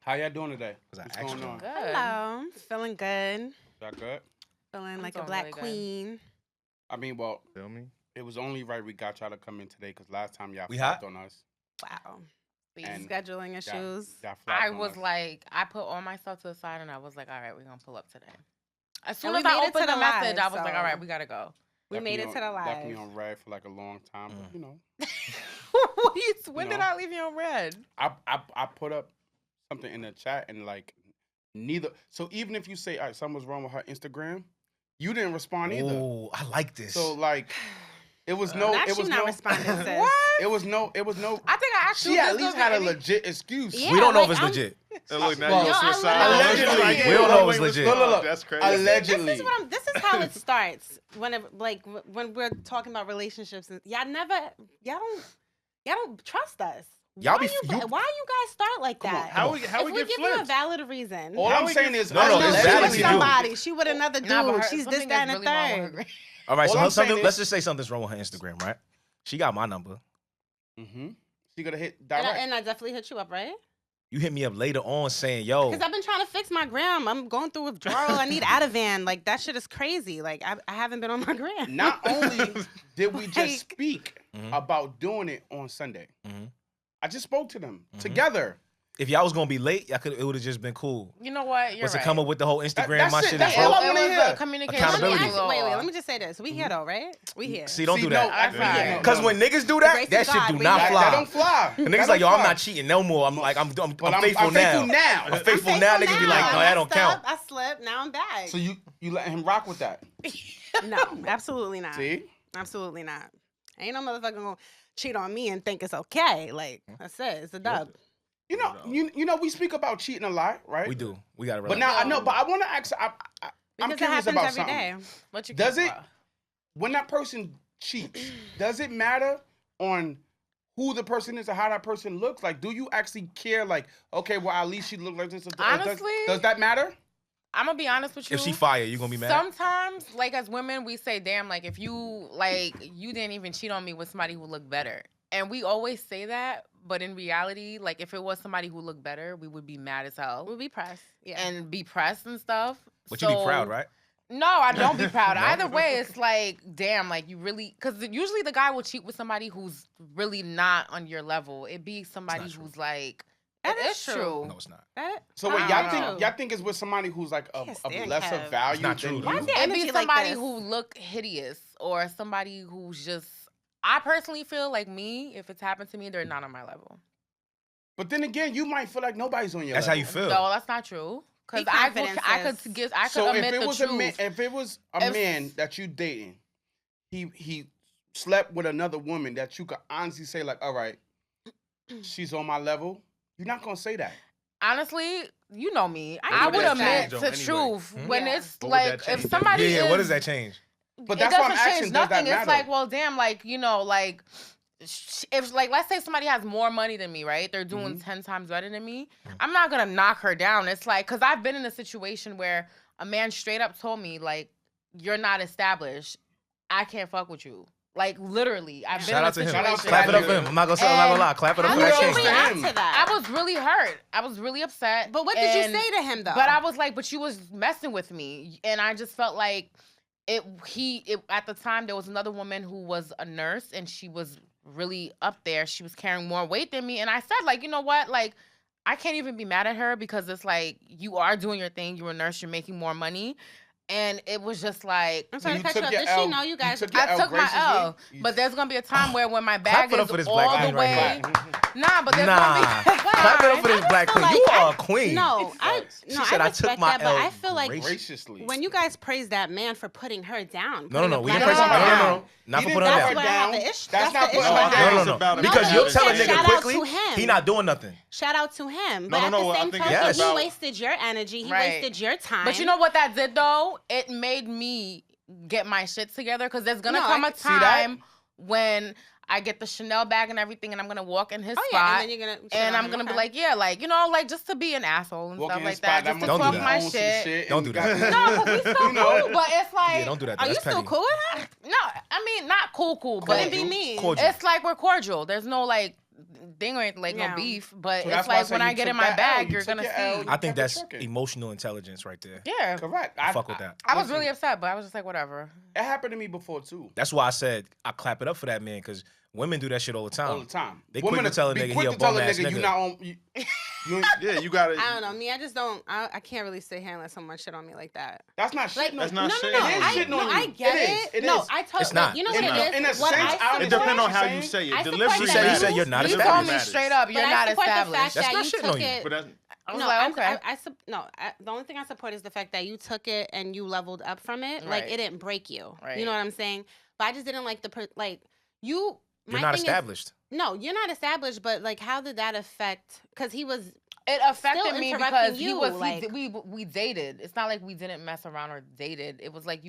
How y'all doing today? What's going on? Good. Hello. Feeling good. Y'all good? Feeling like a doing black really good. queen. I mean, well, Feel me? it was only right we got y'all to come in today because last time y'all We flopped hot? on us. Wow. And Scheduling y'all- issues. y'all flopped I on was us. like, I put all my stuff to the side and I was like, all right, we're going to pull up today. As soon And as we I made it to opened the the message, live, I was like, so- all right, we got to go. We Left made me it on- to the live. Left me on red for like a long time, but you know, When You did know. I leave you on red? I put up something in the chat and like neither. So even if you say, all right, something's wrong with her Instagram, you didn't respond either. Oh, I like this. So like, it was no. Not It you was not no. responding, sis. What? It was no. I think I actually She at just least looked had a any- legit excuse. Yeah, we don't know like, if it's I'm- legit. And look, now Well, you're I suicidal. allegedly. We don't know if it's legit. Look. That's crazy. Allegedly. This is how it starts. When we're talking about relationships, and y'all don't trust us. Y'all why be- you you- guys start like Come on, that? How we if get we give you a flipped? valid reason. All I'm saying is, No, no, she it's was valid with to do. somebody. She with another dude. Nah, but her- She's this, something that, is and really the wrong with third. her. All right, All so I'm saying let's is- just say something's wrong with her Instagram, right? She got my number. Mm-hmm. She gonna hit And direct. I definitely hit you up, right? You hit me up later on saying, yo, Because I've been trying to fix my gram. I'm going through withdrawal. I need Ativan. Like, that shit is crazy. Like, I haven't been on my gram. Not only did we just Like- speak Mhm. about doing it on Sunday, Mhm. I just spoke to them Mhm. together. if y'all was gonna be late, it would have just been cool. You know what? You're But to right. come up with the whole Instagram, that's my it. shit That's is all broke. I It wanna was hear. a communication. Accountability. Wait, let me just say this. We here, though, right? We here. See, don't do no, that. I- Okay. yeah, Because when niggas do The that, grace that of shit God, do we not got that fly. don't fly. The That niggas don't like, yo, I'm fly. not cheating no more. I'm But faithful I'm now. faithful now. I'm faithful now. Niggas be like, no, that don't count. I slipped. Now I'm back. So you let him rock with that? No, absolutely not. See? Absolutely not. Ain't no motherfucker gonna cheat on me and think it's okay. Like, that's it. It's a dub. You know, we speak about cheating a lot, right? We do. We gotta But relax. now I know. But I want to ask. I'm Because it curious happens about every something. day. What you Does care it? about? When that person cheats, does it matter on who the person is or how that person looks? Like, do you actually care? Like, okay, well, at least she looked like this. Or Honestly, does that matter? I'm gonna be honest with you. If she fire, you gonna be mad? Sometimes, like as women, we say, "Damn, like if you didn't even cheat on me with somebody who looked better," and we always say that. But in reality, like if it was somebody who looked better, we would be mad as hell We'll be pressed. Yeah. and be pressed and stuff. But you be proud, right? No, I don't be proud. No? Either way, it's like, damn, like you really, because usually the guy will cheat with somebody who's really not on your level. It be somebody true. who's like, That it is is true. No, it's not. That, So wait, I y'all don't think know. y'all think it's with somebody who's like of Can't stand lesser Kev. value It's not than true, you? though. Why is there It'd be energy like somebody this? who look hideous or somebody who's just. I personally feel like me, if it's happened to me, they're not on my level. But then again, you might feel like nobody's on your That's how level. you feel. No, that's not true. Because Be I confident, could So if admit it the was truth. if it was a If- man that you dating, he slept with another woman that you could honestly say like, all right, she's on my level. You're not gonna say that. Honestly, you know me. I I would would that admit change, the though, anyway? truth when Yeah. it's What would like that if change? somebody Yeah, is, what does that change? But it that's why I'm doesn't asking, change does that nothing. matter? It's like, well, damn, like you know, like if like let's say somebody has more money than me, right? They're doing 10 times better than me. I'm not gonna knock her down. It's like because I've been in a situation where a man straight up told me like, "You're not established. I can't fuck with you." Like literally, I've been Shout in a out to him. Shout out situation. to Clap it that up for him. nigga. I'm not gonna say. I'm not gonna lie. Clap it up How for did that you Kudos king. to react him. to that? I was really hurt. I was really upset. But what did you and- say to him, though? But I was like, but you was messing with me, and I just felt like it. At the time there was another woman who was a nurse, and she was really up there. She was carrying more weight than me, and I said, like, you know what, like, I can't even be mad at her because it's like you are doing your thing. You're a nurse. You're making more money, and it was just like. I'm sorry you to cut you took off. your Did L- she know you guys? took your I L took my L, graciously? but there's gonna be a time where when my Clap bag it up is for this all black the queen right way. here. Nah, but there's Nah. gonna be. Clap it up for this black feel queen. You like are a queen. No, She said, I I took respect my that, but L I feel like graciously. when you guys praise that man for putting her down. No, no, no. putting We a didn't black praise her her. woman No, no, down. no. Not He for didn't putting her knock That's her what I down. have down. the issue. That's That's not the putting issue her I down. have. No, no, It's no. about Because her you'll attitude. tell a Shout nigga out quickly, to him. he not doing nothing. Shout out to him. But No, at no, the I same think token, it's he about- wasted your energy. He Right. wasted your time. But you know what that did though? It made me get my shit together because there's gonna No, come I a see that. time when I get the Chanel bag and everything, and I'm gonna walk in his Oh yeah, spot, and then you're gonna. and I'm gonna be like, yeah, like you know, like just to be an asshole and Walk stuff in like his that, spot, just to Don't do talk that. my own some shit. Don't and do got- that. No, because we still You know? cool, but it's like, Yeah, don't do that. Are you That's still petty. cool with her? no, I mean not cool, but Couldn't be me. Cordial. it's like we're cordial. There's no like, thing or anything, like no Yeah. beef. But So it's that's why I like say when you I get took in my that L, bag, you you're took gonna your see. L, you I think kept it that's trucking. emotional intelligence right there. Yeah. Correct. I fuck with that. I was listen, really upset, but I was just like, whatever. It happened to me before too. That's why I said I clap it up for that man, because women do that shit all the time. All the time. They quick to tell a nigga he a bum ass You nigga. not on. Yeah, you got it. I don't know. Me, I just don't. I can't really sit here and let someone shit on me like that. That's not shit. That's not shit. It is I, shitting no, on you. I get It it. is. It no, is. I totally. It's not. You know It's what not. it is? In a What sense, I I It understand depends on what how you're you saying. say it. I Delivery support He that. said you're not He Delivery told me matters. straight up, But you're I not support the established. fact That's that not you shitting took on you. it. But that's, I was No, like, okay. the only thing I support is the fact that you took it and you leveled up from it. Like Right. it didn't break you. Right. You know what I'm saying? But I just didn't like you. You're My not thing established. no, you're not established. But like, how did that affect? Because he was. It affected Still me interrupting because you, like- we dated. It's not like we didn't mess around or dated. It was like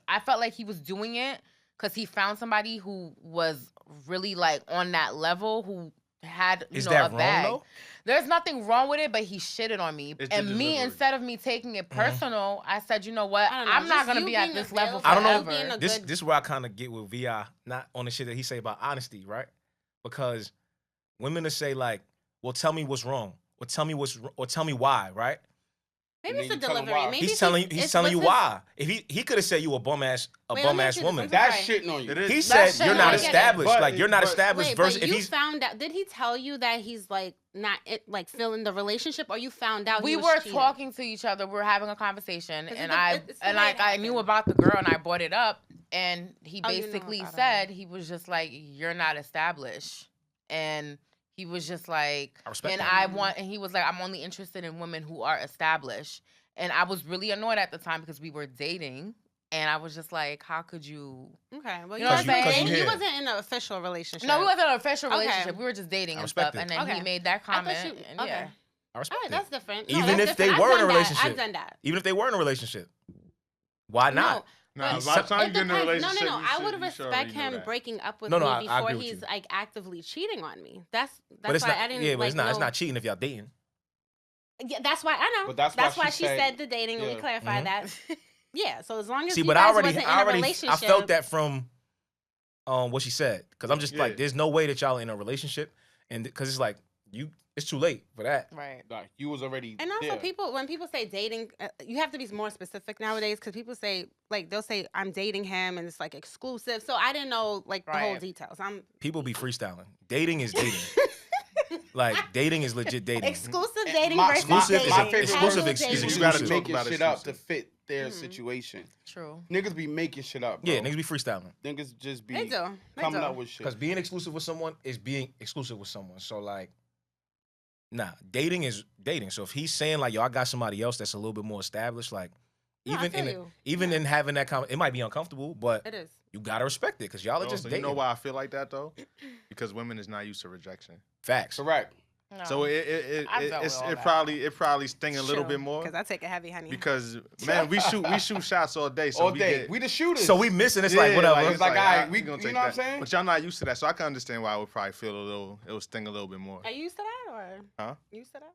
I felt like he was doing it because he found somebody who was really like on that level, who had Is a that wrong bag. though? There's nothing wrong with it, but he shitted on me. It's the And me, delivery. instead of me taking it personal, I said, you know what? I don't know, I'm not just gonna you be at being this level available, I don't know. forever. being a This good- this is where I kind of get with Vi, not on the shit that he say about honesty, right? Because women will say like, "Well, tell me what's wrong, or tell me why," right? Maybe And it's then a you tell him delivery. why. Maybe He's telling you what's why. If he could have said you a bum ass Wait, let me ask you this. woman. I'm That's sorry. shitting on you. it is. He That's said you're shit. not I get it. established. But- Like you're not but- established. Wait, Versus but if you he's found out? Did he tell you that he's like not like still in the relationship, or you found out We he was were cheating? talking to each other. We were having a conversation, 'Cause and it's the way it I knew happened. about the girl, and I brought it up, and he Oh, you know basically about her. said he was just like, "You're not established," and he was just like, I respect and that. and he was like, "I'm only interested in women who are established," and I was really annoyed at the time because we were dating, and I was just like, "How could you?" Okay, well, You know what I'm saying? He here. wasn't in an official relationship. No, we wasn't in an official Okay. relationship. We were just dating I and respect stuff, it. and then Okay. he made that I thought comment, you- and okay. yeah. I respect All right, it. that's different. Even that's if they different. were I've in a done that. relationship. I've done that. Even if they were in a relationship, why not? Nah, But by the time it you get in a depends. relationship, No. you I should- would you should respect already know him that. breaking up with No, me I before agree with he's you. like actively cheating on me. That's But it's why not. I didn't. Yeah, but like, it's not. It's know- not cheating if y'all dating. Yeah, that's why I know. But that's why she she said- said the dating. And we yeah. clarified that. Yeah. So as long as See, you but guys I wasn't in a relationship, I felt that from what she said, because I'm just Yeah. like, there's no way that y'all in a relationship, and because it's like it's too late for that. Right. Like, you was already And also, there. when people say dating, you have to be more specific nowadays because people say like they'll say I'm dating him and it's like exclusive. So I didn't know like the whole Right. details. People be freestyling. Dating is dating. Like dating is legit dating. Exclusive dating My- versus Exclusive dating. is- my favorite exclusive Casual is dating. People You be gotta talk making about shit up to exclusive. fit their Mhm. situation. True. Niggas be making shit up, bro. Yeah, niggas be freestyling. Niggas just be They do. They coming do. up with shit. Because being exclusive with someone is being exclusive with someone. So like, nah, dating is dating. So if he's saying like, yo, I got somebody else that's a little bit more established, like, No, I even feel in you. even Yeah. in having that it might be uncomfortable, but It is. you gotta respect it because y'all are just Also, dating. you know why I feel like that though? Because women is not used to rejection. Facts. Correct. No. So I've dealt with all it that. probably sting a little bit more Because I take a heavy honey. because man, we shoot shots all day. So All we day. get- We the shooters. So we missing. It's Yeah, like whatever. it's like, all right, we- gonna you take know what I'm that. saying? But y'all not used to that, so I can understand why I would probably feel it would sting a little bit more. Are you used to that or? Huh? You used to that?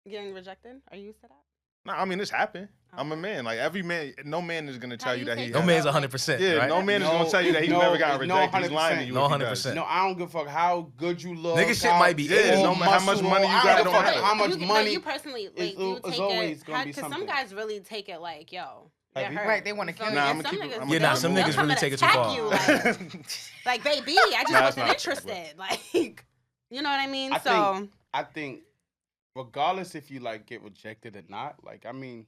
Getting rejected? Are you used to that? No, I mean it's happened. I'm a man. Like every man, no man is gonna How tell do you you that take he. no that? man's 100%. Yeah, right? no man is No, gonna tell you that he no, never got no, rejected. He's lying to 100%. you. No, if he 100%. does. No, I don't give a fuck how good you look. Nigga shit how, might be Yeah, it. no matter how much money you I got, it don't don't give a fuck matter. how much But money. you personally, like, it's you always take gonna it, be because some something. guys really take it like, yo, you're Heavy? hurt. Right, they wanna You feel kill me? you. Nah, And I'ma some keep it- niggas- I'ma Yeah, nah, keep it some moving. niggas they'll really come take and it too attack far. you, like, baby, I just Nah, that's wasn't not interested. Like, you know what I mean? I think regardless if you like get rejected or not, like I mean,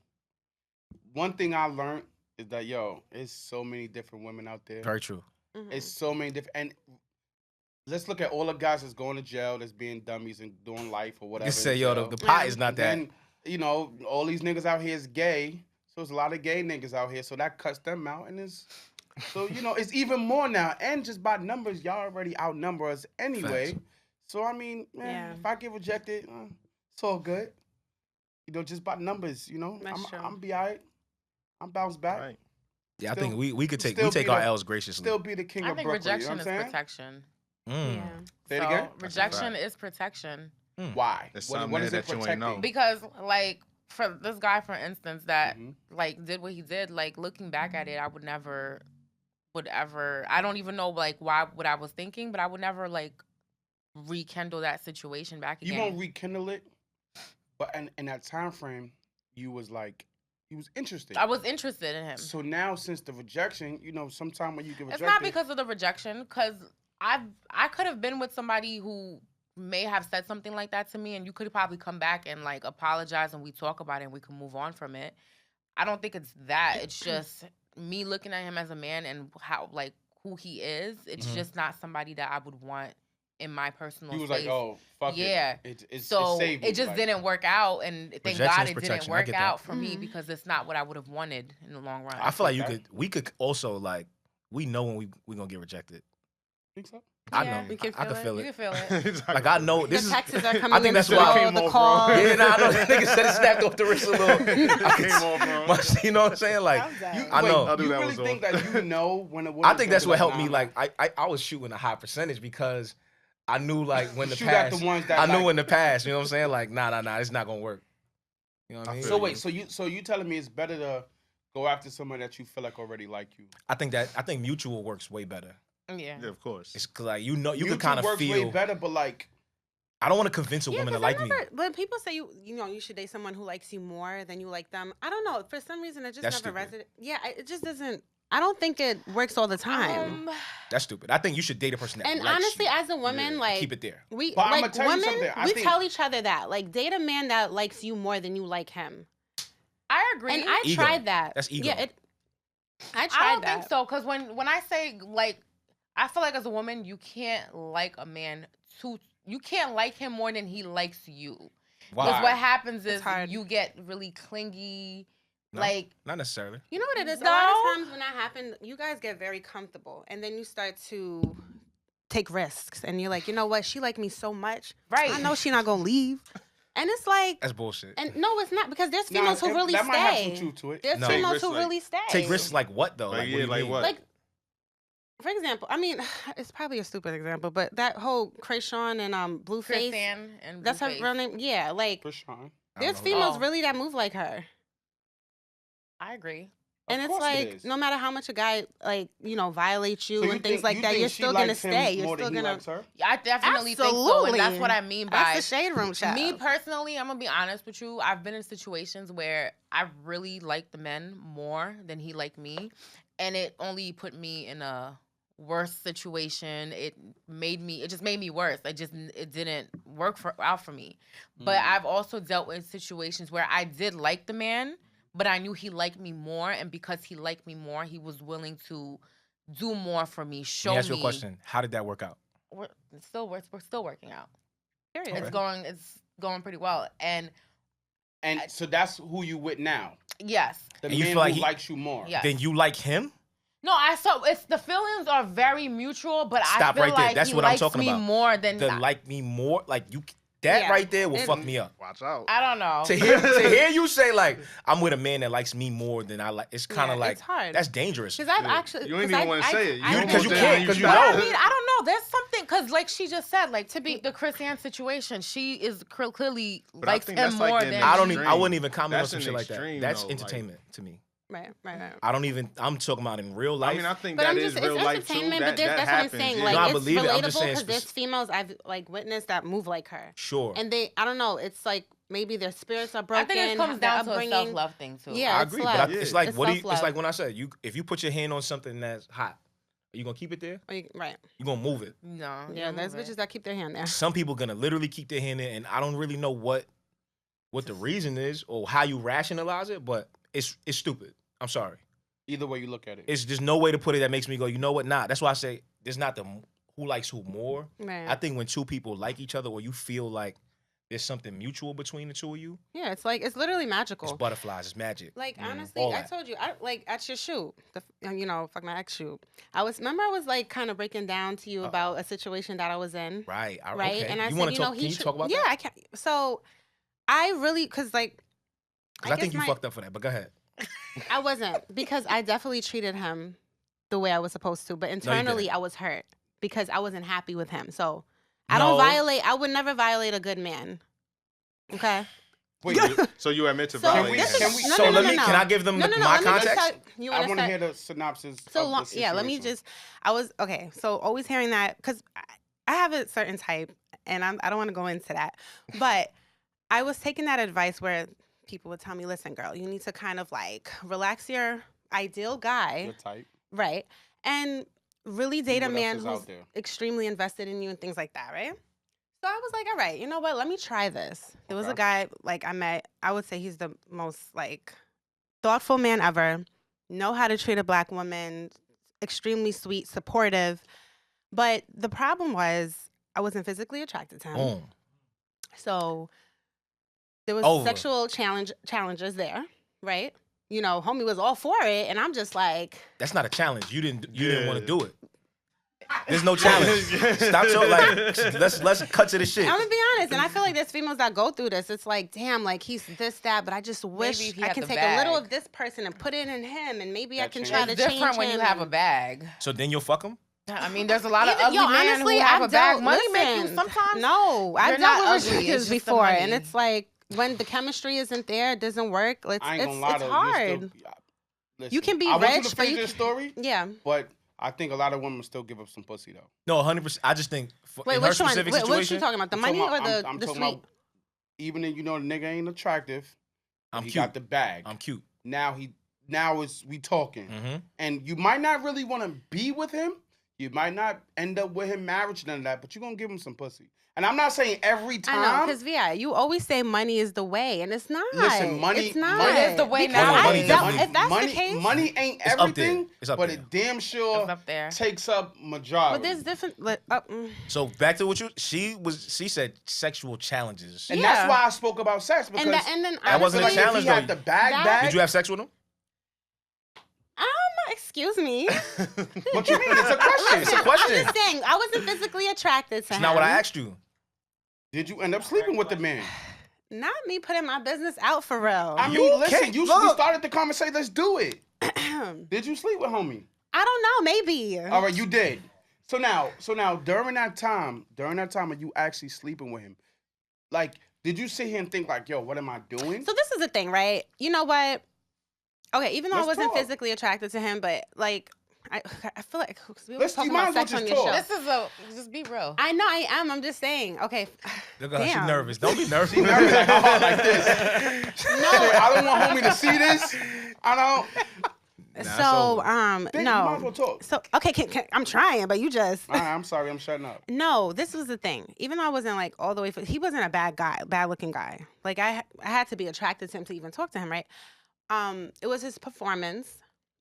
one thing I learned is that it's so many different women out there. Very true. Mhm. It's so many different, and let's look at all the guys that's going to jail, that's being dummies and doing life or whatever. Just say, in yo, jail. the pot Yeah. is not And that. then, all these niggas out here is gay, so there's a lot of gay niggas out here, so that cuts them out, and it's so it's even more now, and just by numbers, y'all already outnumber us anyway. Facts. So I mean, Yeah. if I get rejected, it's all good. Just by numbers, That's true. I'm be alright. I'm bounce back. Right. Yeah, I Still- think we could take still take be our the- L's graciously. Still be the king I of think Brooklyn. rejection you is know what I'm saying? protection. Mm. Yeah. Say it So again. rejection fact. is protection. Why? There's What something is there it that you ain't protecting? know. Because like for this guy, for instance, that Mhm. like did what he did, like looking back at it, I would never I don't even know like what I was thinking, but I would never like rekindle that situation back You again. won't rekindle it, but in that time frame, you was interested. I was interested in him. So now, since the rejection, sometime when you get rejected, It's not because of the rejection, because I could have been with somebody who may have said something like that to me, and you could probably come back and like apologize, and we talk about it, and we can move on from it. I don't think it's that. It's just me looking at him as a man and how like who he is. It's just not somebody that I would want in my personal you was space. like, oh, fuck Yeah. it. So saved it just like, didn't work out, and thank Rejection God is it protection. didn't I work get that. out for me because it's not what I would have wanted in the long run. I feel like Okay. we could also like we know when we gonna get rejected. Think so? I Yeah. know. You can I can feel You it. can feel it. Like I know The this is. texts are coming I think in, that's the why- call, Came the off, call. bro. Yeah, nah, I know. That nigga said it snapped off the wrist a little. I Came can, off, bro. you know what I'm saying? Like How's that? I know. I knew You that really was think off. that you know when a woman? I think that's what helped me. Nah, Like I was shooting a high percentage because I knew like when the shoot at past. the ones that I knew like- in the past. You know what I'm saying? Like nah, it's not gonna work. You know what I mean? feel So you. wait, so you telling me it's better to go after someone that you feel like already like you? I think mutual works way better. Yeah. Yeah, of course. It's 'cause, like you can Mutual kind of works way feel. better, but like I don't want to convince a Yeah, woman to 'cause I like me. never, when people say you should date someone who likes you more than you like them, I don't know. For some reason, it just That's never stupid. resonated. Yeah, it just doesn't. I don't think it works all the time. That's stupid. I think you should date a person that And likes honestly, you. as a woman, Yeah, like Keep it there. we But I'ma like tell you women, something, I we think- tell each other that like date a man that likes you more than you like him. I agree. And I Ego. tried that. That's ego. Yeah, I tried I don't that. think so, because when I say like, I feel like as a woman, you can't like a man you can't like him more than he likes you. Because Why? what happens It's is hard. you get really clingy. No. Like, Not necessarily. You know what it is? A No. lot of times when that happens, you guys get very comfortable, and then you start to take risks, and you're like, you know what? She like me so much. right. I know she not gonna leave, and it's like, That's bullshit. and no, it's not because there's Nah, females who really that might have some stay. truth to it. There's No. females Take who risks, really stay. Take risks like what though? Like, Like, yeah, what do you like mean? what? Like, for example, I mean, it's probably a stupid example, but that whole Krayshawn and Blueface, Kristan and that's her Blueface. real name. Yeah, like For sure. I don't there's know who- females Oh. really that move like her. I agree. Of And it's course it like, is. no matter how much a guy violates you So you and things think- like you that, think you're she still gonna likes him stay. You're more still than he gonna. likes her? I definitely think so, and Absolutely. that's what I mean by That's the shade room child. me personally. I'm gonna be honest with you. I've been in situations where I really liked the men more than he liked me, and it only put me in a worse situation. It just made me worse. It didn't work out for me. But Mm. I've also dealt with situations where I did like the man, but I knew he liked me more, and because he liked me more, he was willing to do more for me. Show Let me ask me. you a question. How did that work out? We're still working out. Period. It's going pretty well. And And so that's who you with now. yes. The And man you feel like who he- likes you more. Yeah. Then you like him? No, it's the feelings are very mutual, but I Stop feel right there. like That's he what I'm likes talking me about. more than The like me more? Like you that Yeah. right there will It- fuck me up. Watch out. I don't know. To hear you say like I'm with a man that likes me more than I like, it's kind of Yeah, like it's hard. that's dangerous. Because I've Yeah. actually. You ain't 'cause even want to I- say it. I- Because you almost can't, did. 'cause you But I know. mean, I don't know. There's something because, like she just said, like to be the Chris Ann situation, she is clearly But I likes think him that's like more in than the I don't even, I extreme. wouldn't even comment on That's some an shit like that. extreme, That's though, like- entertainment to me. Right. I don't even. I'm talking about in real life. I mean, I think But that I'm is just, real it's life too. entertainment, That, but that's that what I'm happens, saying. yeah. Like, No, I it's believe it. I'm relatable just saying because there's females I've like witnessed that move like her, sure. and I don't know. It's like maybe their spirits are I broken. think it comes their down to a upbringing. self-love thing too. Yeah. I it's agree, love. but Yeah. it's like It's what do you? It's self-love. like when I said if you put your hand on something that's hot, are you gonna keep it there? Right. You gonna move it? No. Yeah. you There's move it. bitches that keep their hand there. Some people gonna literally keep their hand there, and I don't really know what the reason is or how you rationalize it, but it's stupid. I'm sorry. Either way you look at it. It's just no way to put it that makes me go, you know what? Nah. That's why I say there's not the who likes who more. Right. I think when two people like each other or you feel like there's something mutual between the two of you, Yeah. It's like it's literally magical. it's butterflies, it's magic. Like all honestly, I that. told you, like at your shoot, fuck my ex shoot. I was like kind of breaking down to you about a situation that I was in, Right. right? Okay. And I you said, wanna you talk? know, Can you talk about yeah, that? I can. So I really, cause like, Because I think guess you fucked up for that. But go ahead. I wasn't because I definitely treated him the way I was supposed to, but internally didn't. I was hurt because I wasn't happy with him. So I would never violate a good man. Okay. Wait, So you admit to So violating this him. Can we- no, so no, no, let me. no, Can no. I give them No, no, no. my let me just context? tell- you I wanna want to start- hear the synopsis. So of long, the yeah. Let me situation. just. I was okay. So always hearing that because I have a certain type, and I don't want to go into that, but I was taking that advice where people would tell me, listen, girl, you need to kind of like relax your ideal guy, Your type. right? And really date a what else man is who's out there. extremely invested in you and things like that, right? So I was like, all right, you know what? Let me try this. There was a Okay. guy like I met. I would say he's the most like thoughtful man ever. Know how to treat a black woman. Extremely sweet, supportive. But the problem was I wasn't physically attracted to him. Boom. So there was Over. sexual challenges there, right? You know, homie was all for it, and I'm just like, That's not a challenge. You didn't want to Yeah. do it. There's no challenge. Stop so like let's cut to the shit. I'm gonna be honest, and I feel like there's females that go through this. It's like, damn, like he's this, that, but I just wish Maybe if he I had can the take a little bag. of this person and put it in him, and maybe I That can changes. try to It's change different when you him have a and- bag. So then you'll fuck him? I mean, there's a lot of Even- ugly yo, men honestly, who have I've a bag. dealt- Money make you listen, sometimes. No, I've You're dealt not with ugly, it's rejections just the before, and money. it's like when the chemistry isn't there, it doesn't work. I ain't gonna lie It's though. hard. Listen, You can be I want you rich, to but finish you this story, Yeah. but I think a lot of women still give up some pussy though. No, 100%. I just think Wait, in her which one? specific What you situation, talking about? The I'm money talking or about- the I'm the talking sweet? about even if you know the nigga ain't attractive, I'm he cute. got the bag. I'm cute. Now we talking, Mm-hmm. and you might not really want to be with him. You might not end up with him marriage, none of that, but you're gonna give him some pussy. And I'm not saying every time. I know, because you always say money is the way, and it's not. Listen, money- It's not. money is the way Because now. I Money dealt- definitely- if that's money, the case, money ain't It's up there. everything, It's up but there. it damn sure It's up there. takes up majority. but there's different. So back to what she said sexual challenges. and Yeah. that's why I spoke about sex because And then That wasn't a honestly, challenge, if he had though. the bag, That- Did you have sex with him? Excuse me. What you mean? It's a question. It's a question. I'm just saying, I wasn't physically attracted to That's him. not what I asked you. Did you end up sleeping with the man? Not me putting my business out for real. I You mean, listen, can't- we look. started the conversation. Let's do it. Did you sleep with homie? I don't know. Maybe. All right, you did. So now, during that time, when you actually sleeping with him, like, did you sit here and think like, yo, what am I doing? So this is the thing, right? You know what? Okay, even though Let's I wasn't talk. physically attracted to him, but like, I feel like 'cause we were Let's- you talking might about as well sex on just your talk. show. This is just be real. I know I am. I'm just saying. Okay. Look at her. She's Damn. nervous. Don't be nervous. She nervous like, oh, like this. No, I don't want homie to see this. I don't. it's So over. Think you might as well no. talk. So okay, I'm trying, but you just. All right, I'm sorry, I'm shutting up. No, this was the thing. Even though I wasn't like all the way, he wasn't a bad looking guy. Like I had to be attracted to him to even talk to him, right? It was his performance,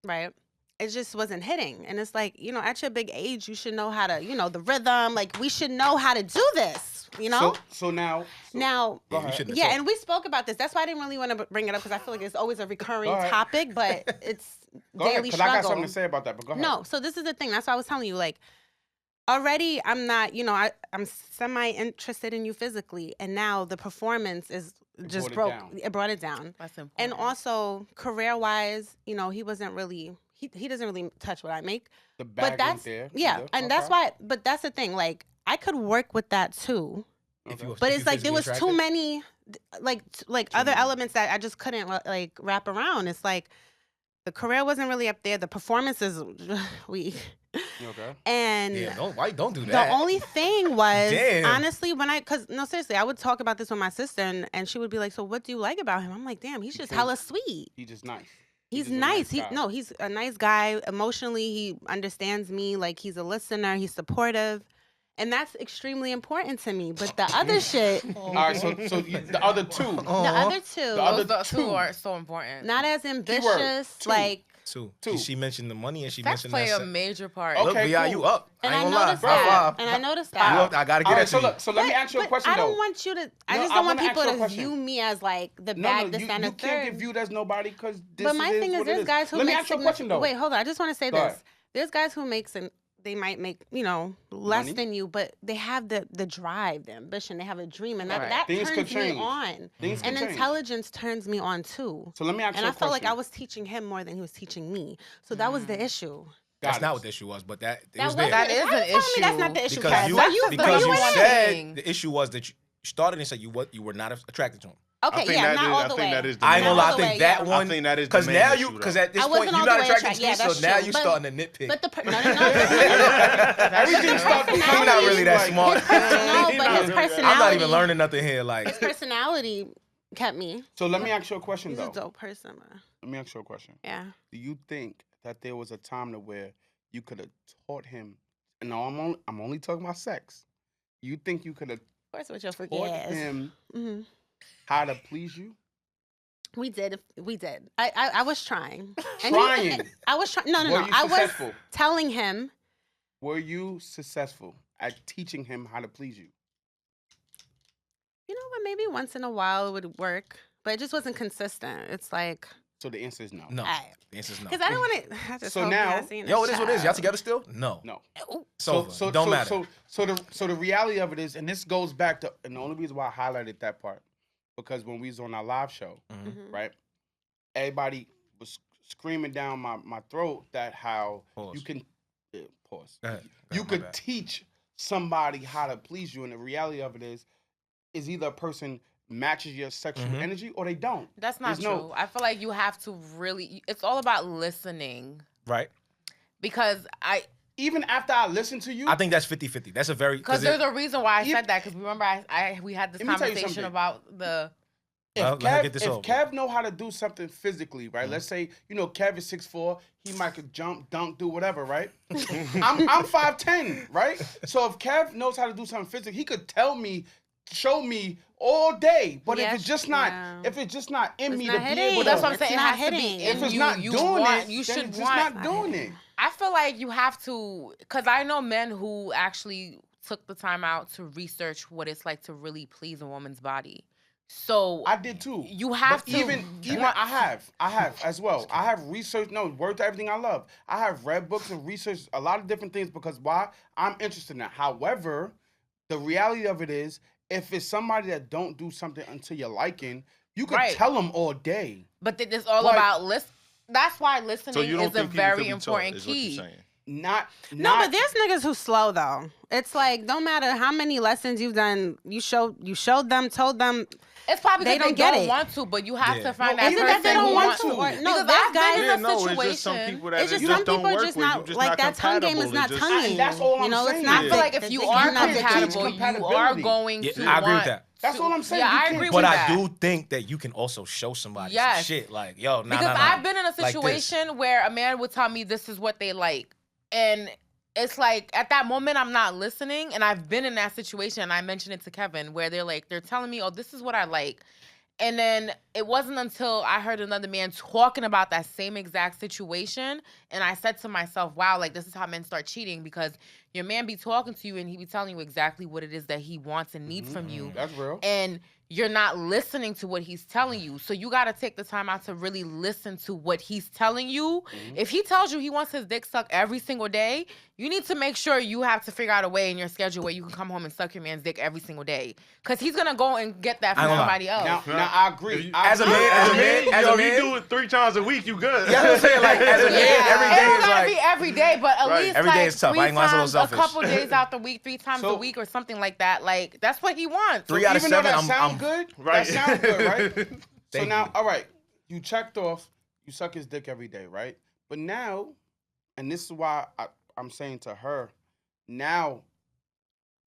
right? It just wasn't hitting, and it's like, you know, at your big age, you should know how to, you know, the rhythm. Like we should know how to do this, you know. So now. Now, Go You ahead. shouldn't have yeah, talked. and we spoke about this. That's why I didn't really want to bring it up because I feel like it's always a recurring Go ahead. topic, but it's Go ahead, daily because I got struggle. something to say about that. But go ahead. No, so this is the thing. That's why I was telling you, like, already I'm not, you know, I'm semi-interested in you physically, and now the performance is just brought it broke. down. It brought it down. That's important. And also career-wise, you know, he wasn't really, he doesn't really touch what I make. The bag But that's, ain't there. yeah, either. and that's Okay. why, but that's the thing, like, I could work with that too. If you- But if it's you like there was physically too attracted. many, like other elements that I just couldn't like wrap around. It's like the career wasn't really up there. The performance is weak, You okay? and Yeah, don't do the that. only thing was Damn. honestly no, seriously, I would talk about this with my sister, and she would be like, "So what do you like about him?" I'm like, "Damn, he's just think- hella sweet. He just nice. He's just a nice. nice guy. He's a nice guy. Emotionally, he understands me. Like he's a listener. He's supportive." And that's extremely important to me. But the other shit, All right, so the other two. the other two, The other Those two two. are so important. not as ambitious. two. Like, Two. She mentioned the money and she Sex mentioned play that. a major part. Okay. Look, VI, cool. you up. and I I ain't gonna lie. noticed High that. five. And I noticed You that. up? I gotta All get right, it so to you. look, so let me ask you a But question I though. don't want you to. I No, just I don't want wanna ask people you a to question. view me as like the No, bag, no, this, you, and you the can't third. get viewed as nobody because this But my is thing is, what it there's guys who Let me make ask you a question though. Wait, hold on. I just want to say Go this. ahead. There's guys who they might make, you know, less Money? than you, but they have the drive, the ambition. They have a dream, and Right. that Things could turns me change. on. Things And can change. intelligence turns me on too. So let me ask And you I a felt like question. I was teaching him more than he was teaching me. So that was the issue. That's Got not it. what the issue was, but it That was was there. That is Why an you telling me that's issue. not the issue, Because Kat? you Why you because you went in? said the issue was that you started and said you were not attracted to him. Okay, yeah, not all the way. I think that is the I ain't main gonna lie. I all the think way, that yeah. one. I think that is the Because main now issue, you, because though. at this I point wasn't you're all not the way attracted attracted. to me, Yeah, so that's now true. you But- starting to nitpick. But the Everything starts I'm not really that like- smart. no, but his personality. I'm not even learning nothing here. Like, His personality kept me. So let me ask you a question, He's though. a dope person, man. Let me ask you a question. Yeah. Do you think that there was a time to where you could have taught him? And no, I'm only talking about sex. You think you could have Of course, with your freaky taught ass. him Mhm. how to please you? We did. I was trying. And Trying. I was trying. No. Were you I was successful? telling him. Were you successful at teaching him how to please you? You know what? Maybe once in a while it would work, but it just wasn't consistent. It's like, So the answer is no. no. I, The answer's no. because I don't want to. So now- Yo, it is what it is. Y'all together still? No. No. It's over. Don't matter. So the reality of it is, and this goes back to, and the only reason why I highlighted that part, because when we was on our live show, Mhm. right, everybody was screaming down my throat that how Pause. you can pause. Go ahead. You My could bad. teach somebody how to please you, and the reality of it is either a person matches your sexual Mhm. energy or they don't. That's not There's true. no- I feel like you have to really. It's all about listening Right. because Even after I listen to you, I think that's 50-50. That's a very because there's a reason why I You- said that. Because remember, we had this Let me tell you conversation something. about the. if Well, let her Kev, get this if over. Kev know how to do something physically, right? Mhm. Let's say, Kev is 6'4", he might could jump, dunk, do whatever, right? I'm 5'10", right? So if Kev knows how to do something physically, he could show me all day. But Yeah, if it's just not, yeah. if it's just not in It's me not to be hitting. able Well, to, that's what I'm saying. It It's not has to be hitting. in if it's you. not You doing want, it, you then should it's want. just not doing it. I feel like you have to, because I know men who actually took the time out to research what it's like to really please a woman's body. So I did too. you have But to even I have as well. I have researched. No, word to everything I love. I have read books and researched a lot of different things because why? I'm interested in that. However, the reality of it is, if it's somebody that don't do something until you're liking, you could Right. tell them all day. But it's all Like- about listen. That's why listening So you don't is a think people could very be taught, important is what you're key. saying. Not No, but there's niggas who slow though. It's like don't matter how many lessons you've done, you showed them, told them. It's probably They because don't they get don't it. want to, but you have Yeah. to find No, that even person if they who don't want wants to. Or, no, Because there's I've been guys. in Yeah, a no, it's situation. just some people that It's just it some just don't people work just with. You not just like not that tongue game is compatible. not It just- tonguing. And that's all You I'm know, saying. it's not. I feel like if you are you're not the compatible, teacher. you are compatibility. going Yeah, to I agree with want that. That's to- all I'm saying. Yeah, You I can't- agree But with I that. do think that you can also show somebody some Yes. shit. Like, yo, nah, Because nah, nah. I've been in a Like this. situation where a man would tell me this is what they like. And it's like at that moment I'm not listening. And I've been in that situation, and I mentioned it to Kevin, where they're telling me, oh, this is what I like. And then it wasn't until I heard another man talking about that same exact situation, and I said to myself, wow, like this is how men start cheating, because your man be talking to you and he be telling you exactly what it is that he wants and needs from you. That's real. And you're not listening to what he's telling you. So you got to take the time out to really listen to what he's telling you. If he tells you he wants his dick sucked every single day, you need to make sure you have to figure out a way in your schedule where you can come home and suck your man's dick every single day. Because he's going to go and get that I from ain't gonna lie. somebody else. Now I agree. I As a agree. man, Yo, if you do it 3 times a week, you good. Yeah, I'm saying, like, as a man, every It day don't is gotta like. be every day, but at Right. least Every day like is tough. I 3 ain't gonna lie, it's a little times, a couple selfish. days out the week, 3 times a So- week or something like that. Like, that's what he wants. 3 out of Even though 7, that I'm sound good, Right. that sound good, right? So Thank now, you. all right, you checked off, you suck his dick every day, right? But now, and this is why I'm saying to her, now,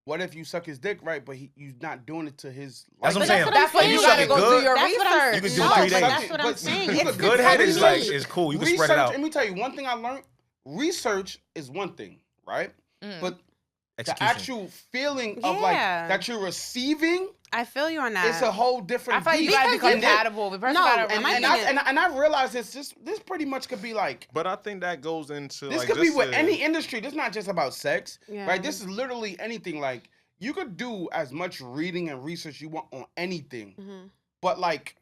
what if you suck his dick, right? But you're not doing it to his. That's what I'm But saying. that's what I'm That's what saying. you suck gotta it go good, do your That's what I'm research. You can do no, 3 but days. that's what I'm But saying. you It's could the good head is technique. is cool. You can Research, spread it out. let me tell you, one thing I learned, research is one thing, right? Mm. But the Execution. actual feeling of like Yeah. that you're receiving, I feel you on that. it's a whole different I feel like you beat. gotta be Because you- compatible. The person No, gotta and my really- thing is- And I realize this pretty much could be like, But I think that goes into this like could be just with a- any industry. This is not just about sex, Yeah. right? This is literally anything. Like you could do as much reading and research you want on anything, Mhm. but like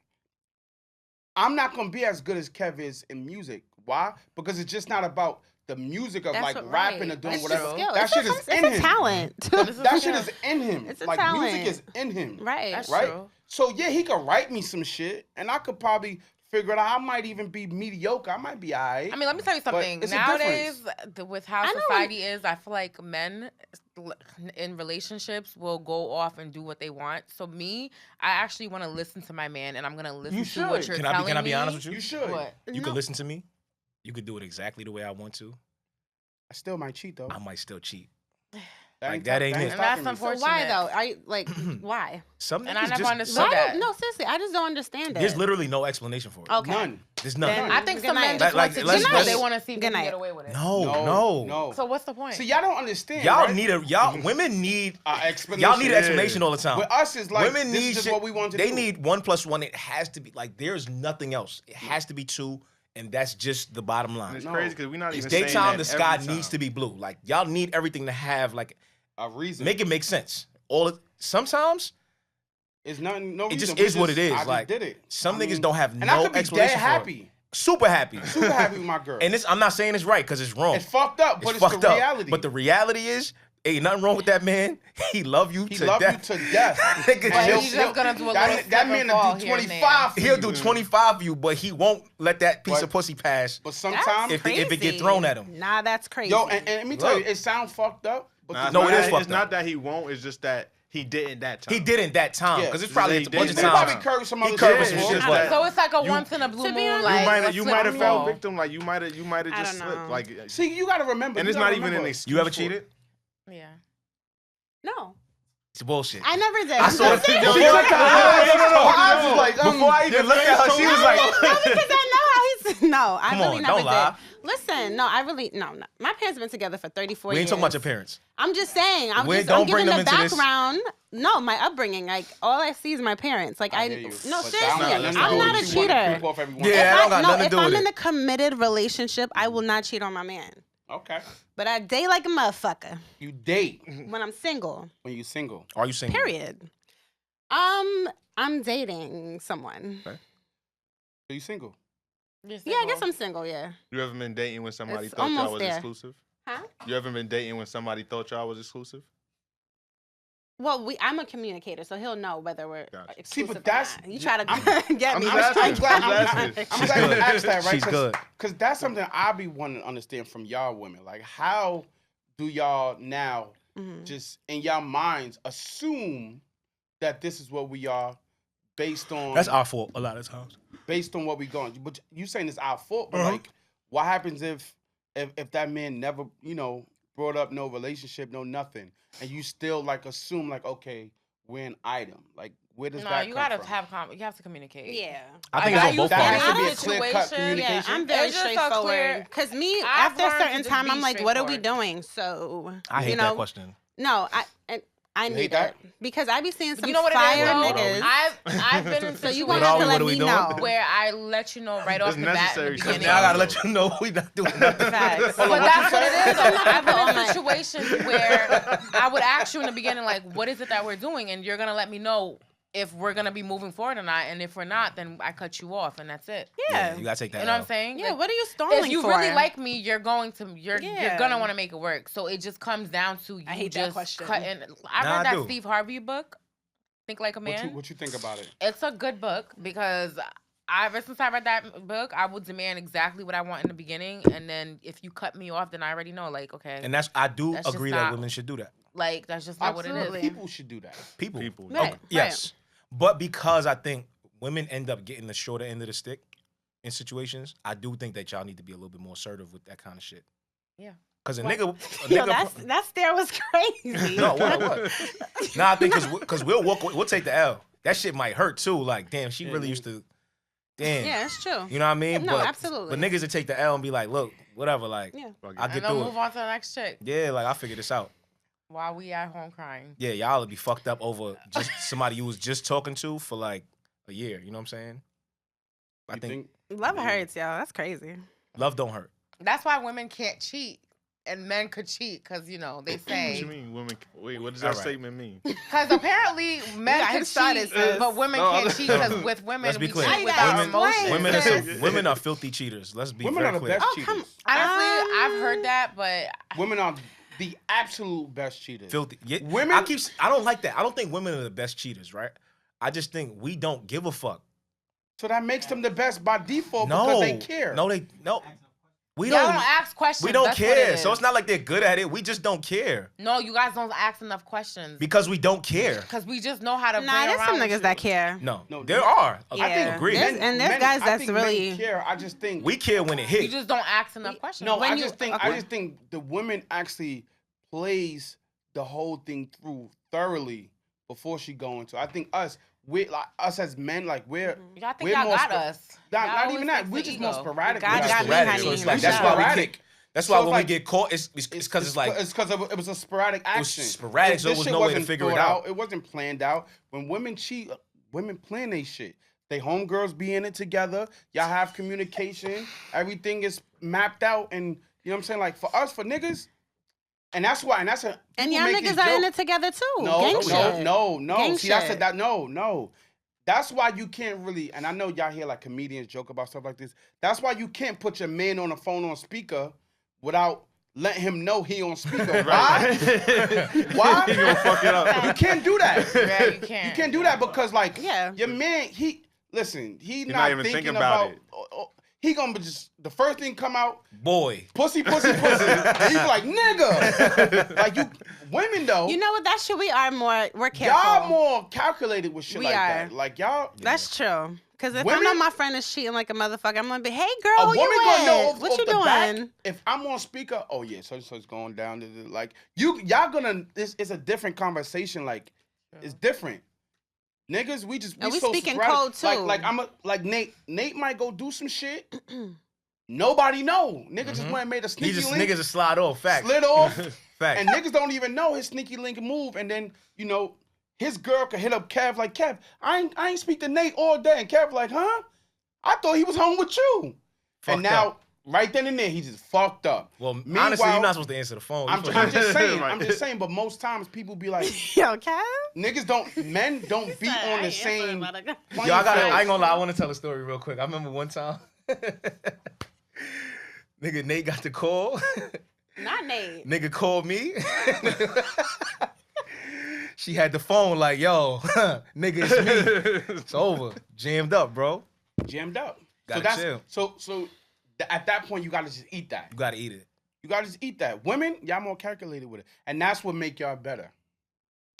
I'm not gonna be as good as Kev is in music. Why? Because it's just not about the music of That's like what- rapping right. or doing It's whatever. just skill. That It's shit a- is it's in a him. talent. That shit is in him. It's a like talent. music is in him. Right. That's right? true. So yeah, he could write me some shit, and I could probably figure it out. I might even be mediocre. I might be alright. I mean, let me tell you something. it's a Nowadays, with how I know society is, I feel like men in relationships will go off and do what they want. So me, I actually want to listen to my man, and I'm gonna listen You to what should. you're Can telling me. I be honest with you? You should. What? You could listen to me. You could do it exactly the way I want to. I still might cheat though. I might still cheat. That that ain't it. And that's stopping me. unfortunate. So why though? I like why? Some And I niggas never just, understood Why that. don't, no, seriously, I just don't understand it. There's literally no explanation for it. Okay. None. There's none. Then- I think Good some men night. just Like, want to let's- cheat. let's- They want to see if they Good can night. get away with it. No. So what's the point? See, y'all don't understand. Y'all right? need women need explanation. y'all need an explanation all the time. With us, is like Women this need is just shit- what we want to They do. need 1 + 1. It has to be like there's nothing else. It has to be 2, and that's just the bottom And line. it's No. crazy because we're not It's even saying daytime. that The sky every needs time. to be blue. Like y'all need everything to have like a reason. make it make sense. Sometimes It's nothing. No it reason. just We is what it is. I just like did it. some I niggas mean, don't have and I no could be dead explanation for it. happy. Super happy. Super happy with my girl. And I'm not saying it's right because it's wrong. It's fucked up, but it's fucked the up. reality. But the reality is, ain't nothing wrong with that man. He love you he to love death. you to death. Nigga, But he'll- he's just gonna do a little that slip and man fall will do here and there. 25 for He'll you. do 25 for you, but he won't let that piece But- of pussy pass. But That's sometimes, If it get crazy. thrown at him. Nah, that's crazy. yo, and let me tell you, Look. it sounds fucked up. But Nah, No, it is it's fucked not up. that he won't. It's just that he didn't that time. He didn't that time Yeah. because it's probably He a bunch of did. he times. probably curved some He other curved shit some before. shit, but- So it's like a You- once in a blue To be moon. honest- Like you slip might and have fell fall. victim. Like you might have I just don't slipped. know. Like See, you gotta remember. and you it's gotta not even an remember. excuse. You ever for it. cheated? Yeah. No, It's bullshit. I never did. I saw it. No, Before She looked at her eyes was like, Before I even looked at her, she was like, because I know how he's. No, I Come really on, never don't lie. did. Listen, no, I really no. My parents been together for 34 we years. ain't talking about your parents. I'm just saying. I'm Don't bring giving them the into this. background. No, my upbringing. Like all I see is my parents. Like I hear you. no, But seriously, that don't got nothing to I'm do not with a you wanting to cheater. creep off everyone. Yeah, If I don't got nothing to if do with I'm it. in a committed relationship, I will not cheat on my man. Okay. But I date like a motherfucker You date when I'm single. when you single. Are you single? Period. I'm dating someone. So you single. You're Yeah, I guess single. I'm single. Yeah. You ever been dating when somebody It's thought y'all almost was there. exclusive? Huh? You ever been dating when somebody thought y'all was exclusive? Well, I'm a communicator, so he'll know whether we're Gotcha. exclusive. but or that's- not. You try to I'm- get me. I'm but asking. you glad, I'm can't. asking. I'm She's glad you good. asked that, right? She's good. Because that's something I be wanting to understand from y'all women. Like, how do y'all now Mhm. just in y'all minds assume that this is what we are based on That's our fault a lot of times. based on what we going? But you saying it's our fault, but Uh-huh. like, what happens if that man never, brought up no relationship, no nothing, and you still like assume like, okay, we're an item. Like, where does No, that you come gotta from? you have to communicate. Yeah. I think Like, it's I on both used That to parties. has to be a Situation- clear-cut Yeah, communication. I'm very It's just so straightforward. clear. Because me, I've after a learned to certain just time, be I'm like, what are we straightforward. doing? So, I hate you that know, question. no, I You need hate that? it because I be seeing some You know what it fire is, though? niggas. I've been in So you situations gonna have to What let are we me doing? know. where I let you know right off It's the bat in the necessary beginning. Now I gotta let you know we not doing nothing. Facts. Hold on, But what that's you what it say? is. Though. I've been Oh in my- situations where I would ask you in the beginning, like, what is it that we're doing? And you're going to let me know if we're going to be moving forward or not. And if we're not, then I cut you off, and that's it. Yeah. You gotta take that. You know what I'm L. saying? Yeah, Like, what are you stalling if you for? really like me, you're going to Yeah. gonna want to make it work. So it just comes down to you I hate that just question. cutting. I Nah, I read that do. Steve Harvey book, Think Like a What Man. you think about it? It's a good book because ever since I read that book, I would demand exactly what I want in the beginning, and then if you cut me off, then I already know, like, okay, And I do That's just agree that not- women should do that. like that's just not what it Absolutely. is. People should do that. People. People. Right, Yes. But because I think women end up getting the shorter end of the stick in situations, I do think that y'all need to be a little bit more assertive with that kind of shit. Yeah. Because a What? nigga, Yo, that stare was crazy. no, what? Nah, I think because we'll take the L. That shit might hurt too. Like, damn, she really used to. Damn. Yeah, it's true. You know what I mean? No, but, absolutely. But niggas that take the L and be like, look, whatever, like, Yeah. I And get then through move it. on to the next chick Yeah, like I figured this out. while we at home crying. Yeah, y'all would be fucked up over just somebody you was just talking to for like a year. You know what I'm saying? I You think Love hurts, y'all. That's crazy. love don't hurt. That's why women can't cheat and men could cheat because they What say you mean, women? Wait, what does All that right. statement mean? because apparently men got can him started, cheat, sis. but women No, can't cheat because with women Let's be we clear. cheat You with gotta our explain. emotions. Sis. Women are filthy cheaters. Let's be Women very are the clear. best Oh, cheaters. come Honestly, I've heard that, but Women are the absolute best cheaters. Filthy. Yeah, Women- I don't like that. I don't think women are the best cheaters, right? I just think we don't give a fuck. So that makes them the best by default because they care. No. We Y'all don't don't ask questions. We don't That's what it care. is. So it's not like they're good at it. We just don't care. No, you guys don't ask enough questions. Because we don't care. Because we just know how to Nah, play there's around some with niggas you. that care. No, No, there no. are. Yeah. I think agree. There's- and there's guys I that's think really- men care. I just think We care when it You hit. just don't ask enough questions. no. when I you- just think okay. I just think the woman actually plays the whole thing through thoroughly before she go into. I think us as men, like Y'all think we're y'all more got spo- us. Not, Y'all not always even that. fix We the just ego. more sporadic. God with got us. me, honey. So it's I'm like that's sure. why we Sporadic. get. That's So why it's when like- we get caught, it's because it's like it's because it was a sporadic was action. sporadic, so there This was shit no way to wasn't figure it thought out. It wasn't planned out. When women cheat, women plan they shit. They homegirls be in it together. Y'all have communication. Everything is mapped out, and you know what I'm saying. Like for us, for niggas, and that's why, and that's a And people y'all make niggas these are in jokes. it together too. No, Gang no, shit. no. Gang See, that's shit. that. No. That's why you can't really. And I know y'all hear like comedians joke about stuff like this. That's why you can't put your man on the phone on speaker without letting him know he on speaker. Why? Why? He gonna fuck it up. You can't do that. Yeah, you can't. You can't do that because like Yeah. your man, he not not even thinking thinking about it. He gonna be just the first thing come out, boy. pussy. And he be like, nigga. Like you women though, You know what? That shit, we're careful. y'all more calculated with shit We like are. that. Like y'all That's true. Because if I Women- know my friend is cheating like a motherfucker, I'm gonna be, hey girl, a where woman you gonna know at? off, What off you the doing? back, if I'm on speaker, oh yeah, so it's going down. Like y'all gonna. It's a different conversation. Like it's different. Niggas, we And we so speaking sporadic. code, too. Like Nate. Nate might go do some shit. Nobody know. Nigga just went and made a He sneaky just link, niggas just slide off. Facts. slid off, Facts. and niggas don't even know his sneaky link move. And then his girl could hit up Kev like, Kev, I ain't speak to Nate all day, and Kev like, huh? I thought he was home with you. Fucked and now, up. right then and there, he just fucked up. Well, Meanwhile, honestly, you're not supposed to answer the phone. I'm just saying. I'm just saying. But most times people be like, Yo, Kev? men don't be on the same. Yo, playing I field. ain't gonna lie. I want to tell a story real quick. I remember one time, nigga Nate got the call. Not Nate. Nigga called me. She had the phone like, yo, nigga, it's me. It's over. Jammed up, bro. Jammed up. Gotta chill. So at that point, you gotta just eat that. You gotta eat it. You gotta just eat that. Women, y'all more calculated with it, and that's what make y'all better.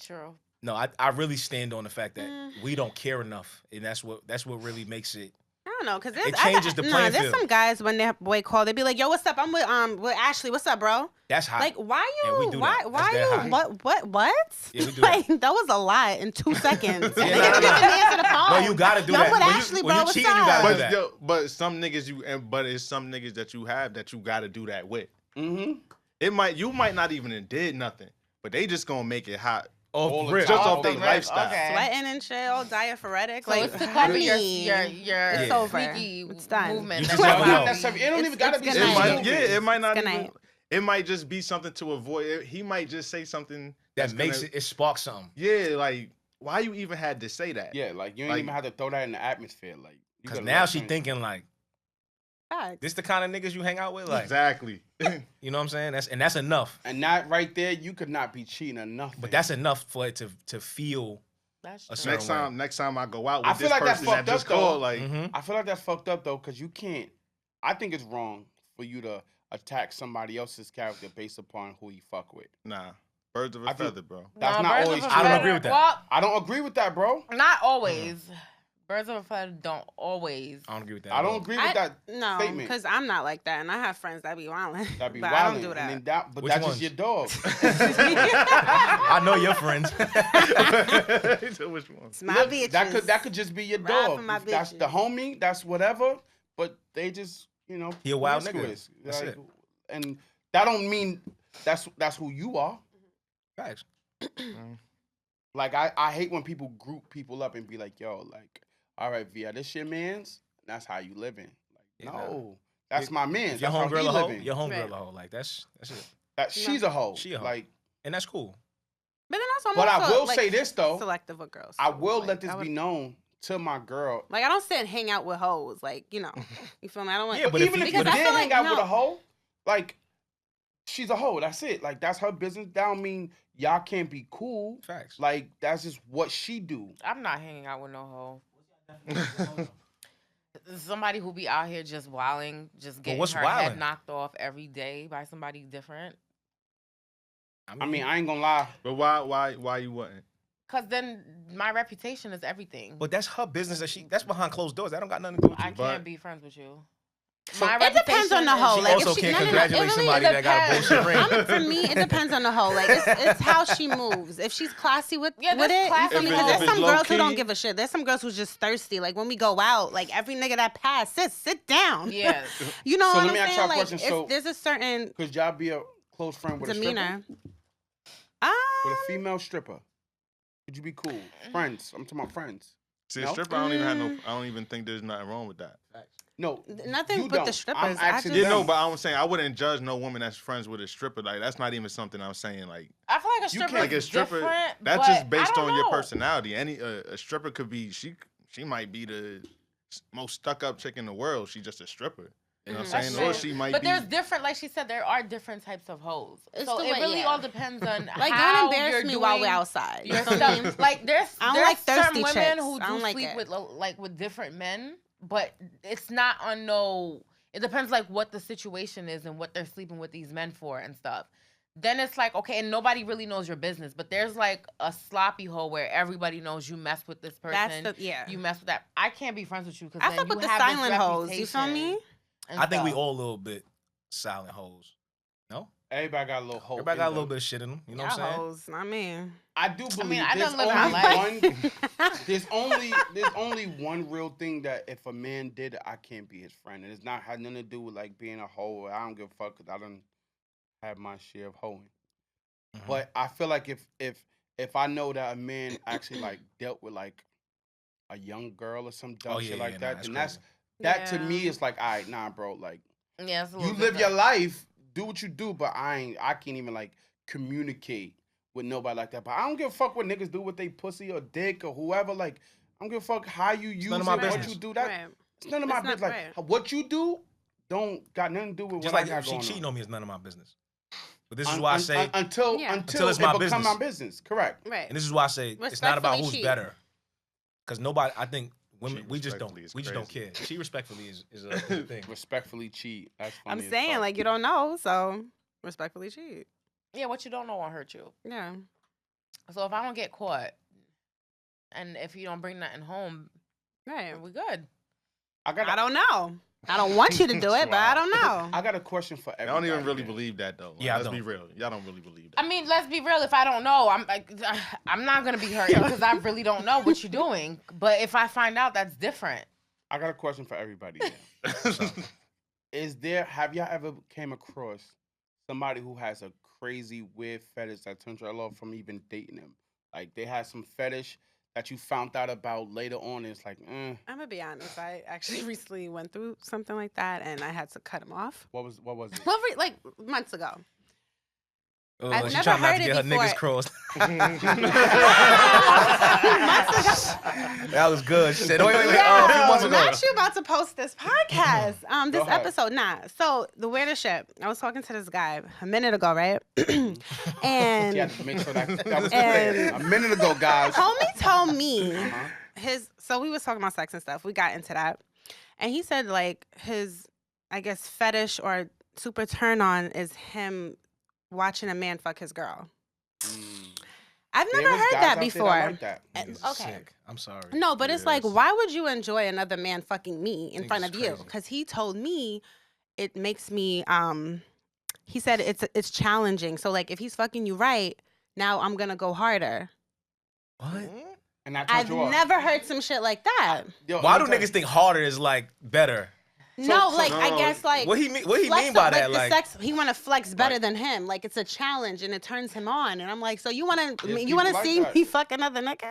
True. No, I really stand on the fact that we don't care enough, and that's what really makes it. I don't know, because It changes the playing there's field. some guys when their boy call, they be like, yo, what's up? I'm with Ashley. What's up, bro? That's hot. Like, why Yeah, we you? do Why? that. Why That's that you? hot. What? Yeah, we do like that was a lot in 2 seconds. Yeah, Nigga no, didn't no. even answer the phone. No, you gotta do Yo, that. with When you- Ashley, when bro, you what's cheating, you up? gotta do But that. but some niggas but it's some niggas that you have that you gotta do that with. Mm-hmm. You might not even have did nothing, but they just gonna make it hot. Off the rip. Just top. off Oh, their the lifestyle. Okay. Sweating and shit, all diaphoretic. So like, it's to cover your Yeah. It's over. sneaky It's done. movement. You That's just never all. know. It don't even gotta be. It's It good sexual. night. might, yeah, it might not Good even. night. It might just be something to avoid. He might just say something That makes gonna, it sparks something. Yeah, like why you even had to say that? Yeah, like you ain't Like- even have to throw that in the atmosphere. Like you Because gotta now let she them- thinking like, Facts. this the kind of niggas you hang out with? Like, Exactly. you know what I'm saying? That's enough. And that right there, you could not be cheating or nothing. But that's enough for it to feel. That's A true. certain next time I go out I with feel this like that's person that fucked just up, though. called, like Mhm. I feel like that's fucked up though, because you can't. I think it's wrong for you to attack somebody else's character based upon who you fuck with. nah, birds of a I think- feather, bro. That's No, not birds always of a true. I don't feather- agree with that. Well, I don't agree with that, bro. not always. Birds of a feather don't always. I don't agree with that. I at don't all. agree with that No, statement. because I'm not like that, and I have friends that be wilding. That'd be but wild. I don't do that. But Which that's ones? just your dog. I know your friends. So which one? It's my Look, bitches. that could just be your Ride dog. for my That's the bitches. homie. That's whatever. But they just He a wild nigga. promiscuous. That's it. And that don't mean that's who you are. Facts. Like I hate when people group people up and be like, yo, like, all right, Via, this your man's. That's how you living. Like, Yeah, no, that's my man's. If your That's how he homegirl a hoe, living. your homegirl Right. a hoe. Like that's it. She's a hoe. She a hoe. Like, And that's cool. But then also, I'm but I also, will like, say this though. selective with girls. I too. will Like, let this I would- be known to my girl. Like I don't sit and hang out with hoes. Like you know, you feel me? I don't want. Yeah, But but even if if you- you because I did feel hang like, out with no. a hoe, like she's a hoe. That's it. Like that's her business. That don't mean y'all can't be cool. Facts. Like that's just what she do. I'm not hanging out with no hoe. Somebody who be out here just wilding, just getting what's her head wilding? knocked off every day by somebody different. I mean, I ain't gonna lie. But why you wouldn't? Cause then my reputation is everything. But that's her business. That's behind closed doors. That don't got nothing to do with you. I can't be friends with you. So- My It depends on the reputation hoe. She Like, also if she, can't no, no, no, congratulate it really somebody that got a bullshit ring. For me, it depends on the hoe. Like, it's how she moves. If she's classy with Yeah, it, there's you classy feel me? hoes. Because If there's it's some girls who low-key- don't give a shit. There's some girls who's just thirsty. Like, when we go out, like, every nigga that pass, sit down. Yeah. You know So what let I'm me ask saying? y'all a Like, question. So- there's a certain Could y'all be a close friend with a stripper? demeanor. With a female stripper? Could you be cool? Friends. I'm talking about friends. See, No? a stripper, I don't even think there's nothing wrong with that. No. Nothing you but the don't. strippers. I'm I asking just- Yeah, no, them. but I'm saying I wouldn't judge no woman that's friends with a stripper. Like that's not even something I'm saying. Like I feel like a You stripper can't- like a is stripper, different. that's but just I based don't on your know. personality. Any a stripper could be she might be the most stuck up chick in the world. She's just a stripper. You know what I'm That's saying? Or true. she might But be. there's different, like she said, there are different types of hoes. It's So the it way- really yeah. all depends on Like, how don't embarrass you're me while doing we're outside. your You know what I mean? stuff. Like there's I don't there's like thirsty certain women chicks. who I don't do like sleep it. with different men, but it's not on no. It depends like what the situation is and what they're sleeping with these men for and stuff. Then it's like okay, and nobody really knows your business. But there's like a sloppy hoe where everybody knows you mess with this person. That's the, yeah. You mess with that. I can't be friends with you because I fuck with the silent hoes. You feel me? I think we all a little bit silent hoes. No? Everybody got a little hope. Everybody got a in little them. bit of shit in them. You know Y'all what I'm saying? hoes, not me. I do believe I there's done lived my only there's only one real thing that if a man did, I can't be his friend. And it's not had nothing to do with like being a hoe. I don't give a fuck because I don't have my share of hoeing. Mhm. But I feel like if I know that a man actually like dealt with like a young girl or some dumb Oh, shit yeah, like yeah, that, nah, then that's that to me Yeah. is like, all right, nah, bro, like Yeah, it's a you little live your different. life, do what you do, but I can't even like communicate with nobody like that. But I don't give a fuck what niggas do with they pussy or dick or whoever. Like I don't give a fuck how you use none it, of my what business. you do. That Right. it's none of my It's not business. Like right. what you do don't got nothing to do with Just what like I got if she going cheating on. on me, it's none of my business. But this is why I say, until Yeah. until it's it my become business. my business. Correct. Right. and this is why I say it's not about Respectfully who's cheat. better. Because nobody, I think women, Cheat we just don't respectfully is care. She respectfully is a good thing. Respectfully cheat. That's funny. I'm as saying, fuck. like, you don't know, so respectfully cheat. Yeah, what you don't know won't hurt you. Yeah. So if I don't get caught, and if you don't bring nothing home, Right. we good. I got I don't know. I don't want you to do it, but I don't know. I got a question for I everybody. don't even really here. believe that though. Like, Yeah, I let's don't. be real. Y'all don't really believe that. I mean, let's be real. If I don't know, I'm like, I'm not gonna be hurt because I really don't know what you're doing. But if I find out, that's different. I got a question for everybody. Here. Have y'all ever came across somebody who has a crazy weird fetish that turns you off from even dating them? Like they had some fetish that you found out about later on, and it's like, I'm gonna be honest. I actually recently went through something like that, and I had to cut him off. what was it? Well, like months ago. I've She never trying not heard to it get her before. niggas crossed. Months That was good. She said, wait, a few Yeah, months ago. not you about to post this podcast. This ahead. episode, nah. So the weirdest shit. I was talking to this guy a minute ago, right? And She had to make sure that was And- clear. A minute ago, guys. homie told me Uh-huh. so we was talking about sex and stuff. We got into that. And he said like his, I guess, fetish or super turn on is him watching a man fuck his girl. I've There never was heard guys that out there before. like that. And- Niggas okay. sick. I'm sorry. No, but it's like, Yes. why would you enjoy another man fucking me in Niggas front is of you? crazy. Because he told me it makes me he said it's challenging. So like if he's fucking you right, now I'm gonna go harder. What? And that turned I've you off. never heard some shit like that. Yo, Why do let me tell niggas think harder is like better? No, so- like I no, guess like What he mean by flex- that? the Like, sex, he want to flex better Like- than him. Like it's a challenge and it turns him on. And I'm like, so you want to There's you want to people like see that. me fuck another nigga?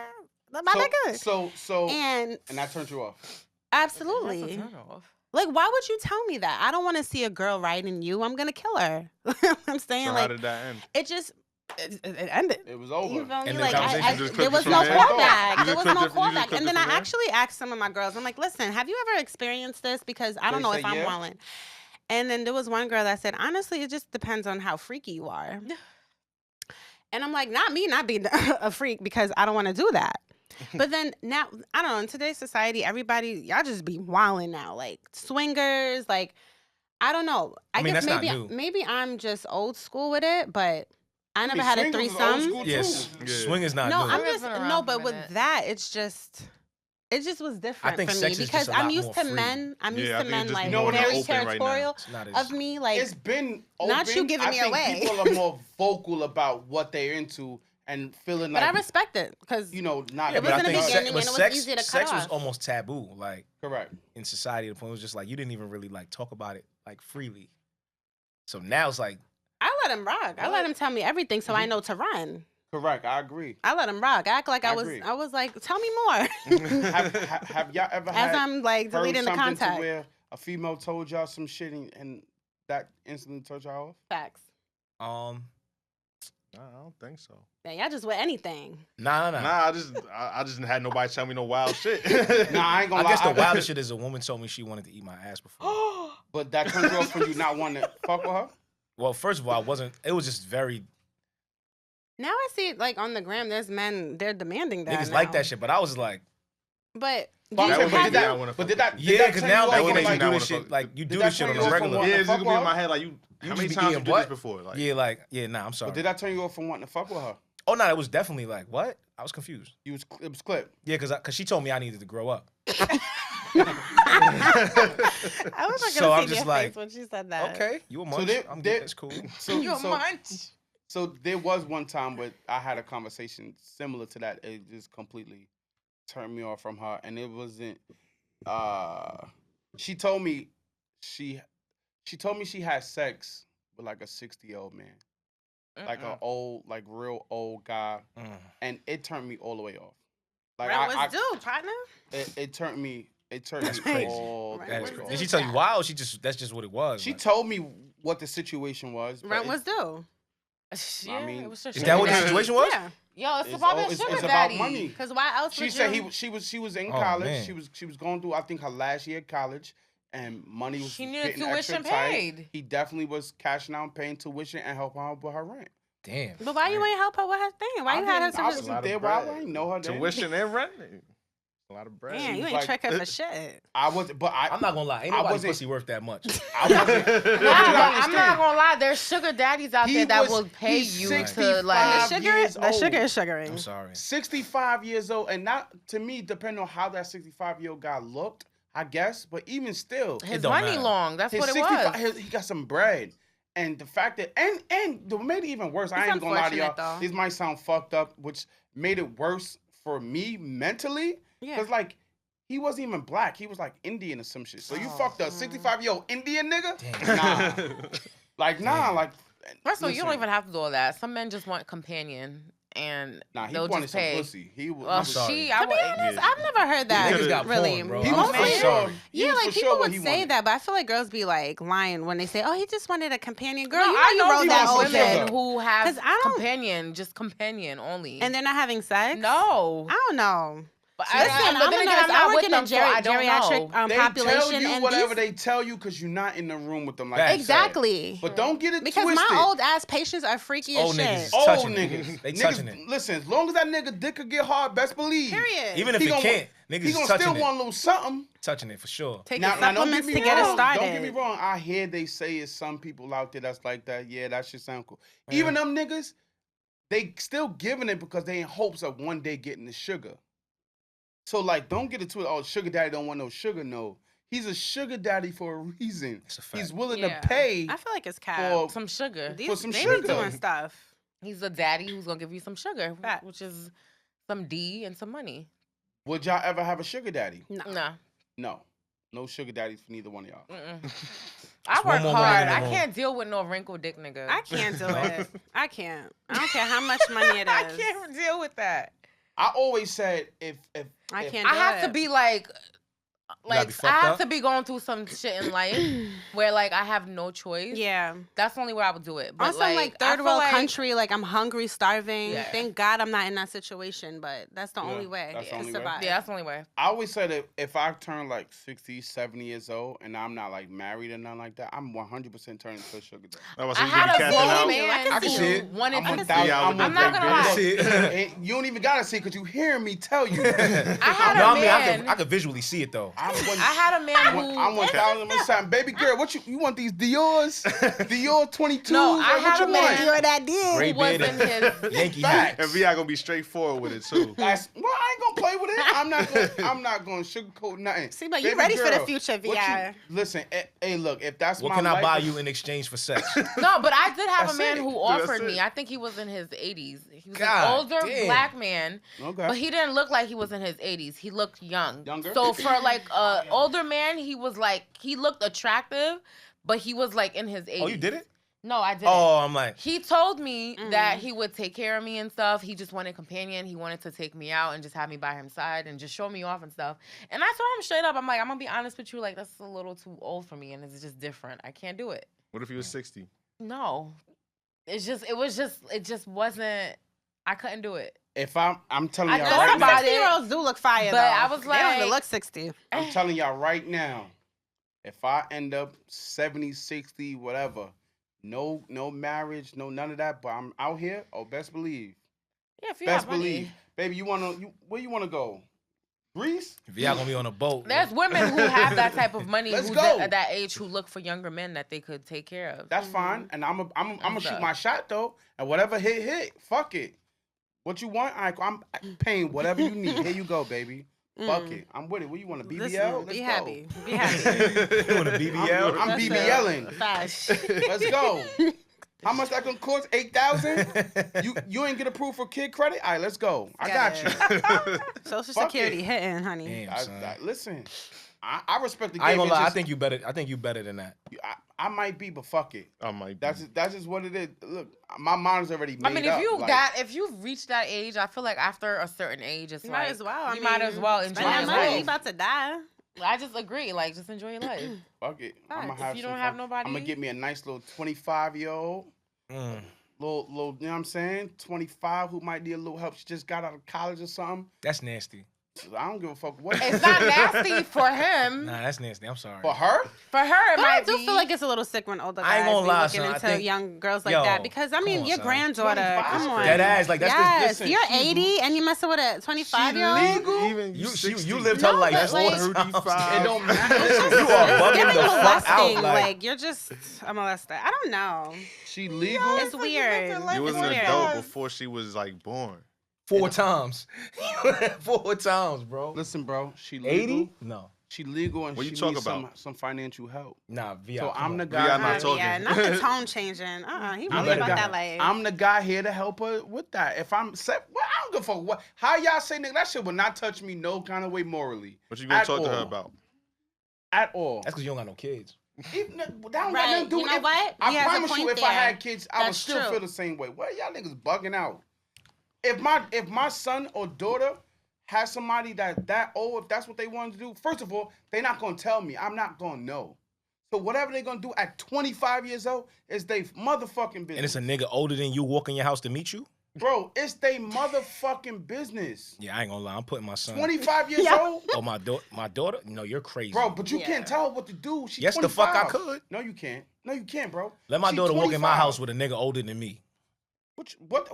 My nigga. So And that turned you off. absolutely. That's a turn off. Like, why would you tell me that? I don't want to see a girl riding you. I'm gonna kill her. I'm saying So how like did that end? it just it ended. It was You over. feel me? And the Like conversation just there clipped was it no from there? callback. You There just was no clipped it- you just callback. clipped And it then I from there? actually asked some of my girls. I'm like, listen, have you ever experienced this? Because I don't They know say if I'm yeah. wilding. And then there was one girl that said, honestly, it just depends on how freaky you are. And I'm like, not me, not being a freak because I don't want to do that. But then now, I don't know, in today's society, everybody, y'all just be wilding now. Like swingers, like, I don't know. I mean, guess that's not maybe new. maybe I'm just old school with it, but I never mean, had a swingers was old threesome. school, Yes, Yeah. swing is not No, new. I'm Swingers just been around no, for a but with minute. that, it just was different think for me sex is because just a I'm lot used more to free. men. I'm Yeah, used I to think men it's just like more very open right now. territorial It's not as of me. Like It's been open. Not you giving I me think away. people are more vocal about what they're into and feeling but like I respect it because not. Yeah, It but was I in the think beginning but and it was sex, easy to cut sex was off. almost taboo, like Correct. in society. The point was just like you didn't even really like talk about it like freely. So now it's like I let him rock. I let him tell me everything so I Mm-hmm. know to run. Correct. I agree. I let him rock. I act like I I was. agree. I was like, tell me more. Have y'all ever As had I'm like heard deleting the something to contact. where a female told y'all some shit and that instantly turned y'all off? Facts. um Nah, I don't think so. Man, y'all just with anything. nah. Nah, I just had nobody tell me no wild shit. Nah, I ain't gonna I lie. guess the wildest shit is a woman told me she wanted to eat my ass before. But that turns you off from you not wanting to fuck with her? Well, first of all, I wasn't. It was just very Now I see it like on the gram. There's men. They're demanding that. niggas now. like that shit, but I was like, But But do I'm you saying, would but have make it? me did not that, wanna but fuck did that, yeah, because now That like would when make you me do not this wanna shit, fuck. like you do that this shit turn on you a off from regular. what? Yeah, the it's fuck just gonna be in was? my head like you. You How just many be times you eating did this what? before? Like, Yeah, like yeah, nah, I'm sorry. But did that turn you off from wanting to fuck with her? Oh no, it was definitely like what? I was confused. It was clipped. Yeah, because she told me I needed to grow up. I was not So gonna I'm see just your like, face when she said that. Okay, you a munch? they- I'm they- good. That's cool. So there was one time where I had a conversation similar to that. It just completely turned me off from her, and it wasn't. She told me she had sex with like a 60-year-old man, like an old, like real old guy, and it turned me all the way off. Like Rent was due, partner. it turned me. It turned That's me crazy. all the Right. way What's Did off. this? she tell you why, or that's just what it was? She Like, told me what the situation was. but Rent it- was due. Yeah, I mean, it was just is that what the sugar daddy. situation was? Yeah. Yo, it's It's probably all- a it's- sugar it's about daddy. money. Because why else She would said you? she was in Oh, college. man. She was going through I think her last year of college, and money was She needed getting extra tuition tight. paid. He definitely was cashing out and paying tuition and helping her with her rent. Damn. But why you ain't help her with her thing? Why you had her I to? wasn't there. Why I ain't know her then. Tuition and rent. A lot of bread. Damn, you was ain't like- trick her for shit. I wasn't, but I'm not gonna lie. Ain't I nobody wasn't- pussy worth that much. I wasn't. I'm not gonna lie. There's sugar daddies out He there that was- will pay he's you 65 to like. The sugar, years the sugar old. is sugaring. I'm sorry. 65 years old, and not to me, depending on how that 65-year-old guy looked, I guess. But even still, His don't money matter. long. That's what it was. he got some bread. And the fact that and what made it even worse, I It's ain't gonna lie to y'all. unfortunate, though. This might sound fucked up, which made it worse for me mentally. Yeah. Cause like he wasn't even black. He was like Indian or some shit. So you Oh. fucked up 65-year-old Indian nigga? Damn. Nah. Nah, like First of all, you don't listen, even have to do all that. Some men just want companion, and Nah, he they'll wanted just some pay. pussy. He was Well, I'm sorry. she, To I be would. honest, Yeah. I've never heard that. Niggas got really. porn, bro. he I'm was so for sorry. sure. He Yeah, was like for people sure what would he say wanted. that, but I feel like girls be like lying when they say, "Oh, he just wanted a companion." Girl, No, you know I you know rolled that people old women shit, who have 'Cause I don't- companion, just companion only. and they're not having sex. no, I don't know. but Listen, but I'm then a again, nurse. I'm I not work with in a them, so I don't geriatric know. They population, tell you and whatever these they tell you because you're not in the room with them like Facts. you said. exactly But don't get it because twisted. my old ass patients are freaky as Old shit. niggas. Old touching it. niggas. They Niggas- touching it. Listen, as long as that nigga dick could get hard, best believe. Period. Even if He it gonna can't, niggas He is gonna still touching want it. a little something. Touching it for sure. Taking Now, don't supplements get to me get it wrong. started. Don't get me wrong. I hear they say it's some people out there that's like that. Yeah, that shit sound cool. Even them niggas, they still giving it because they in hopes of one day getting the sugar. So like, don't get it to oh, sugar daddy don't want no sugar. No, he's a sugar daddy for a reason. It's a fact. He's willing Yeah. to pay I feel like it's cap. for. some sugar. These, some they sugar. be doing stuff. He's a daddy who's gonna give you some sugar, Facts. which is some D and some money. Would y'all ever have a sugar daddy? No. No. No sugar daddies for neither one of y'all. I one work more woman hard. in the I room. can't deal with no wrinkled dick nigga. I can't do it. I can't. I don't care how much money it is. I can't deal with that. I always said if I if- can't. I do have it. to be like gotta be like I fucked have up? to be going through some shit in life where like I have no choice. Yeah. That's the only way I would do it. But On some like I third feel world like- country, like I'm hungry, starving. Yeah. Thank God I'm not in that situation, but that's the Yeah, only way that's the to only way. survive. Yeah, that's the only way. I always say that if I turn like 60, 70 years old and I'm not like married or nothing like that, I'm 100% turning to a sugar daddy. I was I like, you gonna had be a casting grown out. man I can see it. wanted I'm to 1,000. Yeah, I'm I'm not gonna I lie. see it. And you don't even gotta see it because you hearing me tell you. I had No, a I mean, man. I could visually see it though. I'm one, I had a man who. I'm 1,000%. Baby girl, what you want these Dior's? Dior 22s? No, I Like, what had you a man- want? You're that dude. Gray who was beard in and his Yankee Facts. hat. And Vi gonna be straightforward with it too. Well, I ain't gonna play with it. I'm not gonna sugarcoat nothing. See, but you Baby ready for the girl, future, what VI. listen, hey, look, if that's What my can I life, buy you in exchange for sex? No, but I did have That's a man it. who Dude, that's offered me. it. I think he was in his 80s. He was God an older damn. black man, Okay. but he didn't look like he was in his 80s. He looked young. Younger? So for like a older man, he was like he looked attractive, but he was like in his 80s. Oh, you did it? No, I didn't. Oh, I'm like, He told me that he would take care of me and stuff. He just wanted a companion. He wanted to take me out and just have me by his side and just show me off and stuff. And I told him straight up, I'm like, I'm gonna be honest with you, like that's a little too old for me, and it's just different. I can't do it. What if he was 60? No, it just wasn't. I couldn't do it. if I'm telling I y'all thought right about now, it. 60-year-olds do look fire, But though. I was they don't even like- look 60. I'm telling y'all right now, if I end up 70, 60, whatever, no marriage, no none of that, but I'm out here, oh, best believe. Yeah, if you Best have money. believe. Baby, where you wanna go? Greece? Vi gonna be on a boat. There's women who have that type of money Let's who's go. at that age who look for younger men that they could take care of. That's fine. And I'm gonna That's shoot up. my shot though. And whatever hit. Fuck it. What you want? I'm paying whatever you need. Here you go, baby. Fuck it. I'm with it. What you want? A BBL? Listen, Let's be go. happy. Be happy. You want a BBL? I'm That's BBLing. a fact. Let's go. How much that gonna cost? 8,000? You ain't get approved for kid credit? All right, let's go. I got you. Social Fuck Security it. hitting, honey. Damn, son. Listen, I respect the game. I ain't gonna It's lie. I just- think you better. I think you better than that. I might be, but fuck it. I might. That's just what it is. Look, my mind's already made I mean, up. if you've reached that age, I feel like after a certain age, it's You like might as well. you might as well enjoy Spend your that money. You life. about to die. I just agree. Like, just enjoy your life. Fuck it. I'm gonna Facts. have If you some don't have fun. nobody- I'm gonna get me a nice little 25-year-old, Mm, little, you know what I'm saying? 25 who might need a little help. She just got out of college or something. that's nasty. I don't give a fuck what. It's not nasty for him. Nah, that's nasty. I'm sorry. For her? For her, it But I might do be. feel like it's a little sick when older guys I ain't gonna be lie, looking son. I into think- young girls like Yo, that. Because, I come mean, on, your son. granddaughter, 25 come is on. crazy. Dead ass, like, that's yes, listen, you're she- 80 and you messing with a 25-year-old? legal? Even You lived her No, life but, four like- times. 35. It don't matter. You are It's bugging giving the fuck molesting. out. Like, you're just a molester. I don't know. She legal? It's weird. You was It's an weird. adult before she was like born. 4 times. 4 times, bro. Listen, bro. She legal. 80? No. She legal and What she you talk needs about? some financial help. Nah, VI. So I'm the We guy. are not Yeah, talking. not the tone changing. He I'm really the about guy. that life. I'm the guy here to help her with that. If I'm set, well, I don't give a fuck what. How y'all say, nigga? That shit will not touch me no kind of way morally. What you gonna At talk to her all. about? At all. That's because you don't got no kids. Even, that don't got Right. nothing to do You with know it. what? I He has a promise you, point if I there. had kids, I would That's still true. feel the same way. What y'all niggas bugging out? If my son or daughter has somebody that old, if that's what they want to do, first of all, they're not gonna tell me. I'm not gonna know. So whatever they're gonna do at 25 years old is they motherfucking business. And it's a nigga older than you walk in your house to meet you? Bro, it's they motherfucking business. Yeah, I ain't gonna lie. I'm putting my son. 25 years Yeah. old? Oh, my daughter? No, you're crazy. Bro, but you Yeah. can't tell her what to do. She's Yes, the fuck I 25. could. No, you can't. No, you can't, bro. Let my She daughter walk in my 25. house with a nigga older than me. What you gonna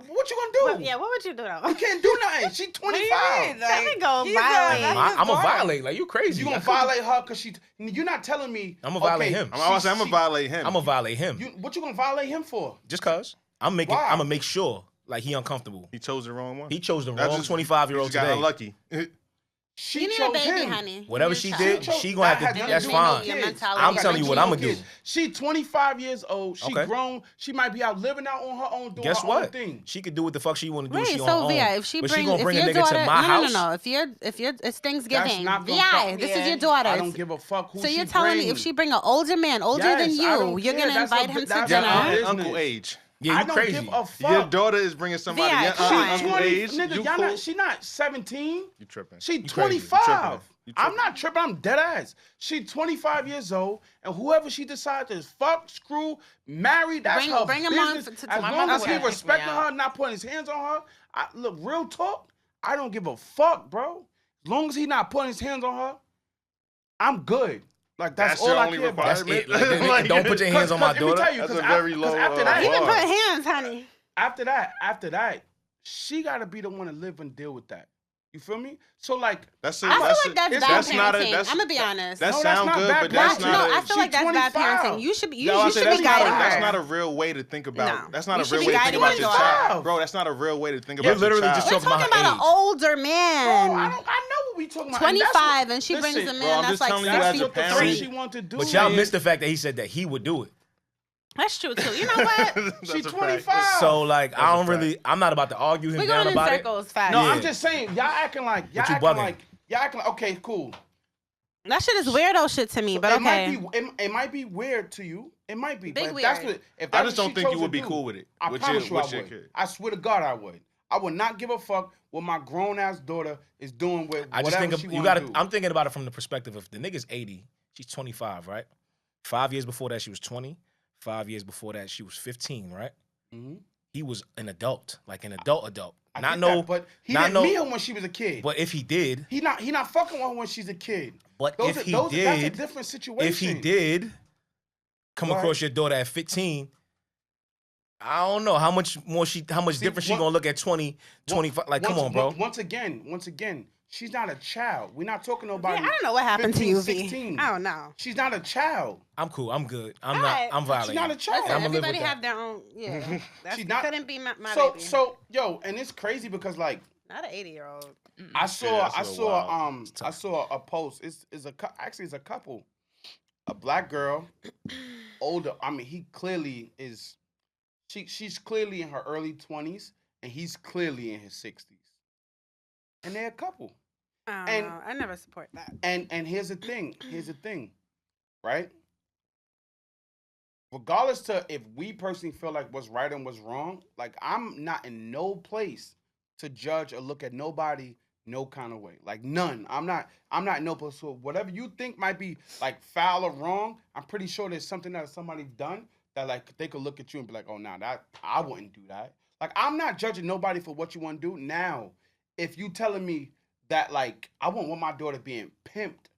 do? Well, yeah, what would you do, though? You can't do nothing. She 25. Let me go he's a- violate. that's- I'm a violate. Like, you crazy. You gonna violate her because you're not telling me. I'ma violate him. I'm gonna violate him. I'm gonna violate him. What you gonna violate him for? Just cause. I'm Why? gonna make sure like he uncomfortable. He chose the wrong one. He chose the That's wrong just- 25-year-old He just got today. unlucky. She You need a chose baby, him. honey. Whatever You she need a did, child. she gonna have That to. has That's nothing to do fine. with Your kids. mentality. I'm telling you what I'm gonna do. She 25 years old. She Okay. grown. She might be out living out on her own, doing Guess her own what? thing. She could do what the fuck she want to do. Wait, She on so her own. VI, if she But brings, she gonna bring if a your nigga daughter, to my house. no, if you're, it's Thanksgiving. not gonna VI, fuck- this is Yeah. your daughter. I don't give a fuck who So she you're telling me if brings. she bring an older man, older Yes, than I you, don't you're care. gonna That's invite a- him to that's dinner? our Yeah, business. uncle age. Yeah, I you don't crazy. give a fuck. Your daughter is bringing somebody VI, your come on. She's 20, age. nigga, You y'all cool? not, she not 17. You tripping? She crazy. 25. You I'm tripping. not tripping. I'm dead ass. She 25 years old, and whoever she decides to fuck, screw, marry, that's Bring- her bring him on business. to As my long mother as he would kick me respecting out. her, not putting his hands on her. Look, real talk. I don't give a fuck, bro. As long as he not putting his hands on her, I'm good. Like that's all your I only care about. That's requirement. it. Like, don't put your hands on my Let me daughter. tell you, That's because a very low, after bar. that, He can Wow. put hands, honey. after that, she gotta be the one to live and deal with that. You feel me? So like, That's I feel like that's bad that's parenting. not a- that's- I'm gonna be honest. That No, that's sound not good, bad but that's parenting. not. No, a, I feel like She that's bad 25. parenting. You should be Yo, I you said should that's be not guiding a, her. that's not a real way to think about. No. That's not You a should real be way to think guiding about your your daughter. child, bro. That's not a real way to think You're about your literally child. just We're talking about talking her about an age. older bro, man. I know what we talking about. And that's 25 what- and she brings listen, him bro, in. I'm That's just like telling you That's as a 60. what the parent- thing See, she want to do. But y'all is- missed the fact that he said that he would do it. That's true too. You know what? That's She's a fact. 25. So like, That's I a don't fact. really. I'm not about to argue him We're down going in about it. circles, fast. No, Yeah. I'm just saying, y'all acting like you bugging. okay, cool. That shit is weirdo shit to me, but it okay. it might be weird to you. It might be. Big but if that's weird. what, if I that's just what don't she think you chose would to be do, cool with it. I with promise your, you with I your would. kid. I swear to God I would. I would not give a fuck what my grown ass daughter is doing with I just whatever think she you want got to to. do. I'm thinking about it from the perspective of the nigga's 80, she's 25, right? 5 years before that, she was 20. 5 years before that, she was 15, right? Mhm. He was an adult, like an adult. I Not get no, that, but he not didn't no- meet her when she was a kid. but if he did, He not fucking with her when she's a kid. but Those if are, he those, that's a did, different situation. if he did come Right. across your daughter at 15, I don't know how much different she one- gonna look at 20, 25. Like, come on, bro. Once again, she's not a child. We're not talking Yeah, about. I don't know what happened to 15, you, V. 16. I don't know. She's not a child. I'm cool. I'm good. I'm Alright. not. I'm She's violating. not a child. Listen, I'ma live with everybody that. have their own. Yeah, that She's not- couldn't be my baby. So, yo, and it's crazy because like Not an 80-year-old. I saw that's a little wild. It's I tough. saw a post. Actually it's a couple, a black girl, older. I mean, he clearly is. She's clearly in her early 20s, and he's clearly in his 60s, and they're a couple. I don't And- know. I never support that. And here's the thing. Right? Regardless to if we personally feel like what's right and what's wrong, like I'm not in no place to judge or look at nobody no kind of way. Like none. I'm not in no place. So whatever you think might be like foul or wrong, I'm pretty sure there's something that somebody's done that like they could look at you and be like, oh nah, that I wouldn't do that. Like I'm not judging nobody for what you want to do. Now, if you telling me that like I won't want my daughter being pimped,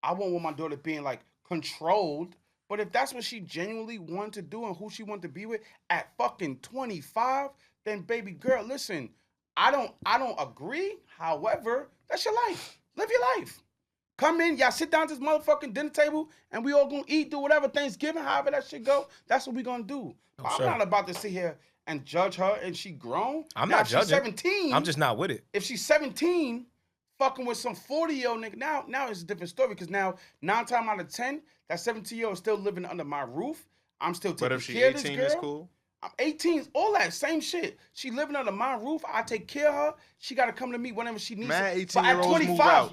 I won't want my daughter being like controlled. But if that's what she genuinely wanted to do and who she wanted to be with at fucking 25, then baby girl, listen, I don't agree. However, that's your life. Live your life. Come in, y'all sit down at this motherfucking dinner table and we all gonna eat, do whatever Thanksgiving, however that shit go. That's what we gonna do. But I'm sure. not about to sit here and judge her and she grown. I'm Now, not if she's judging. 17. I'm just not with it. If she's 17, fucking with some 40-year-old nigga, now it's a different story because now 9 times out of 10, that 17-year-old is still living under my roof. I'm still taking But if she care of this 18, girl. it's cool. I'm 18, all that same shit. She living under my roof. I take care of her. She got to come to me whenever she needs Mad it. But at 18-year-olds move 25, out.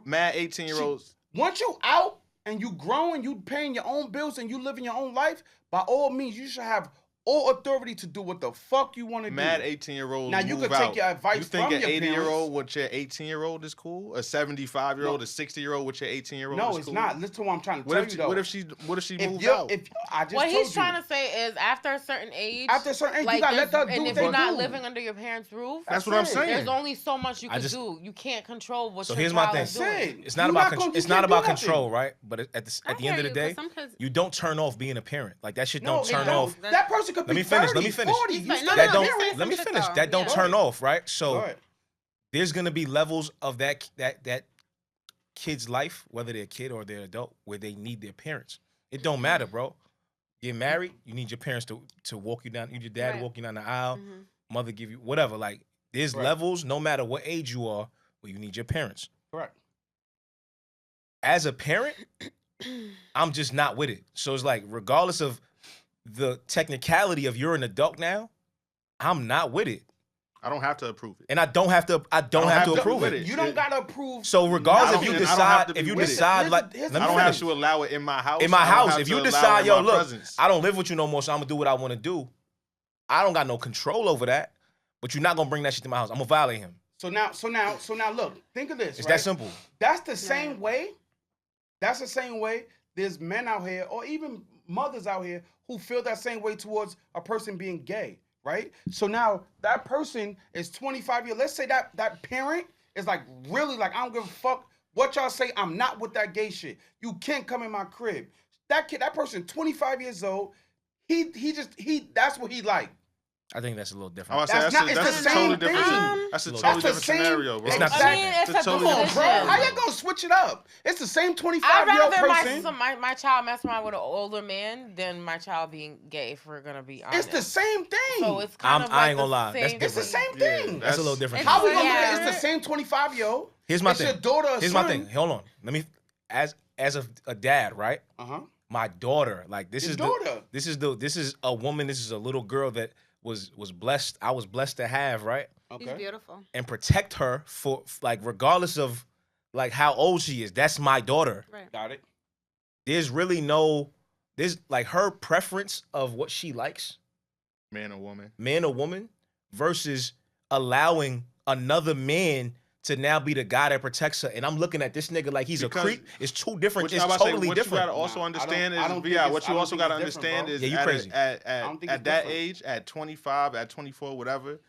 Mad 18-year-olds. once you out and you grown and you paying your own bills and you living your own life, by all means, you should have all authority to do what the fuck you want to do. Mad 18-year-olds Now, you move could take out. your advice You think from an your 80-year-old with your 18-year-old is cool? A 75-year-old, a 60-year-old with your 18-year-old No, is it's cool? not. Listen to what I'm trying to What tell if you, though. what if she If moves you're, out? if I just What told he's you, trying to say is, after a certain age, after a certain age, like, you gotta let there's- them do and what if they you're not do. living under your parents' roof, That's what I'm it. saying. there's only so much you I can just- do. You can't control what So your here's my child thing. is doing. That's it. It's not You about gonna- it's you not can't do about nothing. control, right? But at the I end hear of the you, but day, some kids- you don't turn off being a parent. Like that shit No, don't it turn don't. off. That person could be Let me finish, 30, let me finish. 40. He's You like, still no, That a no, don't. he's parent. saying Let me some finish. shit, That though. don't Yeah. turn off, right? So Go ahead. there's gonna be levels of that kid's life, whether they're a kid or they're adult, where they need their parents. It don't matter, bro. Get married, you need your parents to walk you down. You need your dad to Right. walk you down the aisle. Mhm. Mother give you whatever. Like there's Right. levels, no matter what age you are, where you need your parents. Correct. As a parent, I'm just not with it. So it's like, regardless of the technicality of you're an adult now, I'm not with it, I don't have to approve it. and I don't have to. I don't have to have to approve with it. it. You don't gotta approve. So regardless, if you I don't have decide, to be if you with it. decide, like, Here's let I me don't have finish. to allow it in my house. In my I don't house, have if to you allow it decide, in yo, my look, presence. I don't live with you no more, so I'm gonna do what I want to do. I don't got no control over that, but you're not gonna bring that shit to my house. I'm gonna violate him. So now, look. Think of this. It's right? that simple. That's the same way. That's the same way. There's men out here, or even mothers out here, who feel that same way towards a person being gay, right? So now that person is 25 years. Let's say that parent is like really like, I don't give a fuck what y'all say. I'm not with that gay shit. You can't come in my crib. That person, 25 years old. He that's what he like. I think that's a little I different. was saying That's that's, not- a, it's that's the a totally same different. thing. That's a That's totally the different same- scenario, bro. It's not I that mean, bad. it's a totally Come on, different bro. decision. How y'all gonna switch it up? It's the same I'd 25-year-old rather person. my child mess around with an older man than my child being gay, if we're gonna be honest. It's the same thing. So it's kind of like I ain't gonna the lie. That's same It's the different. same thing. That's a little different. How we gonna Yeah. look at it's the same 25-year-old? Here's my it's thing. your daughter or Here's son. my thing. Hold on. Let me, as a dad, right? Uh-huh. My daughter, like this Your is daughter. this is a woman. This is a little girl that was blessed. I was blessed to have, right? He's Okay. beautiful. And protect her for like regardless of like how old she is. That's my daughter. Right. Got it. There's like her preference of what she likes, Man or woman. man or woman, versus allowing another man to now be the guy that protects her. And I'm looking at this nigga like he's Because- a creep. It's two different. What It's I'm about to say, totally what different. you gotta also Nah, understand I don't is, think yeah, it's- what I you don't also think gotta it's different, understand bro. is Yeah, you at, crazy. I don't think at it's that different. age, at 25, at 24, whatever,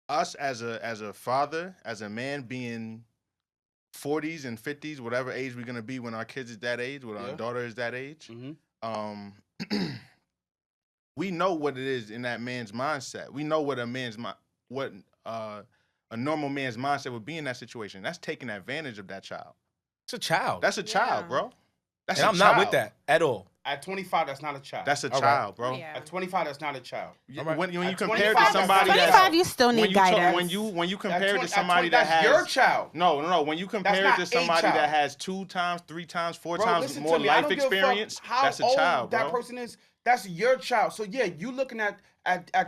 us as a father, as a man being 40s and 50s, whatever age we're gonna be when our kids is that age, when our Yeah. daughter is that age, Mm-hmm. we know what it is in that man's mindset. We know what a normal man's mindset would be in that situation. That's taking advantage of that child. It's a child. That's a child, Yeah. bro. That's and a I'm not with child. that at all. At 25, that's not a child. That's a All right. child, bro. Yeah. At 25, that's not a child. You- All right. When you At compare it 25, to somebody that's that's 25, you still when need you talk- guidance. when you compare At it 20 to somebody at 20, that that's has your child. no. When you compare it not to a somebody that child. has 2 times, 3 times, 4 Bro, times listen more to me. I life don't give a fuck experience, how that's a old child, that bro. person is. That's your child. So yeah, you looking at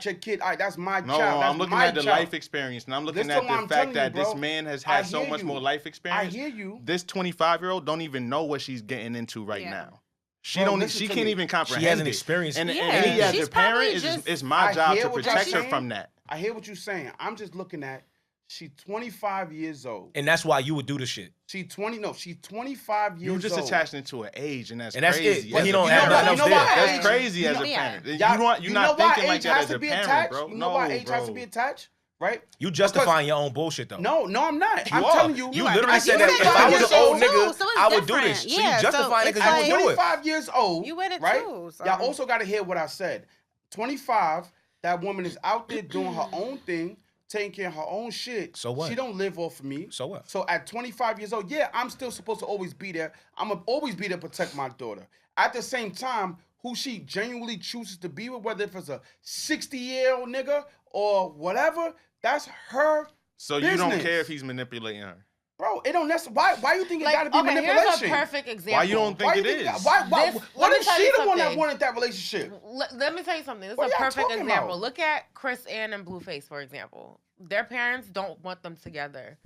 your kid. All right, that's my No, child. That's I'm looking my at the child. life experience, and I'm looking Listen at to the what I'm fact telling you, that this bro. man has I had so hear much you. more life I experience. hear you. This 25-year-old don't even know what she's getting into right Yeah. now. She Bro, don't. listen She to can't me. even comprehend. She hasn't it. experienced And, it. Yeah. and me as She's a parent, probably it's just- my I job hear to what y'all protect her saying. from that. I hear what you're saying. I'm just looking at. She's 25 years old. And that's why you would do the shit. She's 25 years You old. just attaching it to an age, and that's And that's crazy. it. But as he a don't parent. have nothing else You know why there. age- That's crazy as a Yeah. parent. Y'all- You're you not know why thinking like age that has as to a be parent, attached? bro. You know why age has to bro. be attached, right? You justifying your own bullshit though. No, I'm not. You I'm are. telling you. You are, literally because said you that said if that I was you're an old too, nigga, so it's I would do different. this. So Yeah, you so justifying it it's because At you would do it. 25 years old, You with it right? too, so- Y'all also got to hear what I said. 25, that woman is out there doing her own thing, taking care of her own shit. So what? She don't live off of me. So what? So at 25 years old, yeah, I'm still supposed to always be there. I'm going to always be there to protect my daughter. At the same time, who she genuinely chooses to be with, whether if it's a 60-year-old nigga or whatever, that's her So you don't business. care if he's manipulating her. Bro, it don't necessarily. Why you think it Like, got to be okay, manipulation? here's a perfect example. Why you don't think Why you it think is? that? Why? This- What let me if tell she you the one that something. wanted that relationship? Let me tell you something. This What is a are y'all perfect talking example. about? Look at Chris Ann and Blueface, for example. Their parents don't want them together,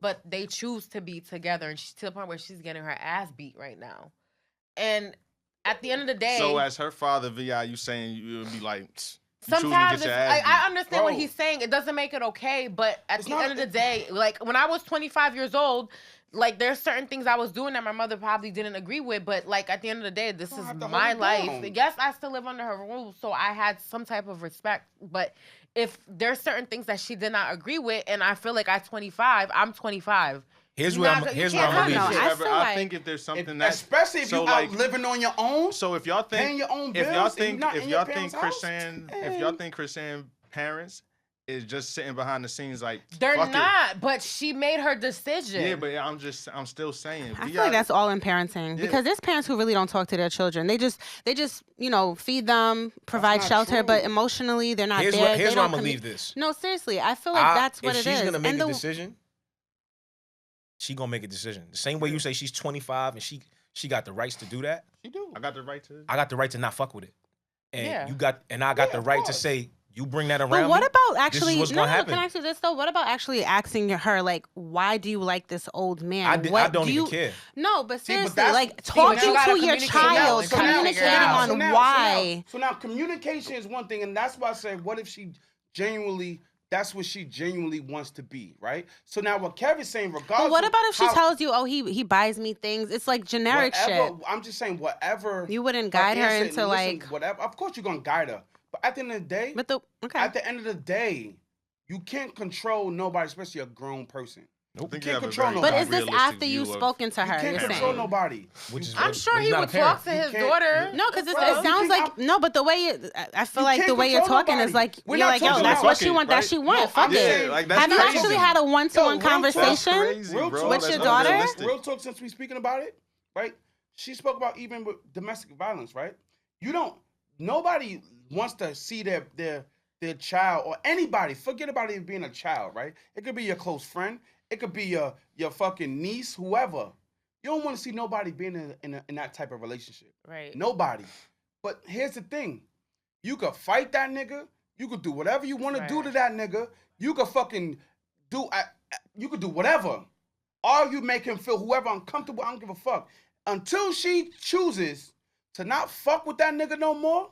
but they choose to be together, and she's to the point where she's getting her ass beat right now. And at the end of the day, So as her father, Vi, you saying you would be like, you choosing to sometimes get it's, your ass beat. I understand what Bro. he's saying. It doesn't make it okay, but at It's the not- end of the day, like when I was 25 years old, like there's certain things I was doing that my mother probably didn't agree with, but like at the end of the day, this You don't is have to hold my it life. down. Yes, I still live under her rules, so I had some type of respect. But if there's certain things that she did not agree with, and I feel like at 25, I'm 25. Here's You where not I'm. go- you Here's where can't I'm gonna have leave no, this. I However, feel I like- think if there's something Especially if so you like out living on your own. so if y'all think Paying your own if y'all bills and think not if in your y'all think parents' house, Chrisanne if hey. y'all think Chrisanne parents is just sitting behind the scenes like They're fuck it. not, but she made her decision. Yeah, but I'm still saying I we feel like gotta- that's all in parenting Yeah. because there's parents who really don't talk to their children. They just feed them, provide not shelter, true. but emotionally they're not Here's there. where, They here's where don't I'm gonna commu- leave this. No, seriously, I feel like that's what if it is. she's gonna make And a decision, she gonna make a decision. The same way you say she's 25 and she got the rights to do that. You do. I got the right to I got the right to not fuck with it, and Yeah. I got Yeah, the of right to course. say You bring that around. But what me, about this actually? is what's No, gonna no. happen. Can I ask you this though? What about actually asking her like, why do you like this old man? I What don't do even you? care. No, but See, but seriously, that's- like see, talking now you gotta to your communicate child, now. communicating on why. So now communication is one thing, and that's why I said, what if she genuinely? That's what she genuinely wants to be, right? So now what Kevin's saying, regardless. But what of about if she how- tells you, oh, he buys me things? It's like generic whatever, shit. I'm just saying, whatever. You wouldn't guide her answer, into like. whatever. Of course, you're gonna guide her, but at the end of the day, But the okay. at the end of the day, you can't control nobody, especially a grown person. I think You you can't have a control very nobody. But is this unrealistic after you've view of- spoken to You her? can't You're control saying. nobody. Which is I'm what- sure but he he's not a would parent. talk to You his can't- daughter. No, because Bro, it you sounds think like no, but the way I feel You like the can't way you're control talking is nobody. like We're you're not like, yo, talking that's about what she fucking, want. That right? she want. No, Fuck I'm it. saying, like, that's Have you crazy. actually had a one-to-one Yo, real talk. conversation? Crazy, Real bro. talk. With That's your daughter? unrealistic. Real talk, since we speaking about it, right? She spoke about even with domestic violence, right? Nobody wants to see their child or anybody. Forget about it being a child, right? It could be your close friend. It could be your fucking niece, whoever. You don't want to see nobody being in that type of relationship. Right. Nobody. But here's the thing. You could fight that nigga. You could do whatever you want to do to that nigga. You could fucking do. You could do whatever. Or you make him feel whoever uncomfortable. I don't give a fuck. Until she chooses to not fuck with that nigga no more,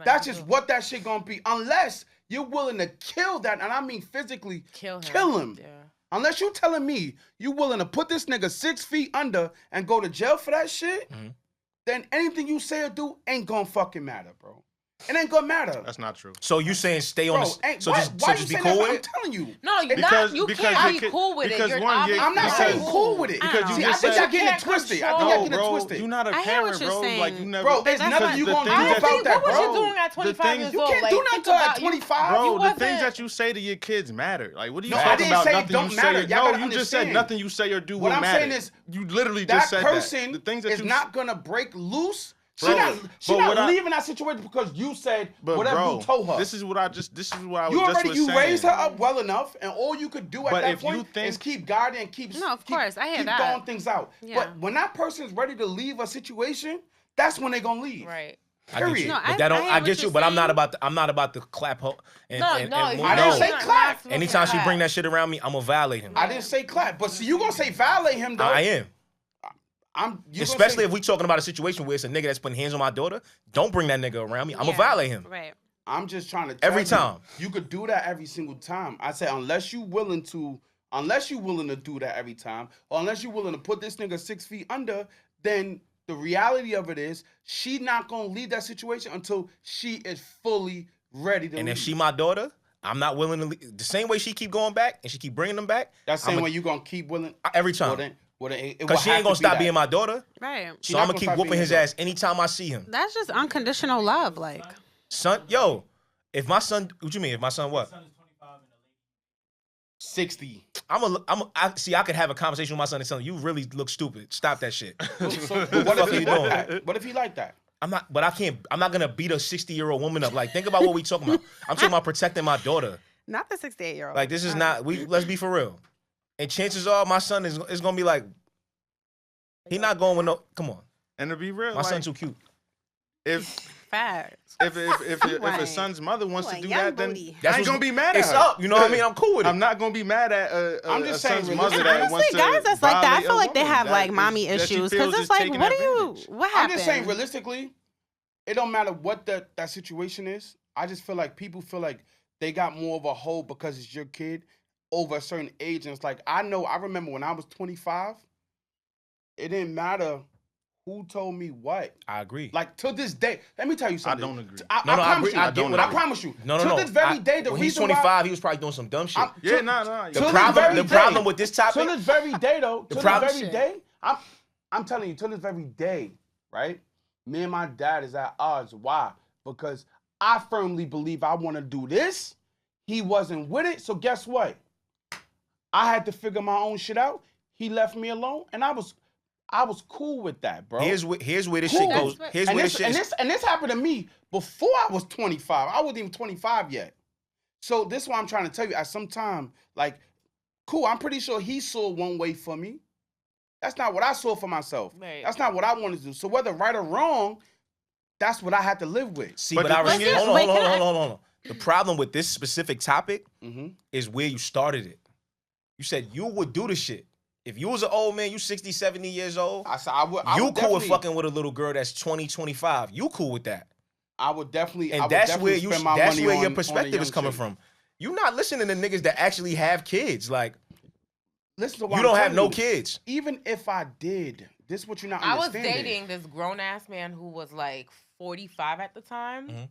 that's just what that shit gonna be. Unless you're willing to kill that, and I mean physically kill him. Yeah. Unless you telling me you willing to put this nigga 6 feet under and go to jail for that shit, then anything you say or do ain't gonna fucking matter, bro. It ain't gonna matter. That's not true. So you saying stay on Bro, the ain't, so why, just why so just you be saying cool that? with I'm it? telling you. No, you Because- you because can't you be can- cool with it. because You're one, obviously I'm not because- saying cool with it. because you See, just I think said- y'all getting it can't twisted. I control- think y'all No, getting it bro, twisted. you're not a I hear parent, what you're bro. Like saying. you never. Bro, there's That's nothing not- you the gonna things do that about you- that, What was bro. you doing at The 25 things- years You old? can't Like, do nothing think till at about- 25. Bro, you the wasn't- things that you say to your kids matter. Like, what are you No, I talking didn't about? say it Nothing don't you matter. say. Y'all No, gotta you just said understand. nothing you say or do What will I'm matter. saying is you literally That just said person that. The things that is you not gonna break loose. Bro, She but not what I- leaving that situation because you said But whatever bro, you told her. this is what I was you just already was you raised her saying. up well enough, and all you could do at But that if you point think- is keep guarding and keep No, of course, I hear keep that. throwing things out. Yeah. But when that person's ready to leave a situation, that's when they're gonna leave. Right. I get you. Period. No, But that don't. hear I what get you. you're But I'm not saying. about to clap her. And, No, and, no. and if move- I didn't you're say not clap. supposed to Anytime she clap. bring that shit around me, I'm gonna violate him. I didn't say clap, but see, you gonna say violate him though. I am. You Especially if we talking about a situation where it's a nigga that's putting hands on my daughter. Don't bring that nigga around me. I'm gonna Yeah. violate him. Right. I'm just trying to tell Every you, time. you could do that every single time. I said unless you willing to do that every time, or unless you willing to put this nigga 6 feet under, then the reality of it is she not gonna leave that situation until she is fully ready to And leave. if she my daughter, I'm not willing to leave. The same way she keep going back and she keep bringing them back. that same I'ma- way you gonna keep willing. every time. Because She ain't gonna stop being my daughter. Right. She So not I'm gonna gonna keep stop whooping being his your ass anytime I see him. That's just unconditional love. Like, Son, yo, if my son, what you mean? If my son what? 60. I see. I could have a conversation with my son and tell him, you really look stupid. Stop that shit. So, the what fuck if are he you like doing? that? What if he like that? I'm not, but I can't. I'm not gonna beat a 60-year-old woman up. Like, think about what we talking about. I'm talking about protecting my daughter. not the 68-year-old. Like, this is not. Let's be for real. And chances are, my son is gonna be like, he not going with no. Come on, And to be real, my like, son too cute. if Facts. if a Right. son's mother wants to Like, do young that, then booty. I ain't gonna be mad at It's her. up. You know what I mean? I'm cool with it. I'm not gonna be mad at I'm a just saying, son's really- mother And that honestly, wants to guys that's like that, I violate feel a like they woman have that like is- mommy that she issues. feels Because is it's like, taking what advantage. what I'm happened? just saying, realistically, it don't matter what that situation is. I just feel like people feel like they got more of a hold because it's your kid over a certain age. And it's like, I remember when I was 25, it didn't matter who told me what. I agree. Like, to this day, let me tell you I something. don't agree. I No, I promise agree. you. I get what I I- promise you. No. To this very day, the when he's reason 25, why... he was probably doing some dumb shit. I'm- Yeah, to- no. to The this problem, very the day- problem with this To topic. this very day, though, The to problem- this very day, I'm telling you, to this very day, right? Me and my dad is at odds. Why? Because I firmly believe I want to do this. He wasn't with it, so guess what? I had to figure my own shit out. He left me alone, and I was cool with that, bro. Here's where this Cool. shit goes. Here's and where this, this shit. and this happened to me before I was 25. I wasn't even 25 yet. So this is what I'm trying to tell you. At some time, like, cool, I'm pretty sure he saw one way for me. That's not what I saw for myself. Right. That's not what I wanted to do. So whether right or wrong, that's what I had to live with. See, But but the I thing respect. is- Hold on. The problem with this specific topic Mhm. is where you started it. You said you would do the shit. If you was an old man, you 60, 70 years old, I said I would. you would cool with definitely- fucking with a little girl that's 20, 25. You cool with that. I would definitely. And I would that's definitely where you. spend my That's money where on- your on a perspective young is coming chick. from. You not listening to niggas that actually have kids. Like Listen to what you I'm don't have telling no you. kids. Even if I did, this is what you're not I was understanding. dating this grown ass man who was like 45 at the time, Mhm.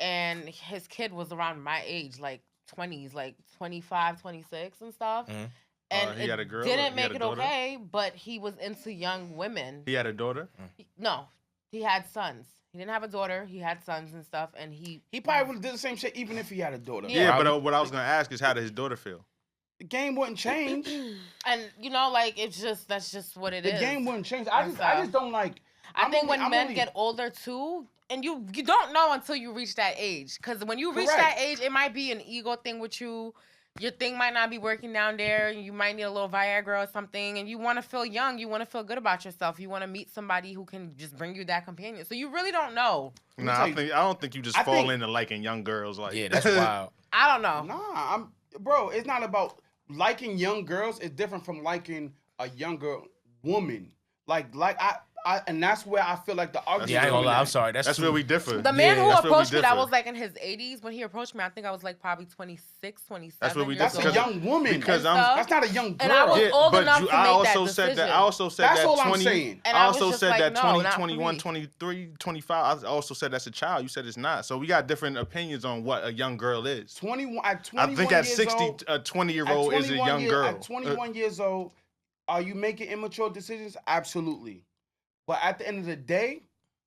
and his kid was around my age, like 20s, like 25, 26 and stuff. Mhm. And He it had a girl? didn't He had make a it daughter? okay, but he was into young women. He had a daughter. No, he had sons. He didn't have a daughter. He had sons and stuff, and He probably would have did the same shit even if he had a daughter. Yeah. Yeah, but what I was gonna ask is how did his daughter feel? The game wouldn't change. and you know, like it's just that's just what it The is. game wouldn't change. I And just don't like. I I'm think only- when I'm men only- get older too, and you don't know until you reach that age. Because when you reach Correct. that age, it might be an ego thing with you. Your thing might not be working down there. You might need a little Viagra or something, and you want to feel young. You want to feel good about yourself. You want to meet somebody who can just bring you that companion. So you really don't know. me Nah, tell I you- don't think you just I fall think- into liking young girls like. Yeah, that's wild. I don't know. Nah, bro. It's not about liking young girls. It's different from liking a younger woman. And that's where I feel like the argument. Yeah, I ain't gonna lie. I'm sorry. That's where we differ. The man Yeah, who that's where we approached me, that differ. was like in his 80s. When he approached me, I think I was like probably 26, 27. That's where we That's differ. a young woman. Because And I'm. stuff. That's not a young girl. And I was Yeah, old but enough you, to I make also that said that. I decision. also said That's that all I'm 20. saying. And I I was also just said like, that no, 20, not for 21, me. 23, 25. I also said that's a child. You said it's not. So we got different opinions on what a young girl is. 21. At I 21 think at years 60, old, a 20-year-old is a young girl. At 21 years old, are you making immature decisions? Absolutely. But at the end of the day,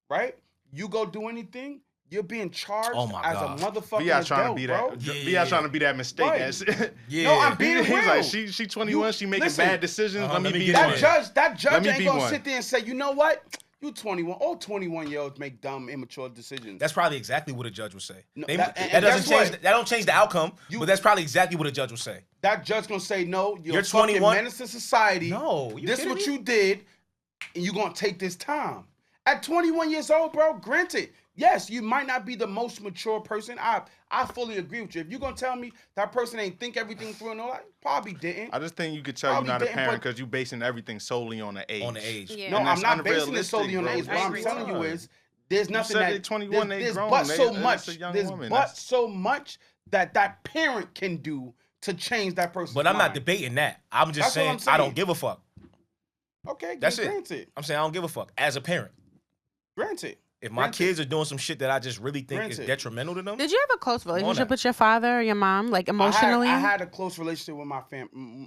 right? You go do anything, you're being charged Oh my as God. a motherfucking Vi trying to adult, be bro. that. Yeah, Vi yeah, trying to be that mistake. Right. Ass. Yeah. No, I'm being He's real. like, she 21, she making listen. bad decisions. Let me be get one. one. That judge Let me ain't be gonna one. sit there and say, you know what? You 21. All 21-year-olds make dumb, immature decisions. That's probably exactly what a judge would say. No, They- that- that, and doesn't guess change. what? That don't change the outcome. You- but that's probably exactly what a judge would say. That judge gonna say, no, you're You're a fucking 21? menace to society. No, you This is kidding what me? you did, and you're gonna take this time. At 21 years old, bro, granted, yes, you might not be the most mature person. I fully agree with you. If you're gonna tell me that person ain't think everything through and all that, probably didn't. I just think you could tell Probably you're not a didn't, parent but- because you basing everything solely on the age. On the age. Yeah. No, And I'm that's not basing it unrealistic, solely on the bro. age. What I I'm agree. telling you is, there's nothing said that they 21, they there's grown. but They- so that's much. a young There's woman. but That's- so much that parent can do to change that person's But I'm not mind. debating that. I'm just That's what saying, I'm saying. I don't give a fuck. Okay, That's it. granted. I'm saying I don't give a fuck as a parent. Granted. If my Granted. kids are doing some shit that I just really think is Granted. detrimental to them, Did you have a close relationship that. with your father or your mom, like emotionally? I had a close relationship with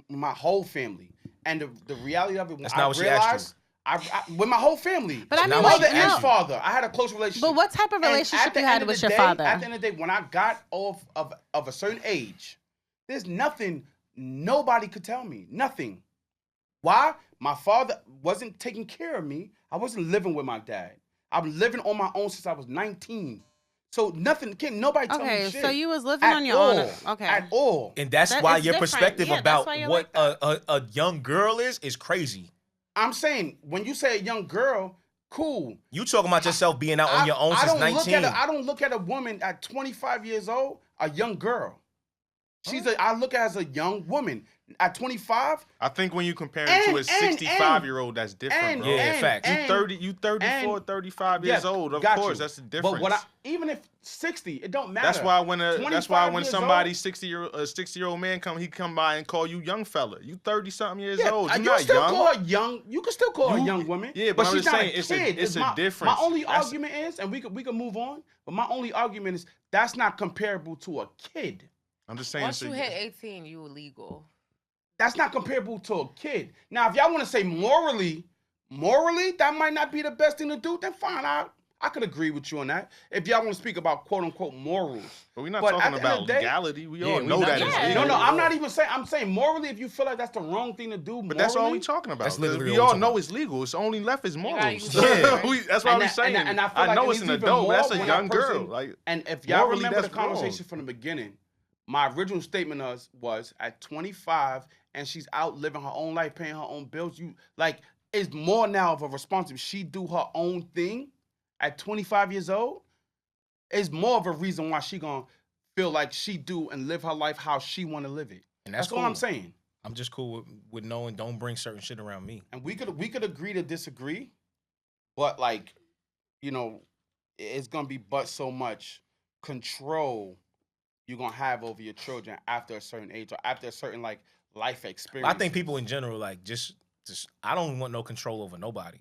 my whole family, and the reality of it, when That's I not what she asked realized, with my whole family, But I So mean, now like, mother and no. father, I had a close relationship. But what type of And at relationship the you end had of with the your day- father? At the end of the day, when I got off of a certain age, there's nothing nobody could tell me. Nothing. Why? My father wasn't taking care of me. I wasn't living with my dad. I've been living on my own since I was 19. So nothing, can't nobody tell me Okay, shit. so you was living At on your all. own. Okay. At all. and that's That why is your different. perspective Yeah, that's about why you what like a young girl is crazy. I'm saying, when you say a young girl, cool. You talking about yourself being out on your own since don't 19. I don't look at a woman at 25 years old, a young girl. I look at her as a young woman. At 25, I think when you compare it And- to a 65-year-old, that's different, and, bro. Yeah, facts. You 34, and- 35 yes, years old. Of got course, you. that's the difference. But Even if 60, it don't matter. that's why when 25 years somebody old- 60-year-old man he come by and call you young fella. You 30-something years Yeah, old. You're you not still young. call her young. You can still call her a You- young woman. yeah, but I'm she's just not saying, a it's a- kid. it's a my, difference. My only That's- argument is, and we can move on. But my only argument is that's not comparable to a kid. I'm just saying. Once so you hit 18, you illegal. That's not comparable to a kid. Now, if y'all want to say morally, that might not be the best thing to do. Then fine, I could agree with you on that. If y'all want to speak about quote unquote morals. But we're not But at talking the end about of the day- legality. We Yeah, all we know not- that Yeah. is No, legal. No, I'm not even saying. I'm saying morally, if you feel like that's the wrong thing to do, But that's all we morally, talking about. That's 'cause literally we all we all talking know about. it's legal. It's only left is morals. use it, right? That's why And we that- saying. and I feel like know it it's an needs even adult, but more that's a when young that person- girl. Like, And if y'all morally, remember the that's wrong. conversation from the beginning, my original statement was at 25 and she's out living her own life, paying her own bills. You like it's more now of a responsibility. She do her own thing at 25 years old. It's more of a reason why she gonna feel like she do and live her life how she want to live it. And That's all I'm saying. I'm just cool with knowing don't bring certain shit around me. And we could agree to disagree, but like, you know, it's gonna be but so much control you're gonna have over your children after a certain age or after a certain like life experience. I think people in general like just I don't want no control over nobody.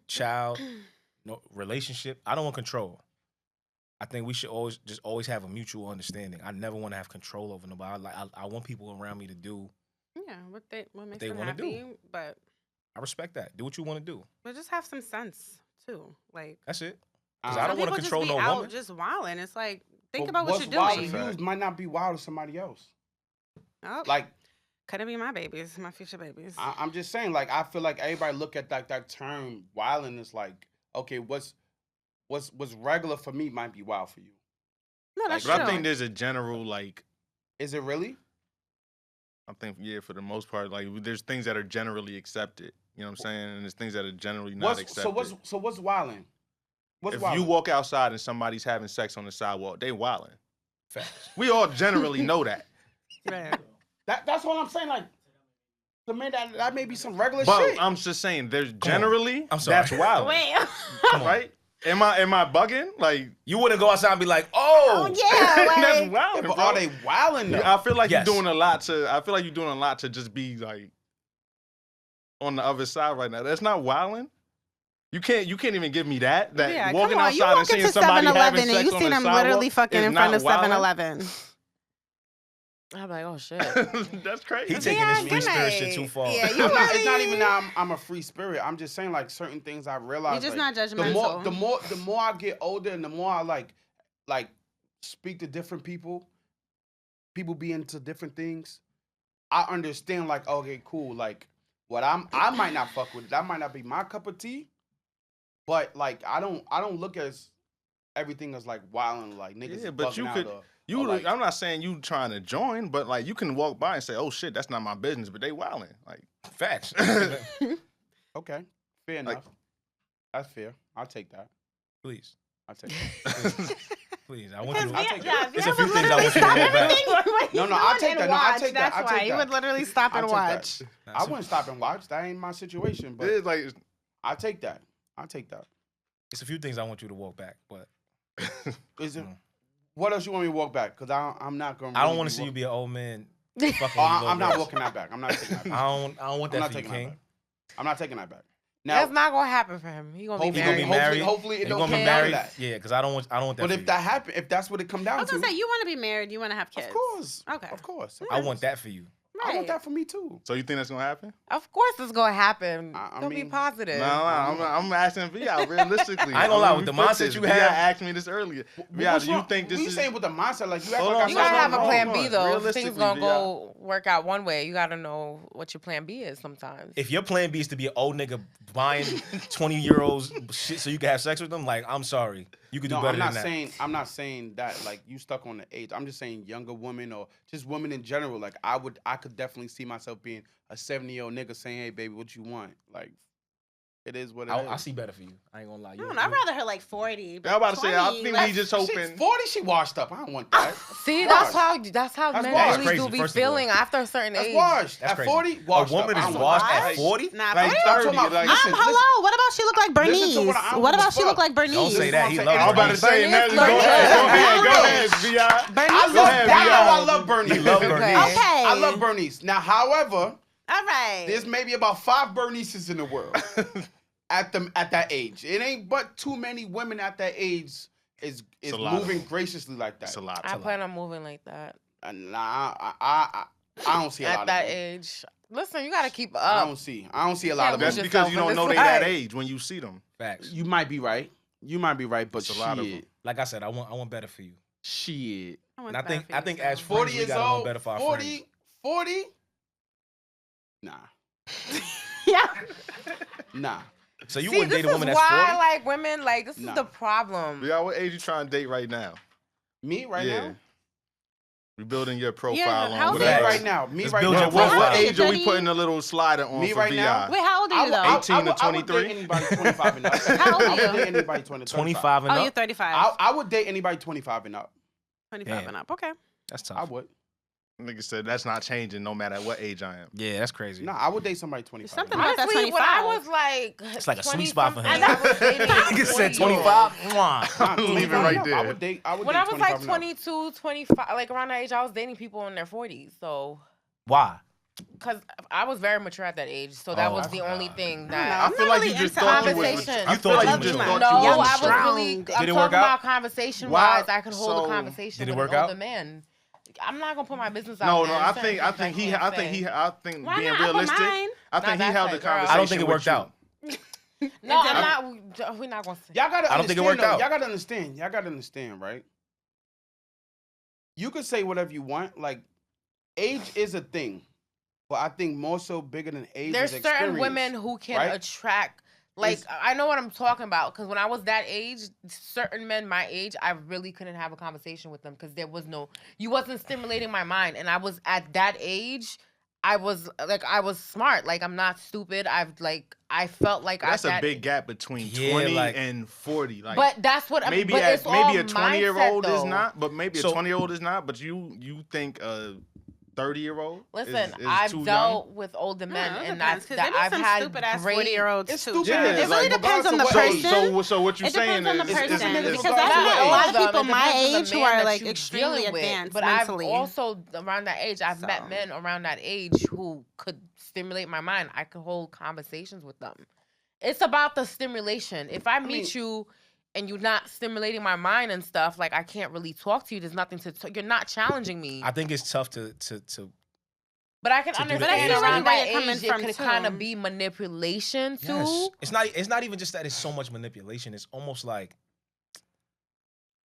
Child, no relationship. I don't want control. I think we should always have a mutual understanding. I never want to have control over nobody. I want people around me to do. Yeah, what makes they them wanna happy, do. but respect that. Do what you want to do. just have some sense too. Like That's it. Because Some I don't want to control no out woman. just wilding. It's like think But about what what's you're wild doing. to you might not be wild to somebody else. Oh, Like could it be my babies, my future babies? I'm just saying, like I feel like everybody look at that term wild and it's like, okay, what's regular for me might be wild for you. No, that's But true. I think there's a general like. Is it really? I think for the most part, like there's things that are generally accepted. You know what I'm saying? And there's things that are generally not accepted. So what's wilding? What's If wilding? you walk outside and somebody's having sex on the sidewalk, they wilding. Facts. We all generally know that. Right. That's what I'm saying. Like to me, that may be some regular But shit. I'm just saying, there's on. generally I'm sorry. that's wild. Wait. Come on. Right? Am I bugging? Like You wouldn't go outside and be like, oh, yeah. that's Like, wild. but are they wilding though? I feel like Yes. you're doing a lot to. I feel like you're doing a lot to just be like on the other side right now. That's not wilding. You can't even give me that. That yeah, walking come on. You outside and walk seeing into somebody having 7-Eleven sex and you on see the them sidewalk literally fucking is in front not of wilding? 7-Eleven. I'm like, oh shit. That's crazy. he taking Yeah, this free good spirit shit night. too far. Yeah, you It's not really- even that I'm a free spirit. I'm just saying like certain things I realize. You're just like, not judgmental. The more I get older and the more I like speak to different people be into different things. I understand like, okay, cool. Like what I might not fuck with it. That might not be my cup of tea. But like I don't look as everything as like wild and like niggas. Yeah, but bugging you out could. or like, I'm not saying you trying to join, but like you can walk by and say, "Oh shit, that's not my business," but they wilding. Like Facts. okay, fair enough. That's fair. I'll take that. Please. I'll take that. Please. I want you to I'll take that. It's a few things I want you to walk back. No, I'll take that. No, I'll take that. That's I'll why take you that. would literally stop and I'll take that. watch. I wouldn't stop and watch. That ain't my situation. But it's like I'll take that. I'll take that. It's a few things I want you to walk back, but Is it? What else you want me to walk back? Because I'm not going. I don't want to see you be an old man. fucking Oh, with little I'm not girls. walking that back. I'm not taking that back. I don't want I'm that not for you, taking that King. back. I'm not taking that back. That's Now, not gonna happen for him. He gonna be hopefully, He gonna be married. married. hopefully it He don't gonna come be down to married. that. Yeah, because I don't want that But for if you. that happen, if that's what it come I down was to, gonna say you want to be married, you want to have kids. of course, Okay. of course, I want that for you. I want that for me too. so. You think that's gonna happen? Of course, it's gonna happen. I Don't be mean, positive. No, I'm asking Vi realistically. I ain't gonna lie, with We the flip mindset this. you Vi have- asked me this earlier. Vi, What's do you wrong? think this What you is? saying with the mindset? Like you act Hold like on, You I'm gotta have a wrong. plan B though. If things Realistically, gonna Vi. go work out one way, you gotta know what your plan B is sometimes. If your plan B is to be an old nigga buying 20-year-olds shit so you can have sex with them, like, I'm sorry. You could do No, better I'm not than that. saying I'm not saying that like you stuck on the age. I'm just saying younger women or just women in general. Like I could definitely see myself being a 70-year-old nigga saying, "Hey, baby, what you want?" Like it is what it is. I see better for you. I ain't gonna lie. I'd rather her like 40. I'm about to say, I 20, think like, we just She's hoping. 40. She washed up. I don't want that. See, Washed. that's how That's men washed. really Crazy, do be first of all. feeling after a certain That's age. washed. That's At crazy. 40, washed A woman up. I is don't washed want at that. 40? Nah, Like 40? 30, about- like, listen, Hello. What about she look like Bernice? Listen to what I don't What give a about she look fuck. like Bernice? Don't say that. He I'm loves I'm about to say, Bernice Nez, go looks ahead, go good. ahead, go ahead, Vi. Bernice I is love ahead, that. Vi. I love Bernice. He love Okay. Bernice. Okay. I love Bernice. Now, however, All right. there's maybe about 5 Bernices in the world at that age. It ain't but too many women at that age is a lot of moving them. graciously like that. It's a lot. I plan on moving like that And nah, I don't see a lot at of that them. age. Listen, you gotta keep I up. don't see a lot Yeah, of but That's them. just because you yourself don't in know this they that life. age when you see them. Facts. You might be right. But It's a lot of them. shit, Like I said, I want better for you. shit. And I think as 40 friends, we years gotta want old, better for our 40, 40? Nah. Yeah. Nah. friends. So you See, wouldn't this date a woman is that's why 40? like women like this Nah. is the problem. Vi, what age you trying to date right now? Me right now? We building your profile Yeah, on how Me old Facts. right now. Me Let's right build now. your What profile. age are we 30? putting a little slider on Me for right VI? now? Wait, how old are you though? 18 to I would 23? date anybody 25 and up. How old are I would you? date anybody 20, 25 and Oh, up? you're 35. I would date anybody 25 and up. 25 and up. Okay. That's tough. I would. Nigga said that's not changing no matter what age I am. Yeah, that's crazy. Nah, I would date somebody 25. Something about that Honestly, 25. when I was like, It's like a sweet 20 spot for him. and I was dating Nigga said 40-year-olds. 25. Mwah. Nah, Leave it 25 right and up. there. I would date. When I was like 25 and up. 22, 25, like around that age, I was dating people in their 40s. So, Why? because I was very mature at that age, so that Oh, was I the only forgot. thing I that. I I'm feel not like really you just into thought you was. conversation. I You feel thought like you you was just doing thought it. No, you I was was strong. really. Did I'm it talking work out? about conversation Why- wise. I could hold so- a conversation Did it with work an older out? man. I'm not gonna put my business out No, there. no. I Certain think things can't say. I think Why being not? I put realistic. mine. I think Not he that held the type, girl. conversation. I don't think it with worked you. out. No, I'm not. We're not gonna say. Y'all gotta I don't think it understand, worked though. out. Y'all gotta understand. Y'all gotta understand, right? You could say whatever you want. Like, age is a thing, but I think more so bigger than age. There's is certain experience, women who can right? attract. Like It's- I know what I'm talking about because when I was that age, certain men my age, I really couldn't have a conversation with them because there was no, you wasn't stimulating my mind, and I was at that age. I was smart. Like I'm not stupid. I felt like That's at a that big gap between Yeah, 20 like- and 40. Like, But that's what. maybe but it's all maybe a 20-year-old mindset, is though. not, but maybe a So- 20-year-old is not. But you think a 30-year-old? Listen, is I've too dealt with older No, men, it and depends, 'cause there be I've some had stupid-ass great. 40-year-olds It's too. stupid. Yeah, It it's really like, depends on the regardless of person. what- So what you're It saying depends on the is person stupid because regardless I of know what a age. lot of them. people It my depends on the age who man are that like you extremely dealing with. advanced But mentally. I've also around that age, I've met So. men around that age who could stimulate my mind. I could hold conversations with them. It's about the stimulation. If I meet you and you're not stimulating my mind and stuff, like I can't really talk to you. There's nothing to talk. You're not challenging me. I think it's tough to But I can to do the understand age around thing. that Where you're coming age, it from, could too. kind of be manipulation too. Yes. It's not even just that it's so much manipulation. It's almost like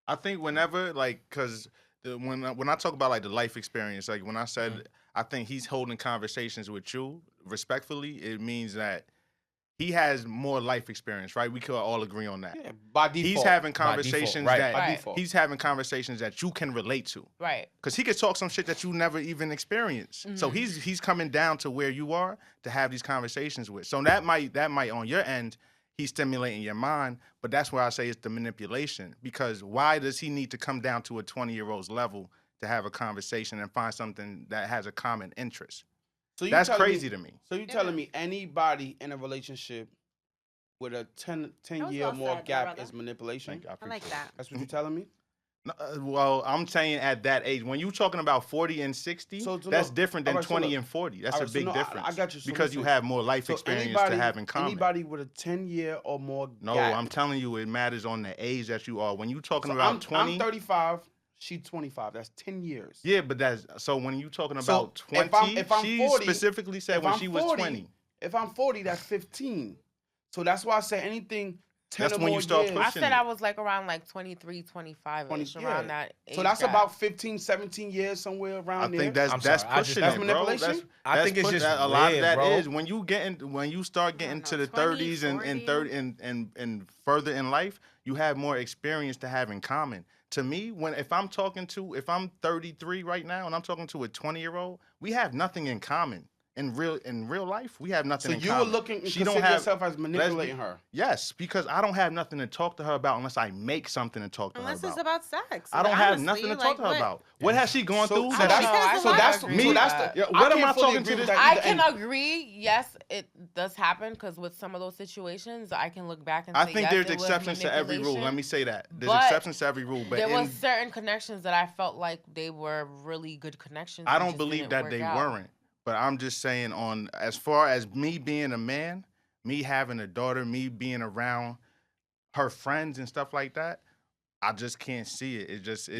I think whenever because when I talk about like the life experience, like when I said Mm-hmm. I think he's holding conversations with you respectfully, it means that he has more life experience, right? We could all agree on that. Yeah, by default. He's having By default, conversations right. that by Right. default. he's having conversations that you can relate to. Right. Because he could talk some shit that you never even experienced. So Mhm. he's coming down to where you are to have these conversations with. So that might on your end, he's stimulating your mind, but that's where I say it's the manipulation. Because why does he need to come down to a 20-year-old's level to have a conversation and find something that has a common interest? So you That's telling crazy me, to me. So you telling me anybody in a relationship with a 10 was year well more said, gap brother. is manipulation? Thank you. I like appreciate it. that. That's what you're telling me? No, well, I'm saying at that age, when you talking about 40 and 60, So that's look, different than alright, so 20 look. and 40. That's a Alright, so big no, I difference. got you. So because you listen. have more life So experience to have in common. anybody with a 10-year or more No, gap. I'm telling you, it matters on the age that you are. When you talking So about 20, I'm 35. She's 25. That's 10 years. yeah, but that's so when you talking So about 20, if I'm she 40, specifically said if when I'm she was 40, 20. If I'm 40, that's 15. So that's why I say anything 10 That's or when you more start years. I pushing said it. I was like around like 23, 25 20, ish, yeah. around that age. So that's gap. about 15, 17 years somewhere around I there. think that's I'm that's sorry, I just pushing That's it, bro. manipulation? I think it's just a lot of weird, that bro. is when you start getting to the 20, 30s and 40. 30 and further in life, you have more experience to have in common. To me, if I'm 33 right now and I'm talking to a 20-year-old, we have nothing in common. In real life, we have nothing So in you common. were looking and She consider don't have- yourself as manipulating her. Yes, because I don't have nothing to talk to her about unless I make something to talk to Unless her it's about. about sex. I don't have honestly, nothing to like, talk to her what- about. What has she gone So- through? so that that's- she- Because so I that's agree so with that's that. the. Yeah, I what am can't I fully talking agree to with this- that I either, can and- agree. Yes, it does happen because with some of those situations, I can look back and I say, think yes, there's it was exceptions to every rule. Let manipulation. me say that. There's But exceptions to every rule, but There in, was certain connections that I felt like they were really good connections. I and don't just believe didn't that work they out. weren't. But I'm just saying, on as far as me being a man, me having a daughter, me being around her friends and stuff like that, I just can't see it. it's It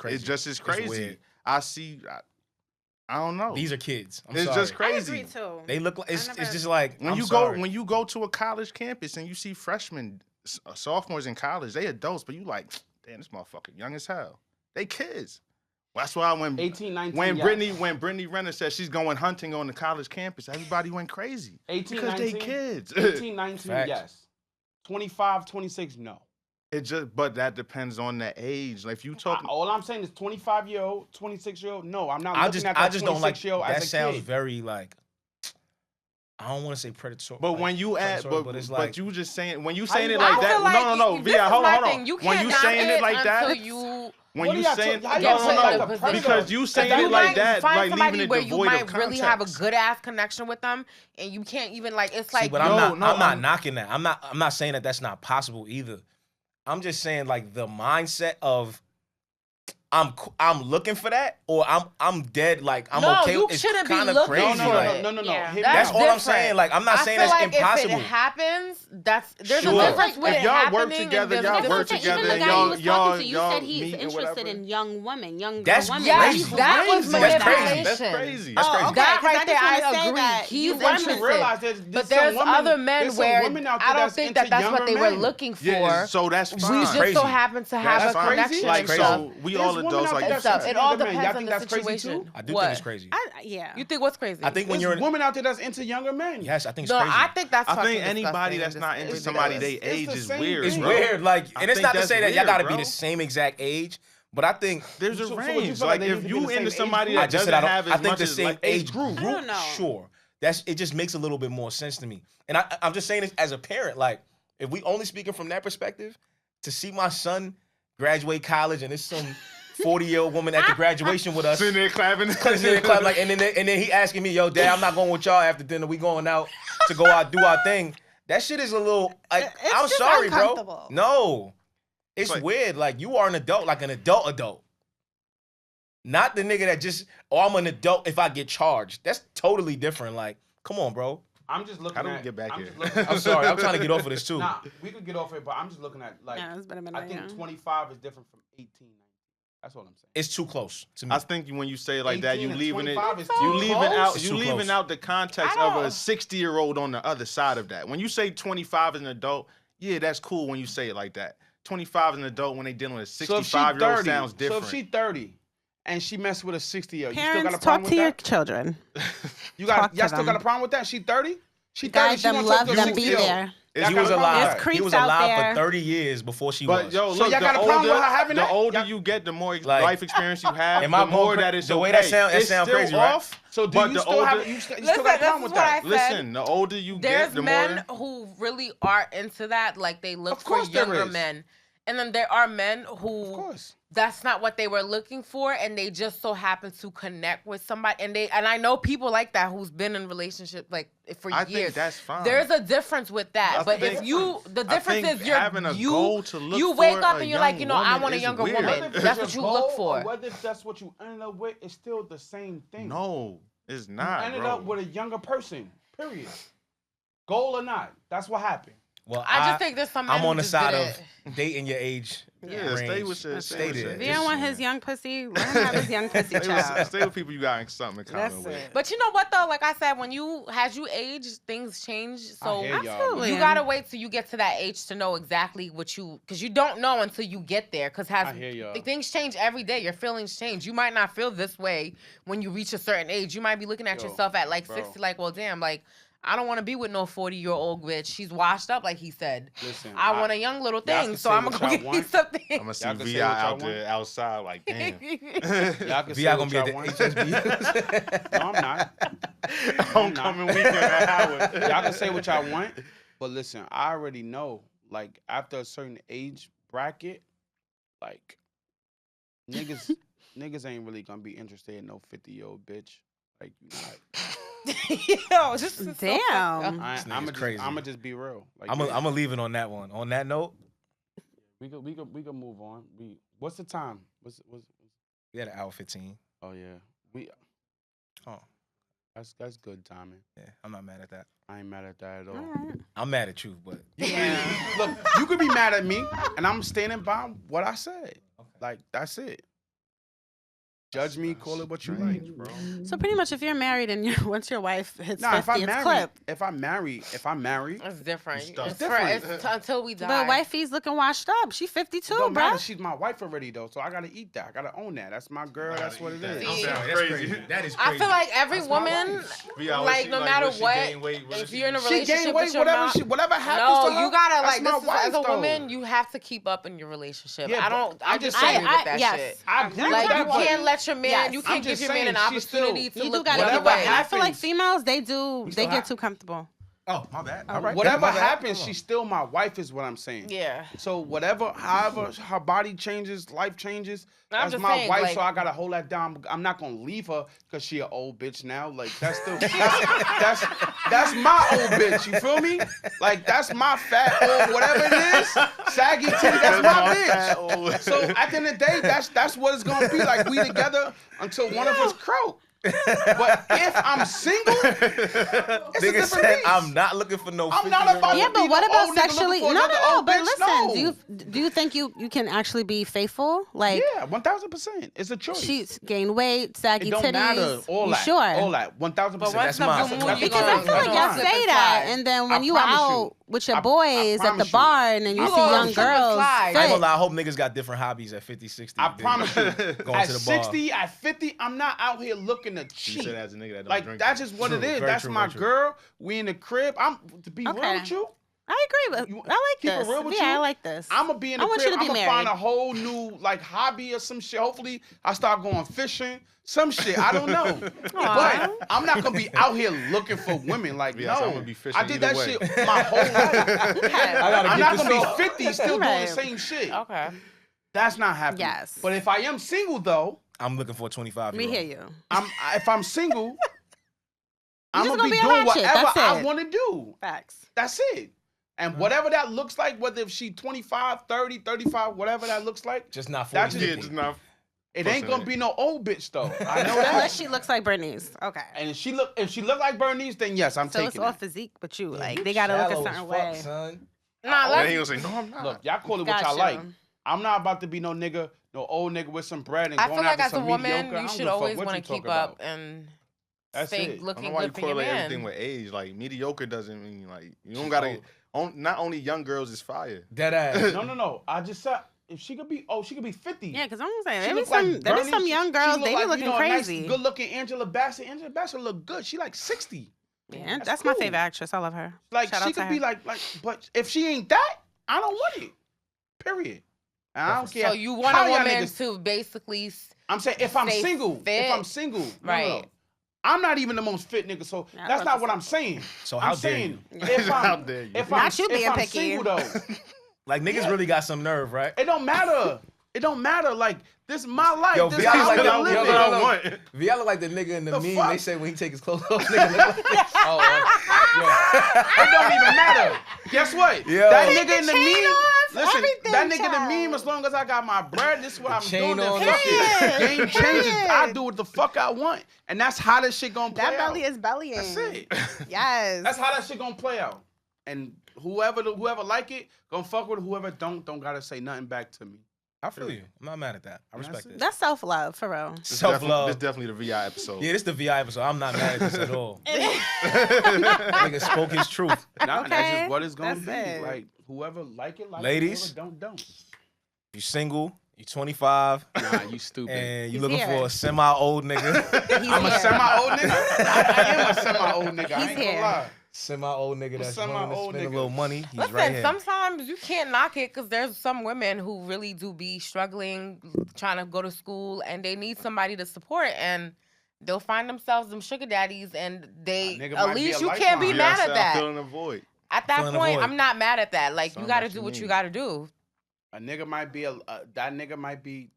crazy. just is It's crazy. weird. I don't know. These are kids. I'm It's sorry. just I crazy. agree too. They look like it's never- just like When I'm you sorry. when you go to a college campus and you see freshmen, sophomores in college, they adults, but you like, damn, this motherfucker young as hell. They kids. That's why 18, 19, when yes. Brittany Renner said she's going hunting on the college campus, everybody went crazy. 18, Because 19, they kids. 18, 19, Facts. yes. 25, 26, no. But that depends on the age. Like if you talk, All I'm saying is 25-year-old, 26-year-old. No, I'm not I looking just at that I just don't like 26-year-old that as a sounds kid. very like I don't want to say predatory. but like, when you add, predatory, but, it's but like you just saying when you How saying you it gonna- like I that. feel like No, this Via, is hold my on. thing. You When you can't saying knock it like that, until you When What you are y'all saying how y'all no, saying no, like no, a position? because you saying you it like might that, find like somebody leaving it where you devoid of might really have a context. good ass connection with them, and you can't even like. It's like but Yo, I'm no, not knocking that. I'm not saying that that's not possible either. I'm just saying like the mindset of I'm looking for that, or I'm dead. Like I'm no, okay. you It's shouldn't be kind of looking crazy. for Like, it. No. Yeah. Hear me That's out. all I'm different. saying. Like I'm not I saying feel that's like impossible. if it happens, there's Sure. a difference with If it y'all happening. work together, and y'all there's a work difference. together, Even the and guy y'all- he was talking to, you y'all said he's meet or interested whatever. in young women, young That's women. Yes, crazy. that was Crazy. That's crazy. manipulation. That's crazy. That's crazy. okay, That 'cause I right there, just wanna I say agree. that He's you But you interested. realize But there's other men where I don't think that that's what they were looking for. Yeah, so that's We fine. just crazy. so happen to have That's a crazy. connection Like, and so stuff. we all adults. Like, And you stuff. said. It all Younger men. Y'all depends on think the that's crazy situation. too? I do What? think it's crazy. Yeah. You think what's crazy? I think when There's you're in, women out there that's into younger men. yes, I think it's No, crazy. I think that's I fucking think anybody disgusting that's and not just into ridiculous. somebody they It's age the is same weird. It's thing. bro. weird. Like, I and it's think not to that's say that y'all weird, got to be bro. the same exact age, but I think There's a So would you range. feel like Like they need if to be you in the into same somebody age I that just doesn't said I don't. have I as think much the as same like age I group. don't know. Sure, it just makes a little bit more sense to me. And I'm just saying this as a parent. Like, if we only speaking from that perspective, to see my son graduate college and it's some 40-year-old woman at the graduation with us. sitting there clapping. Sitting there clapping, like, and then he asking me, "Yo, Dad, I'm not going with y'all after dinner. We going out to go out do our thing." That shit is a little. Like, It's I'm just sorry, bro. uncomfortable. No, it's Like- weird. Like, you are an adult, like an adult. Not the nigga that just, oh, I'm an adult if I get charged. That's totally different. Like, come on, bro. I'm just looking How do at. we get back I'm here? just looking at- I'm sorry. I'm trying to get off of this too. Nah, we could get off it, but I'm just looking at like. Yeah, it's been a minute. I think yeah. 25 is different from 18. 19. That's all I'm saying. It's too close to me. I think when you say it like that, 18 you and leaving it. 25 is You too leaving close. out. It's You too leaving close. out the context I of a don't- 60-year-old on the other side of that. When you say 25 is an adult, yeah, that's cool. When you say it like that, 25 is an adult when they dealing with a So if she 65-year-old 30, sounds different. So if she 30 and she messed with a 60-year-old, you still Parents, got a talk problem to with your that? children. You talk got to y'all still got a them. problem with that? She 30? She 30. Guide She them, gonna talk love to a them, be 60-year-old. there. Y'all He got was a problem with alive. that? creeps He was out alive there. for 30 years before she But was. yo, So look, y'all the got a problem with older, her having the that? older Y'all- you get, the more Like- life experience you have, Am I the more going that cra- it's the okay. way that sound It's sound still crazy, right? off. So do but you the still older, have you still Listen, got a this problem is with what that? I listen, the older you There's get, the men more. who really are into that, like they look Of for course there younger is. men, and then there are men Of who course. that's not what they were looking for, and they just so happen to connect with somebody, and I know people like that who's been in relationship like for I years. think that's fine. There's a difference with that, I but think- if you, the I difference think is you're having a goal to look you wake for up a and you're like, young you know, I woman want a is younger weird. woman. Whether if That's it's what your you look goal for. Or whether if that's what you ended up with, it's still the same thing. No, it's You not, ended bro. up with a younger person. Period. Goal or not, that's what happened. Well, I just think there's some men I'm who on the just side did of dating your age. Yeah, stay range. with your- Stay stay with there. your- If you don't want his young pussy, let him have his young pussy, Stay child. with, stay with people you got something in common That's with. it. But you know what though? Like I said, when you age, things change. So hear y'all, Absolutely. you gotta wait till you get to that age to know exactly what because you don't know until you get there. Because I hear y'all. things change every day. Your feelings change. You might not feel this way when you reach a certain age. You might be looking at Yo, yourself at like bro. 60, like, well, damn, like I don't want to be with no 40-year-old bitch. She's washed up, like he said. Listen, I want a young little y'all thing, can so say I'm what gonna go y'all get me want. something. I'm gonna see Y'all can say VI what y'all out want. there outside like, damn. Y'all can Vi say gonna what be at y'all the want. HSB. No, I'm not. Homecoming weekend at Howard. Y'all can say what y'all want, but listen, I already know. Like after a certain age bracket, like niggas ain't really gonna be interested in no 50-year-old bitch. Like you know, Yo, just Damn. This nigga's I'm crazy. gonna just be real. Like I'm gonna leave it on that one. On that note, we could move on. What's the time? What's we had an hour 15. oh yeah. Oh, That's good timing. yeah, I'm not mad at that. I ain't mad at that at all. All right. I'm mad at you, but Look, you could be mad at me, and I'm standing by what I said. Like that's it. Judge me, call it what you like, bro. So pretty much, if you're married and once your wife hits Nah, 50, it's clip. if I marry, It's different. It's tough. It's different. It's until we die. But wifey's looking washed up. She 52, it don't matter. bruh. She's my wife already though, so I gotta eat that. I gotta own that. That's my girl. That's what it is. See, That's crazy. That is I feel like every That's my woman, wife. like no matter what, if you're in a She relationship gained with weight, your whatever mom, whatever happens no, to her. you gotta that's like my this is, wife, as a though. woman, you have to keep up in your relationship. Yeah, I don't. but I I'm just just saying. agree with that yes. shit. I agree with Like that, you but can't let your man. Yes. You I'm can't give just your man an saying, she's still- opportunity to You do look gotta the keep other up. way. And I feel like happens. females, they We get still too comfortable. Oh, my bad. Oh, All right. Whatever My bad. happens, Hold on. she's still my wife, is what I'm saying. Yeah. So however her body changes, life changes, I'm that's just my saying, wife. like- So I gotta hold that down. I'm not gonna leave her because she an old bitch now. Like that's still that's my old bitch. You feel me? Like that's my fat old whatever it is, saggy titty. That's my bitch. So at the end of the day, that's what it's gonna be. Like we together until one of us croak. But if I'm single, it's a Nigga different said, beast. I'm not looking for no I'm 50 not about Yeah, to but be what no about old nigga sexually? looking No, for no, another no. old But bitch? listen, No. do you think you can actually be faithful? Like Yeah, 1000%. It's a choice. she's gained weight, saggy It don't titties. matter. All you that. sure? All that. 1000%. But once That's the mine. blue That's moon, you Because I gonna feel like you y'all gonna say slip that, slide. and then I when you promise out you. with your I boys at the promise you. bar, and then you I see promise young you. girls, Slide. I ain't fit. gonna lie, I hope niggas got different hobbies at 50, 60. I than promise you. Going At to the bar. 60, at 50, I'm not out here looking to You cheat. said as a nigga that don't Like drink. that's just what True, it is. very That's true, my very true. girl. We in the crib. I'm to be real Okay. with you. I agree with. You- I like keep it this. real with Yeah, you. I like this. I'm gonna be in the I want crib. you to be I'm gonna find married. a whole new like hobby or some shit. Hopefully, I start going fishing. Some shit. I don't know. But I'm not gonna be out here looking for women. Like Yes, no, I'm gonna be fishing I did either that way. shit my whole life. Okay. I gotta I'm get not this gonna off. be 50 still doing Right. the same shit. Okay. That's not happening. Yes. But if I am single though, I'm looking for a 25 We year hear you. if I'm single, I'm just gonna be gonna be a doing ratchet. whatever That's I it. want to do. Facts. That's it. And whatever that looks like, whether if she 25, 30, 35, whatever that looks like, Just not 40, That's Yeah, 50. just not. it ain't gonna be no old bitch though. I know that. Unless she looks like Bernice. Okay. And if she look like Bernice, then yes, I'm So it's taking all it. physique, but you like they gotta look a Shallow as certain fuck, way. son. Nah, Then let's he gonna say, no, I'm not. Look, y'all call it what Got y'all you. like. I'm not about to be no nigga, no old nigga with some bread and I going feel like after as a some woman, mediocre. I you don't should give a fuck always what want you to keep talk up about. and That's stay it. I don't looking know why you good for your correlate everything man. with age. Like mediocre doesn't mean like you don't gotta. Not only young girls is fire. Dead ass. No. I just said if she could be 50. Yeah, because I'm gonna say She there be look like some there be Bernie. some young girls look they be like, looking a crazy. Nice, good looking Angela Bassett. Angela Bassett look good. She like 60. Yeah, That's that's my cool. favorite actress. I love her. Like Shout she out to could her. be like, but if she ain't that, I don't want it. Period. And I don't care. So you want how a y'all woman niggas- to basically I'm saying if I'm stay single, fit. if I'm single, no. Right. I'm not even the most fit nigga, so Yeah, I that's thought not you what said I'm saying. So I'm how dare saying you? if How I'm dare you? if Not I'm, you if being I'm picky. single though, Like niggas really got some nerve, right? it don't matter. It don't matter. Like this is my life. Yo, this Viala how like I'm that- gonna yo, live no, it. no, no. want. Viala look like the nigga in the, The meme. fuck? They say when he take his clothes off, nigga look like this. It don't even matter. Guess what? Yo. That Take nigga in the chain meme. off, Listen, everything, that nigga in the child. meme. As long as I got my bread, this is what I'm chain doing. on. Then fuck it. Period. Game changes. I Period. do what the fuck I want, and that's how this shit gonna play That out. belly is bellying. That's it. Yes. That's how that shit gonna play out. And whoever like it, gonna fuck with it. Whoever don't gotta say nothing back to me. I feel you. I'm not mad at that. I respect it. That's self love for real. Self This love. definitely the VI episode. Yeah, this the VI episode. I'm not mad at this at all. Nigga spoke his truth. Nah, that's Okay, just what it's gonna that's be. it. Like whoever like it, like Ladies. it. Whoever don't. You single, you 25, Nah, you stupid. and you He's looking here. for a semi-old nigga. He's I'm a here. semi-old nigga. I am a semi-old nigga. I He's ain't here. gonna lie. Semi-old nigga that's willing to Semi-old spend a nigga. little money. He's Listen, right here. sometimes you can't knock it because there's some women who really do be struggling, trying to go to school, and they need somebody to support, and they'll find themselves them sugar daddies, and they nigga at might be least a you can't be lifeline. mad I at said I'm that. filling the void. At that Filling the point, void. I'm not mad at that. Like you Sound got to what do you what you mean. got to do. A nigga might be that nigga might be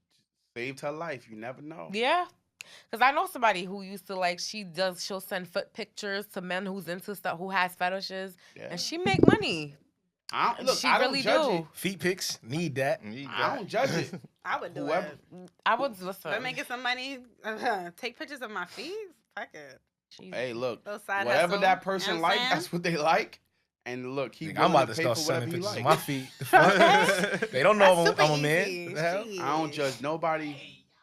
saved her life. You never know. Yeah. Because I know somebody who used to like she'll send foot pictures to men who's into stuff, who has fetishes, Yeah. and she make money. Look, She I don't really judge do. it. Feet pics, need that. Need I that. don't judge it. I would do Whoever- it. I would listen. If I'm making some money, take pictures of my feet. Fuck it. Jesus. Hey, look, Little side whatever hustle, that you person know what I'm like, saying? that's what they like. And look, he Nigga, I'm willing about to pay start for sending whatever he pictures like. of my feet. The fuck? They don't know That's I'm a super man. easy. The hell? Shit. I don't judge nobody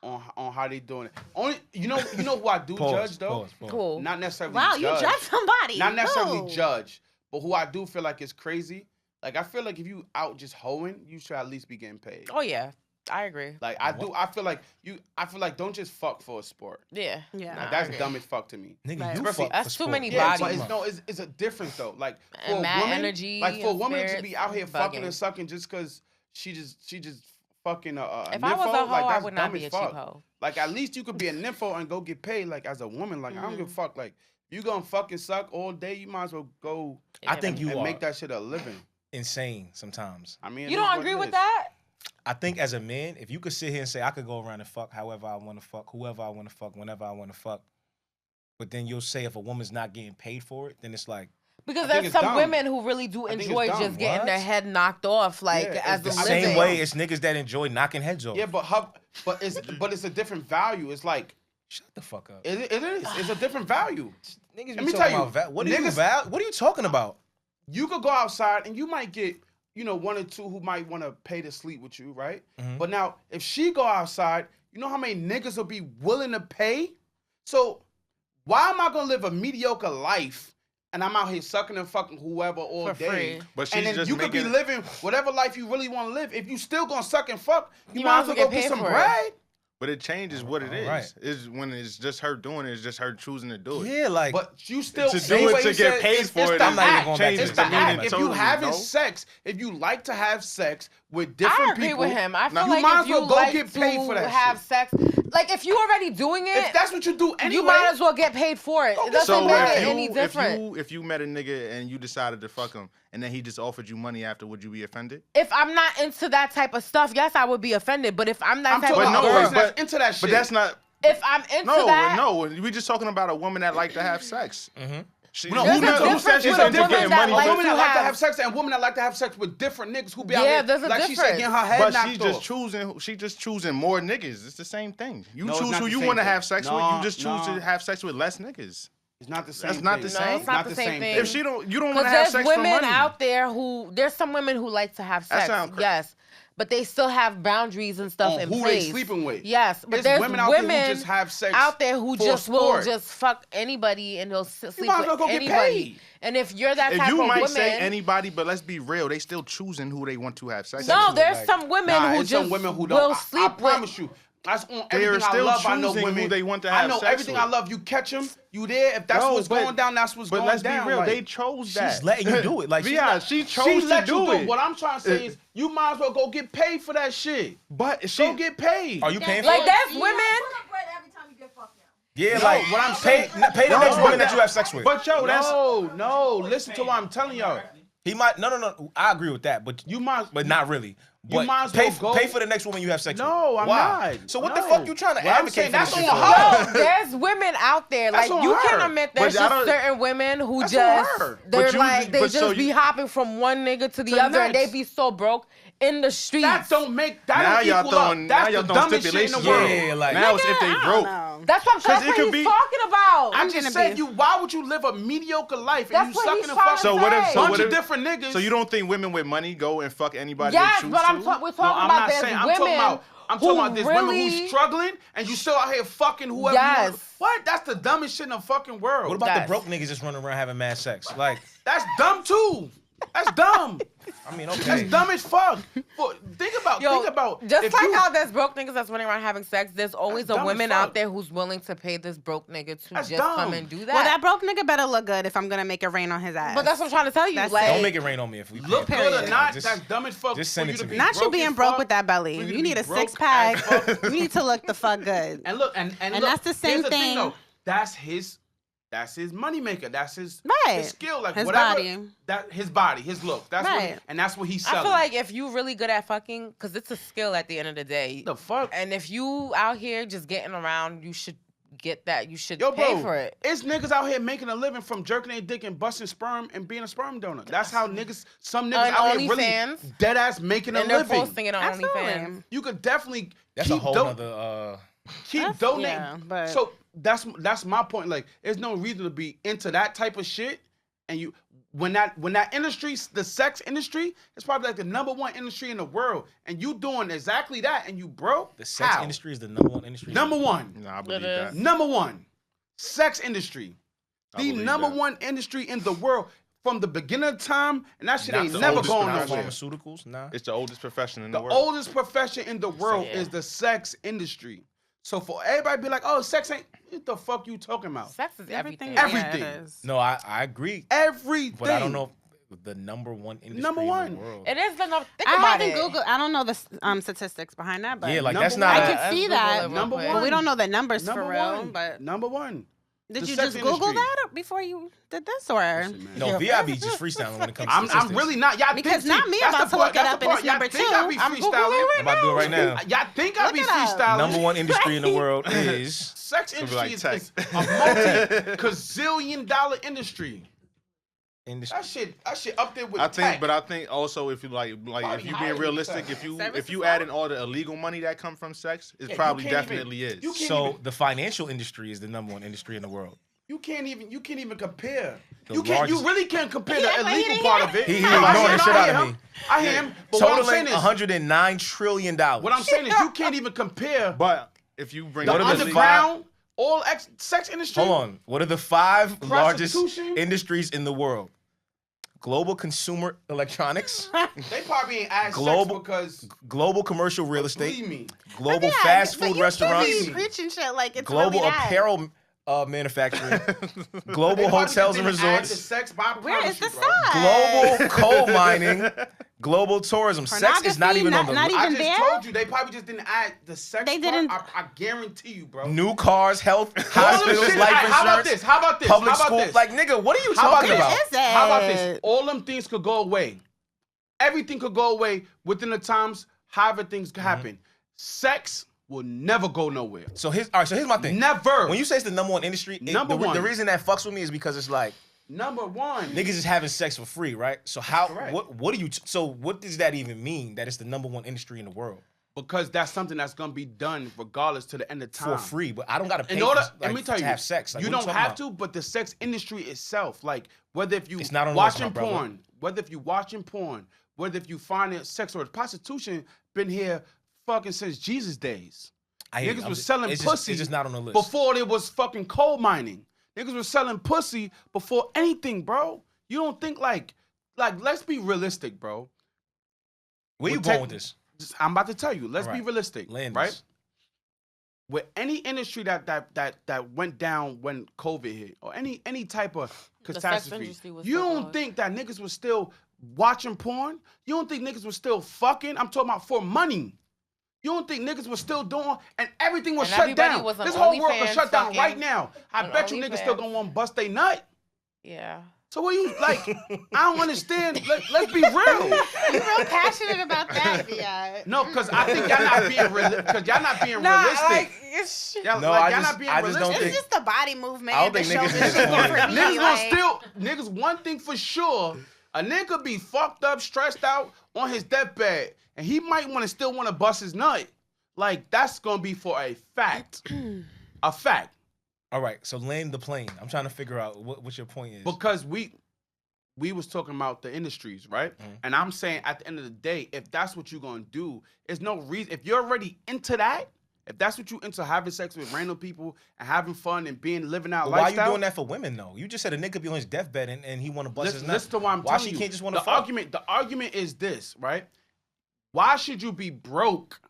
on how they doing it. Only you know who I do Pause, judge though. pause. Cool. Not necessarily. Wow, you judge. judge somebody. Not necessarily Who? judge, but who I do feel like is crazy. Like I feel like if you out just hoeing, you should at least be getting paid. Oh yeah, I agree. Like I do. I feel like don't just fuck for a sport. Yeah. Yeah. Like, I that's agree. dumb as fuck to me. Nigga, Right. you Especially- fuck That's for too sport. many Yeah, bodies. but it's a difference though. Like for And a mad woman, energy like for a and woman to spirits be out here fucking bugging. and sucking just because she just fucking a If I was nympho, a hoe, like, I that's would not dumb be as a cheap fuck. hoe. Like at least you could be a nympho and go get paid like as a woman. Like I don't give a fuck. Like you gonna fucking suck all day, you might as well go I think you and are make that shit a living. insane sometimes. I mean, it You is don't what agree it with is. that? I think as a man, if you could sit here and say I could go around and fuck however I want to fuck, whoever I want to fuck, whenever I want to fuck, but then you'll say if a woman's not getting paid for it, then it's like Because I think there's it's some dumb. women who really do I think it's enjoy dumb. just getting their What? head knocked off, like Yeah, as it's a the same living. way as niggas that enjoy knocking heads off. Yeah, but it's a different value. It's like Shut the fuck up. it is. It's a different value. Niggas Let be me talking tell you, about what are you niggas- what are you talking about? You could go outside and you might get, one or two who might want to pay to sleep with you, right? Mhm. But now, if she go outside, you know how many niggas will be willing to pay? So why am I gonna live a mediocre life and I'm out here sucking and fucking whoever all For day? free. But she's And then just you could be making- living whatever life you really want to live. If you still gonna suck and fuck, you You might as well go get get paid some for it. bread. But it changes what it is. Alright. Is when it's just her doing it, it's just her choosing to do it. Yeah, like But you still To do same it way to you get said, paid it's for it the I'm not even act. going back to It's the the meaning act. If totally, you having no? sex, if you like to have sex with different I agree people, with him. I now feel you like might if as you well go like get paid to for that have shit. sex, like if you already doing it, If that's what you do anyway, you might as well get paid for it. It doesn't So make if it you, any different. if you met a nigga and you decided to fuck him and then he just offered you money after, would you be offended? If I'm not into that type of stuff, yes, I would be offended. But if I'm that I'm type talking of about no, a girl, person but- that's into that shit. But that's not. if I'm into No, that, no. We just talking about a woman that like to have sex. Mhm. No, There's who a said difference she's with a a different woman that a likes woman to that like to have- have sex and women that like to have sex with different niggas who be out Yeah, here, there's a like she said, getting her head But knocked she's just off. choosing. She just choosing more niggas. It's the same thing. You No, it's choose not who the you same want to thing. have sex with. No, You just choose no. to have sex with less niggas. It's not the same. That's not the thing. same. No, it's not the same thing. If she don't, you don't want because to have there's sex for women money. out there there's some women who like to have That sex, sound cra- yes, but they still have boundaries and stuff On in who place. they sleeping with. Yes, but There's there's women out there who just have sex out there who for just will sport. just fuck anybody and they'll sleep might as well with go get anybody. paid. And if you're that If type you of might woman, say anybody, but let's be real, they still choosing who they want to have sex no, with. there's like- some women Nah, who it's just some women who will don't. I sleep promise with. you. That's on They are everything I still love. I know choosing who women. they want to I have know sex everything with. I love. You catch them, you there. If that's No, what's but- going down, that's what's But going let's down. be real, like, they chose that. She's letting you do it. Like, she chose she to let you do do it. it. What I'm trying to say is, you might as well go get paid for that shit. But Go she get paid. are you paying for Like it? there's You women. put up bread every time you get fucked now. Yeah, No, like what I'm pay saying- pay the No, next but woman that that- you have sex with. But yo, that's No. Listen to what I'm telling y'all. He might no. I agree with that, but You might. but not really. But might as pay, well go- pay for the next woman you have sex with. No, I'm Why? not. So what the No. fuck you trying to What I'm advocate saying, for that's this shit on for? her. Yo, there's women out there. That's Like on you her. can admit But there's I just don't- certain women who That's just on her. they're But you- like they but so just be you- hopping from one nigga to the To other and they next. be so broke in the streets. That don't make that now don't y'all equal throwing up. now That's y'all the throwing dumbest shit in the stipulations. world. Yeah, like- now it's if they I don't broke. know. That's what, 'Cause that's it what could he's be- talking about. I I'm just gonna said be- you. Why would you live a mediocre life That's and you what sucking he's and trying fucking to So what if? say. So bunch what of if? different niggas? So you don't think women with money go and fuck anybody Yes, they choose but to? we're No, talking I'm about not there's saying. women I'm talking about who there's women really- who's struggling and you still out here fucking whoever. Yes. You want. What? That's the dumbest shit in the fucking world. What about Yes. the broke niggas just running around having mad sex? Like, That's dumb too. That's dumb. I mean, That's okay. dumb as fuck. Think about. Just if like you- how there's broke niggas that's running around having sex, there's always That's a dumb as woman fuck. out there who's willing to pay this broke nigga to That's just come dumb. and do that. Well, that broke nigga better look good if I'm gonna make it rain on his ass. but that's what I'm trying to tell you. That's like, it. Don't make it rain on me if we look pay. good or Period. not, Just- that's dumb as fuck. just send for it you to to me. be Not you broke being as broke fuck, with that belly. for you to You be need a broke six as pack. fuck. You need to look the fuck good. And look, and And look, that's the same here's the thing. though. That's his money maker. That's his Right. skill. Like His whatever. body. That his body, his look. That's what Right. and that's what he's selling. I feel like if you really good at fucking, because it's a skill at the end of the day. the fuck. And if you out here just getting around, you should get that. You should Yo, pay bro, for it. it's niggas out here making a living from jerking their dick and busting sperm and being a sperm donor. That's how niggas, some niggas On out here really OnlyFans. dead ass making a And they're living. posting it on Absolutely. OnlyFans. You could definitely That's keep a whole nother. keep That's- donating. yeah, but- So that's my point. Like, there's no reason to be into that type of shit. And you when that industry, the sex industry, it's probably like the #1 industry in the world, and you doing exactly that, and you broke. The sex How? industry is the #1 industry. #1. Nah, I believe It that. is. #1 sex industry. I The believe #1 industry in the world from the beginning of time, and that shit Not ain't the never oldest, going but not nowhere. Pharmaceuticals, nah. It's the oldest profession in The the world. oldest profession in the world yeah. is the sex industry. So for everybody to be like, oh, sex ain't, what the fuck you talking about? Sex is everything. Everything. Yeah, it is. No, I agree, Everything. but I don't know if the #1 industry Number in one. the world. It is the no. Think I about haven't it. Googled. I don't know the statistics behind that, but Yeah, like Number that's one. not. I Let's can see Google that. it real Number quick. one. But we don't know the numbers Number for real. one. But #1. Did The you sex just Google industry. that before you did this, or? Listen, man. No, VIB just freestyling when it comes to I'm statistics. really not. Y'all Because think, not see, me that's about the to part- look it that's up the and part. it's Y'all number think 2. I be I'm Googling freestyling. it I'm about to do it right now. Y'all think I Look be it up. freestyling? Number one industry in the world is Sex It'll be industry like is a multi-gazillion-dollar industry. industry. That shit up there with I think, tech. but I think also if you like Probably if you higher being than realistic, sex. if Service you as add well? in all the illegal money that come from sex, it you probably can't even- definitely is. you can't So even- the financial industry is the number one industry in the world. You can't even compare. The You largest- really can't compare He the act like he illegal didn't part hear of it. He No, I ignoring hear the him, shit I out hear of him. me. I hear him. But what I'm saying Totaling is, $109 trillion. what I'm saying is, you can't even compare But if you bring the What are the underground, sex industry. Hold on. What are the 5 largest Prostitution? industries in the world? Global consumer electronics, They probably ain't asked Global- sex because global commercial real estate, believe me. global Yeah, fast but food you restaurants, can't be preaching shit like it's global really that. apparel manufacturing, They global probably hotels just and didn't add the resorts, sex, but I Where promise is you, the bro. sign? global coal mining, global tourism. Sex is not Pornography, even on the not list. I even just there? told you they probably just didn't add the sex. They part. didn't- I guarantee you, bro. New cars, health, All them hospitals, shit- life How about insurance, this? How about this? public How about school. this? Like, nigga, what are you How about talking this? about? Is it? How about this? All them things could go away. Everything could go away within the times. However, things could happen. Sex will never go nowhere. So here's my thing. Never. When you say it's the number one industry, Number the one. reason that fucks with me is because it's like Number one. niggas is having sex for free, right? So how correct. what do you so what does that even mean that it's the number one industry in the world Because that's something that's gonna be done regardless to the end of time. for free? But I don't gotta pay In order, for, let me tell to you, have sex. Like, you what don't talking have about? to, but the sex industry itself, like whether if you It's not on the list, my watching brother. porn, whether if you watching porn, whether if you find it sex or prostitution, been here fucking since Jesus days. I hear you. Niggas I'm was just- selling it's pussy. It's just not on the list. Before there was fucking coal mining. Niggas was selling pussy before anything, bro. You don't think like let's be realistic, bro. Where you with going tech- with this? I'm about to tell you. Let's be Alright. realistic, Land right? this. With any industry that went down when COVID hit, or any type of sex catastrophe, industry was you still don't going. think that niggas was still watching porn? You don't think niggas was still fucking? I'm talking about for money. You don't think niggas was still doing, and everything was And shut everybody down. was on This whole world was OnlyFans shut down fucking right now. I on bet you niggas still OnlyFans. gonna want to bust they nut. Yeah. So what you like? I don't understand. Let's be real. You're real passionate about that, yeah. No, because I think y'all not being because y'all not being realistic. It's Y'all, No, like, I y'all just- not being I just don't realistic. it's just the body movement. I don't the think niggas shoulders is shit horny. for me, Niggas like- gonna niggas, one thing for sure, a nigga be fucked up, stressed out on his deathbed, and he might still want to bust his nut. Like, that's gonna be for a fact. A fact. All right, so land the plane. I'm trying to figure out what your point is. Because we was talking about the industries, right? Mhm. And I'm saying at the end of the day, if that's what you're gonna do, there's no reason. If you're already into that, if that's what you into having sex with random people and having fun and living out But why are lifestyle. you doing that for women though? You just said a nigga be on his deathbed and he want to bust his nut. Listen to what I'm Why telling she you. can't just want to the fuck? argument is this, right? Why should you be broke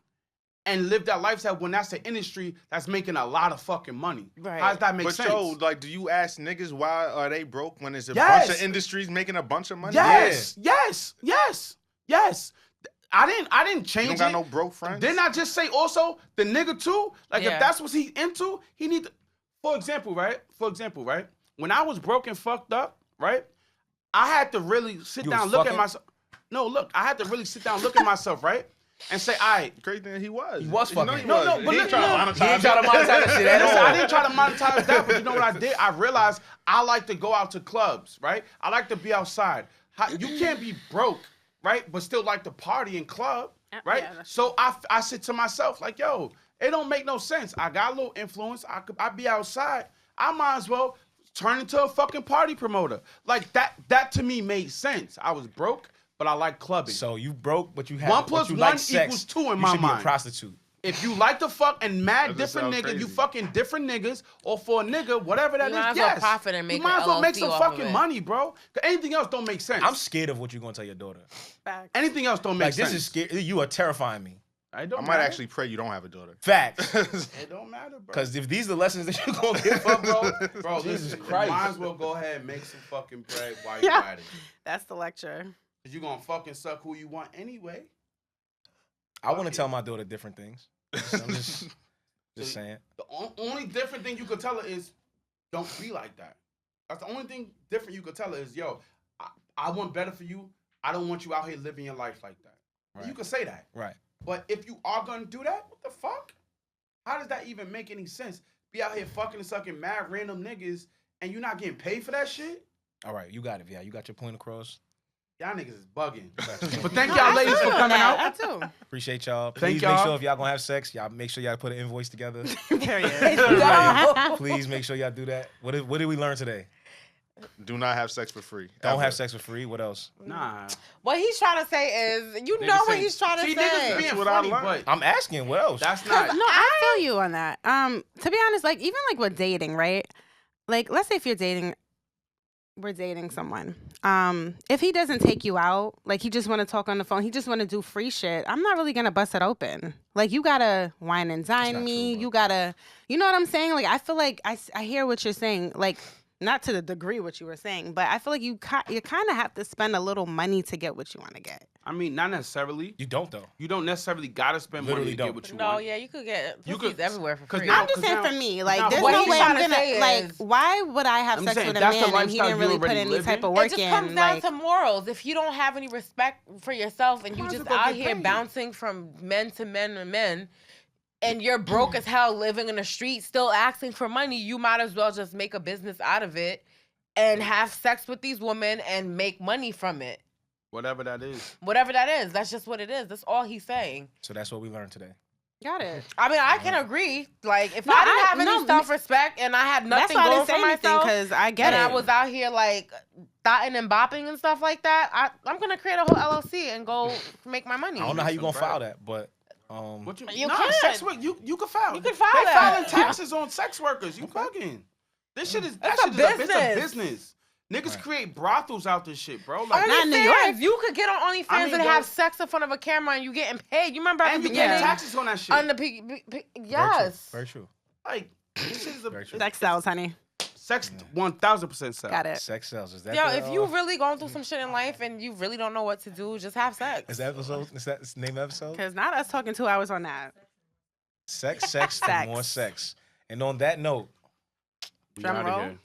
and live that lifestyle when that's the industry that's making a lot of fucking money? Right. How does that make But sense? yo, like, do you ask niggas why are they broke when there's a Yes. bunch of industries making a bunch of money? yes, yes. I didn't You change don't got it. no broke friends? Didn't I just say also the nigga too? Like Yeah. if that's what he into, he need to. For example, right? When I was broke and fucked up, right? I had to really sit You down, was look at fucking? myself. No, look, I had to really sit down, look at myself, right? And say, all right, Crazy thing, he was. He was You know fucking. he No, was. no, He but ain't look, trying to no. monetize He ain't trying to monetize that shit at Listen, all. I didn't try to monetize that, but you know what I did? I realized I like to go out to clubs, right? I like to be outside. You can't be broke, right? But still like to party and club, right? Yeah, that's So I said to myself, like, yo, it don't make no sense. I got a little influence. I be outside. I might as well turn into a fucking party promoter. Like that to me made sense. I was broke, but I like clubbing. So you broke, but you have 1 plus but you 1 like sex. equals 2 in you my should be mind. a prostitute. If you like to fuck and mad That just different sounds niggas, you crazy. fucking different niggas, or for a nigga, whatever that You is, might as well yes. profit and make you might an as well make LLC some off of fucking it. money, bro. 'Cause anything else don't make sense. I'm scared of what you're gonna tell your daughter. Facts. Anything else don't make Like sense. this is scary. You are terrifying me. It I don't might matter. actually pray you don't have a daughter. Facts. It don't matter, bro. Because if these are the lessons that you're gonna give up, bro. Bro, Jesus listen, you Christ. might as well go ahead and make some fucking bread while you Yeah. at it. That's the lecture. Cause you gonna fucking suck who you want anyway. I want Fuck to tell it. my daughter different things. I'm just saying. The only different thing you could tell her is don't be like that. That's the only thing different you could tell her is, yo, I want better for you. I don't want you out here living your life like that. Right. You could say that. Right. But if you are gonna do that, what the fuck? How does that even make any sense? Be out here fucking and sucking mad random niggas and you're not getting paid for that shit? All right, you got it. Yeah, you got your point across. Y'all niggas is bugging. But But thank y'all ladies for coming out. I too. Appreciate y'all. Thank Please y'all. make sure if y'all gonna have sex, y'all make sure y'all put an invoice together. Period. Please make sure y'all do that. What did we learn today? Do not have sex for free. Don't ever. have sex for free. What else? Nah. What he's trying to say is, you know what he's trying to See, say. niggas being what I funny, learned. but I'm asking. What else? that's not. No, I feel you on that. To be honest, like even like with dating, right? Like let's say if we're dating someone. If he doesn't take you out, like he just want to talk on the phone, he just want to do free shit, I'm not really gonna bust it open. Like you gotta wine and dine not me. true, You gotta, you know what I'm saying? Like I feel like I hear what you're saying. Like not to the degree what you were saying, but I feel like you kind of have to spend a little money to get what you want to get. I mean, not necessarily. You don't though. You don't necessarily gotta spend money Literally to don't. get what you No, want. yeah, you could get You pussies could- everywhere for 'cause free. now- I'm just saying now- for me, now like there's what no he's way trying I'm to gonna say like. is- Why would I have I'm sex saying, with a that's the man and he lifestyle didn't you really put already any live type in. of It work just in? comes down Like, to morals. If you don't have any respect for yourself and you Might as just well go out get here paid. bouncing from men to men to men, and you're broke as hell living in the street, still asking for money, you might as well just make a business out of it and have sex with these women and make money from it. Whatever that is. Whatever that is, that's just what it is. That's all he's saying. So that's what we learned today. got it. I mean, I can agree. Like, if No, I didn't I- have any no, self-respect and I had That's nothing why I going didn't for say anything myself, because I get and it. I was out here like thotting and bopping and stuff like that, I'm gonna create a whole LLC and go make my money. I don't know how you gonna Some bread. file that, but What You nah, can. sex work. You can file. You can file They that. filing taxes on sex workers. You bugging. This shit is that It's a shit is it's a business. business. Niggas Right. create brothels out this shit, bro. Like, Not in New OnlyFans, York. you could get on OnlyFans I mean, and have those- sex in front of a camera and you getting paid. You remember at and the you get beginning? taxes on that shit. On the yes. Very true. Like, this shit is Very a true. Sex sells, honey. sex 1000% sex. Got it. Sex sells. Is that Yo, the, if you really going through some shit in life and you really don't know what to do, just have sex. is that episode? Is that the name of the episode? Because not us talking 2 hours on that. Sex, and Sex. more sex. And on that note, We Drum outta roll. here.